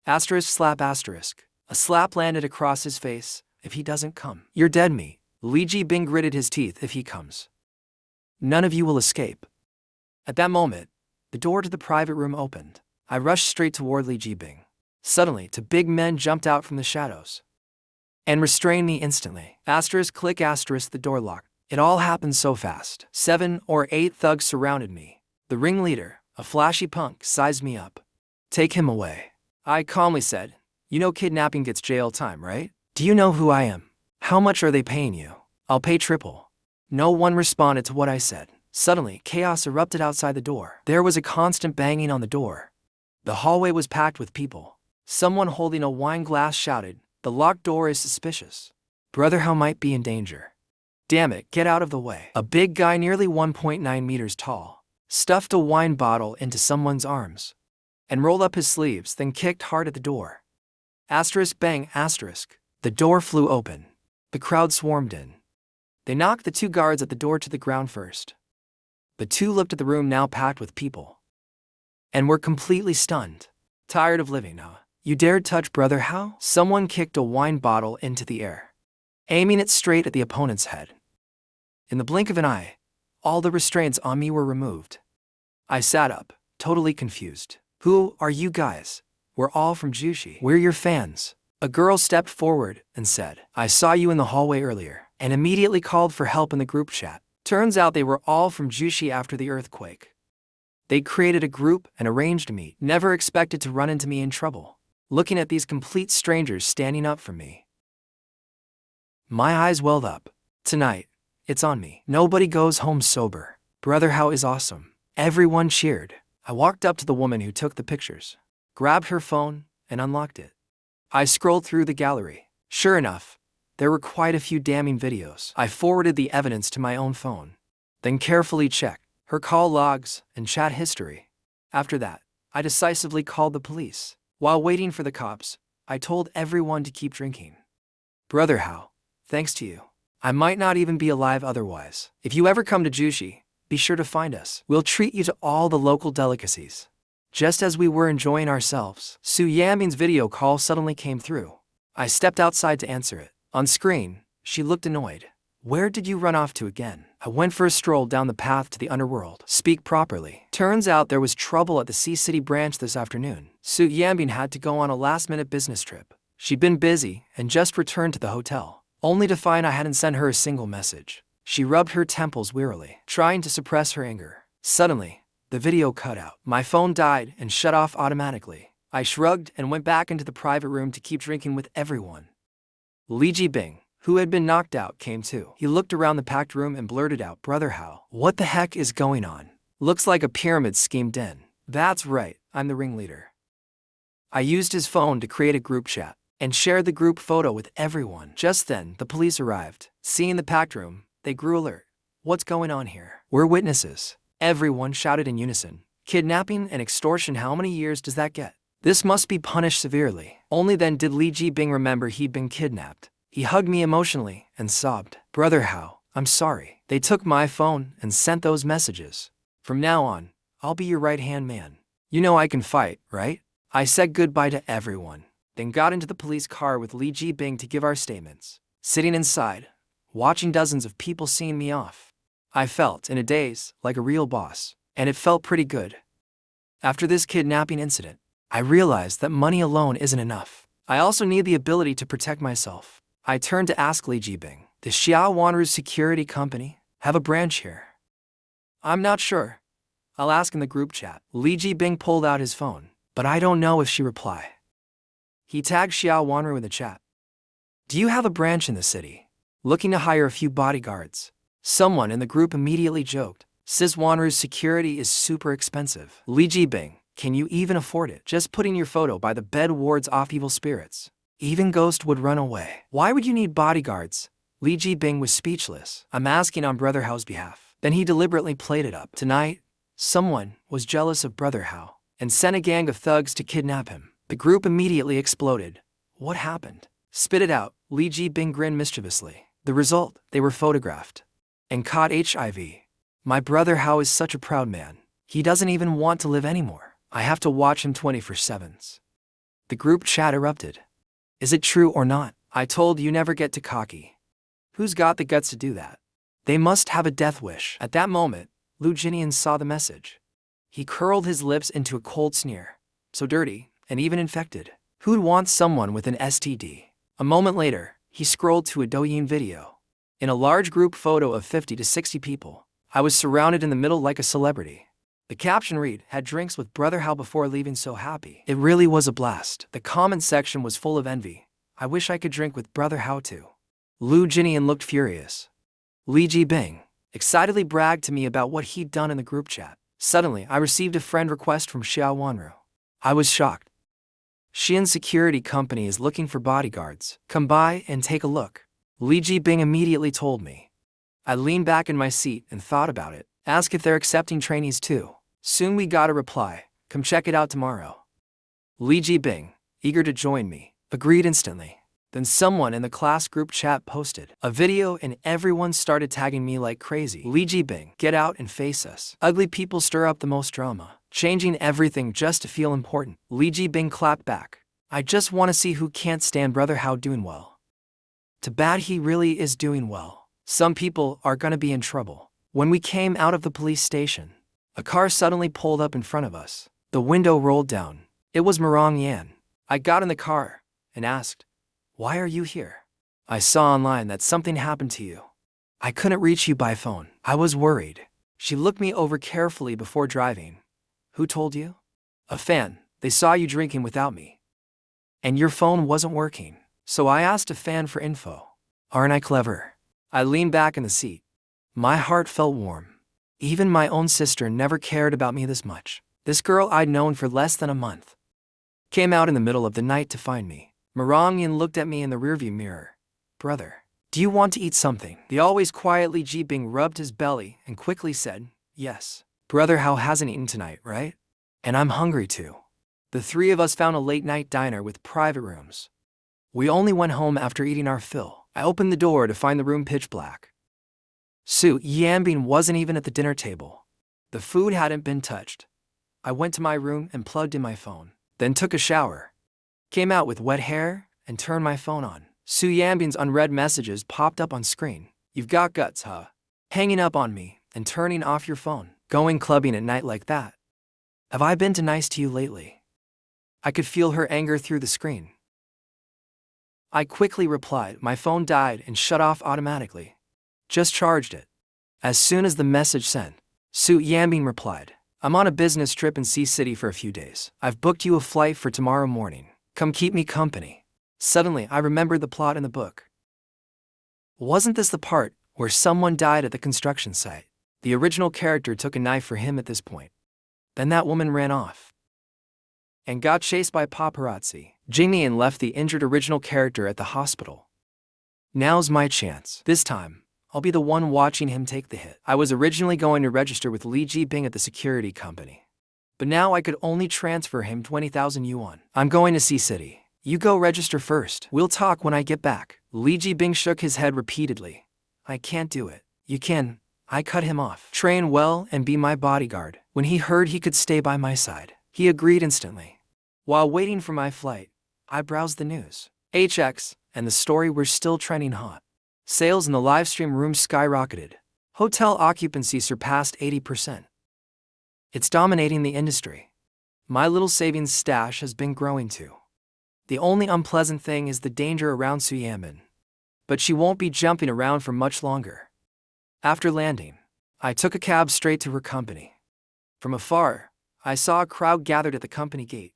Asterisk slap asterisk. A slap landed across his face. "If he doesn't come, you're dead meat." Li Jibing gritted his teeth. "If he comes, none of you will escape." At that moment, the door to the private room opened. I rushed straight toward Li Jibing. Suddenly, two big men jumped out from the shadows and restrained me instantly. Click the door locked. It all happened so fast. 7 or 8 thugs surrounded me. The ringleader, a flashy punk, sized me up. Take him away. I calmly said, you know kidnapping gets jail time, right? Do you know who I am? How much are they paying you? I'll pay triple. No one responded to what I said. Suddenly, chaos erupted outside the door. There was a constant banging on the door. The hallway was packed with people. Someone holding a wine glass shouted, the locked door is suspicious. Brother How might be in danger. Damn it, get out of the way. A big guy nearly 1.9 meters tall stuffed a wine bottle into someone's arms and rolled up his sleeves, then kicked hard at the door. Bang, the door flew open. The crowd swarmed in. They knocked the 2 guards at the door to the ground first. The 2 looked at the room now packed with people and were completely stunned. Tired of living, huh? You dared touch Brother How? Someone kicked a wine bottle into the air, aiming it straight at the opponent's head. In the blink of an eye, all the restraints on me were removed. I sat up, totally confused. Who are you guys? We're all from Jushi. We're your fans. A girl stepped forward and said, I saw you in the hallway earlier, and immediately called for help in the group chat. Turns out they were all from Jushi after the earthquake. They created a group and arranged to meet. Never expected to run into me in trouble. Looking at these complete strangers standing up for me, my eyes welled up. Tonight, it's on me. Nobody goes home sober. Brother How is awesome. Everyone cheered. I walked up to the woman who took the pictures, grabbed her phone, and unlocked it. I scrolled through the gallery. Sure enough, there were quite a few damning videos. I forwarded the evidence to my own phone, then carefully checked her call logs and chat history. After that, I decisively called the police. While waiting for the cops, I told everyone to keep drinking. Brother How, thanks to you, I might not even be alive otherwise. If you ever come to Jushi, be sure to find us. We'll treat you to all the local delicacies, just as we were enjoying ourselves. Su Yaming's video call suddenly came through. I stepped outside to answer it. On screen, she looked annoyed. Where did you run off to again? I went for a stroll down the path to the underworld. Speak properly. Turns out there was trouble at the C-City branch this afternoon. Su Yambing had to go on a last-minute business trip. She'd been busy and just returned to the hotel, only to find I hadn't sent her a single message. She rubbed her temples wearily, trying to suppress her anger. Suddenly, the video cut out. My phone died and shut off automatically. I shrugged and went back into the private room to keep drinking with everyone. Li Jibing, who had been knocked out, came too. He looked around the packed room and blurted out, Brother How, what the heck is going on? Looks like a pyramid schemed in. That's right, I'm the ringleader. I used his phone to create a group chat and shared the group photo with everyone. Just then, the police arrived. Seeing the packed room, they grew alert. What's going on here? We're witnesses. Everyone shouted in unison. Kidnapping and extortion, how many years does that get? This must be punished severely. Only then did Li Jibing remember he'd been kidnapped. He hugged me emotionally and sobbed. Brother How, I'm sorry. They took my phone and sent those messages. From now on, I'll be your right-hand man. You know I can fight, right? I said goodbye to everyone, then got into the police car with Li Jibing to give our statements. Sitting inside, watching dozens of people seeing me off, I felt, in a daze, like a real boss, and it felt pretty good. After this kidnapping incident, I realized that money alone isn't enough. I also need the ability to protect myself. I turned to ask Li Jibing, does Xiao Wanru's security company have a branch here? I'm not sure. I'll ask in the group chat. Li Jibing pulled out his phone, but I don't know if she reply. He tagged Xiao Wanru in the chat. Do you have a branch in the city? Looking to hire a few bodyguards. Someone in the group immediately joked, Sis Wanru's security is super expensive. Li Jibing, can you even afford it? Just putting your photo by the bed wards off evil spirits. Even ghosts would run away. Why would you need bodyguards? Li Jibing was speechless. I'm asking on Brother Hao's behalf. Then he deliberately played it up. Tonight, someone was jealous of Brother Hao and sent a gang of thugs to kidnap him. The group immediately exploded. What happened? Spit it out. Li Jibing grinned mischievously. The result, they were photographed and caught HIV. My Brother Hao is such a proud man. He doesn't even want to live anymore. I have to watch him 24/7. The group chat erupted. Is it true or not? I told you never get too cocky. Who's got the guts to do that? They must have a death wish. At that moment, Jinnian saw the message. He curled his lips into a cold sneer. So dirty, and even infected. Who'd want someone with an STD? A moment later, he scrolled to a Douyin video. In a large group photo of 50 to 60 people, I was surrounded in the middle like a celebrity. The caption read, "Had drinks with Brother Hao before leaving, so happy." It really was a blast. The comment section was full of envy. I wish I could drink with Brother Hao too. Jinnian looked furious. Li Jibing excitedly bragged to me about what he'd done in the group chat. Suddenly, I received a friend request from Xiao Wanru. I was shocked. Xian's security company is looking for bodyguards. Come by and take a look. Li Jibing immediately told me. I leaned back in my seat and thought about it. Ask if they're accepting trainees too. Soon we got a reply. Come check it out tomorrow. Li Jibing, eager to join me, agreed instantly. Then someone in the class group chat posted a video and everyone started tagging me like crazy. Li Jibing, get out and face us. Ugly people stir up the most drama, changing everything just to feel important. Li Jibing clapped back. I just want to see who can't stand Brother Hao doing well. Too bad he really is doing well. Some people are gonna be in trouble. When we came out of the police station, a car suddenly pulled up in front of us. The window rolled down. It was Marong Yan. I got in the car and asked, "Why are you here?" "I saw online that something happened to you. I couldn't reach you by phone. I was worried." She looked me over carefully before driving. "Who told you?" "A fan. They saw you drinking without me. And your phone wasn't working. So I asked a fan for info. Aren't I clever?" I leaned back in the seat. My heart felt warm. Even my own sister never cared about me this much. This girl I'd known for less than a month came out in the middle of the night to find me. Marong Yan looked at me in the rearview mirror. "Brother, do you want to eat something?" The always quietly Jibing rubbed his belly and quickly said, "Yes. Brother Hao hasn't eaten tonight, right? And I'm hungry too." The three of us found a late-night diner with private rooms. We only went home after eating our fill. I opened the door to find the room pitch black. Su Yanbing wasn't even at the dinner table. The food hadn't been touched. I went to my room and plugged in my phone, then took a shower. Came out with wet hair and turned my phone on. Su Yanbing's unread messages popped up on screen. "You've got guts, huh? Hanging up on me and turning off your phone. Going clubbing at night like that. Have I been too nice to you lately?" I could feel her anger through the screen. I quickly replied, "My phone died and shut off automatically. Just charged it." As soon as the message sent, Su Yanbing replied, "I'm on a business trip in Sea City for a few days. I've booked you a flight for tomorrow morning. Come keep me company." Suddenly, I remembered the plot in the book. Wasn't this the part where someone died at the construction site? The original character took a knife for him at this point. Then that woman ran off and got chased by paparazzi. Jinnian left the injured original character at the hospital. Now's my chance. This time, I'll be the one watching him take the hit. I was originally going to register with Li Jibing at the security company, but now I could only transfer him 20,000 yuan. I'm going to Sea City. You go register first. We'll talk when I get back. Li Jibing shook his head repeatedly. I can't do it. You can. I cut him off. Train well and be my bodyguard. When he heard he could stay by my side, he agreed instantly. While waiting for my flight, I browsed the news. HX and the story were still trending hot. Sales in the livestream room skyrocketed. Hotel occupancy surpassed 80%. It's dominating the industry. My little savings stash has been growing too. The only unpleasant thing is the danger around Su Yanbing. But she won't be jumping around for much longer. After landing, I took a cab straight to her company. From afar, I saw a crowd gathered at the company gate.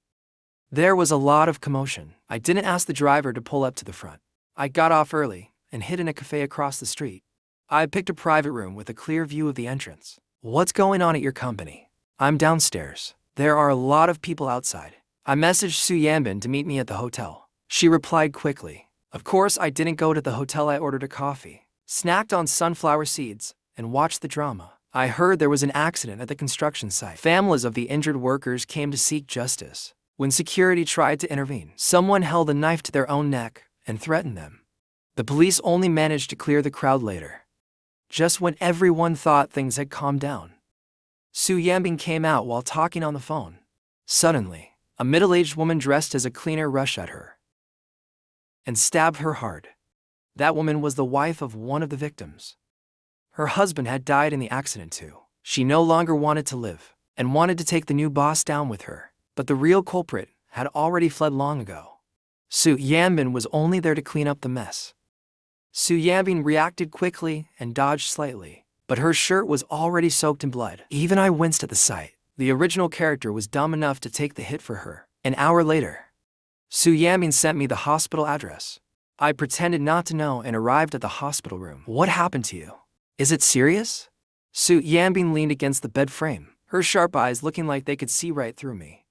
There was a lot of commotion. I didn't ask the driver to pull up to the front. I got off early and hid in a cafe across the street. I picked a private room with a clear view of the entrance. "What's going on at your company?" "I'm downstairs. There are a lot of people outside." I messaged Su Yanbing to meet me at the hotel. She replied quickly. Of course, I didn't go to the hotel. I ordered a coffee, snacked on sunflower seeds, and watched the drama. I heard there was an accident at the construction site. Families of the injured workers came to seek justice. When security tried to intervene, someone held a knife to their own neck and threatened them. The police only managed to clear the crowd later, just when everyone thought things had calmed down. Su Yanbing came out while talking on the phone. Suddenly, a middle-aged woman dressed as a cleaner rushed at her and stabbed her hard. That woman was the wife of one of the victims. Her husband had died in the accident too. She no longer wanted to live, and wanted to take the new boss down with her. But the real culprit had already fled long ago. Su Yanbin was only there to clean up the mess. Su Yanbin reacted quickly and dodged slightly, but her shirt was already soaked in blood. Even I winced at the sight. The original character was dumb enough to take the hit for her. An hour later, Su Yanbin sent me the hospital address. I pretended not to know and arrived at the hospital room. What happened to you? Is it serious? Su Yanbin leaned against the bed frame, her sharp eyes looking like they could see right through me.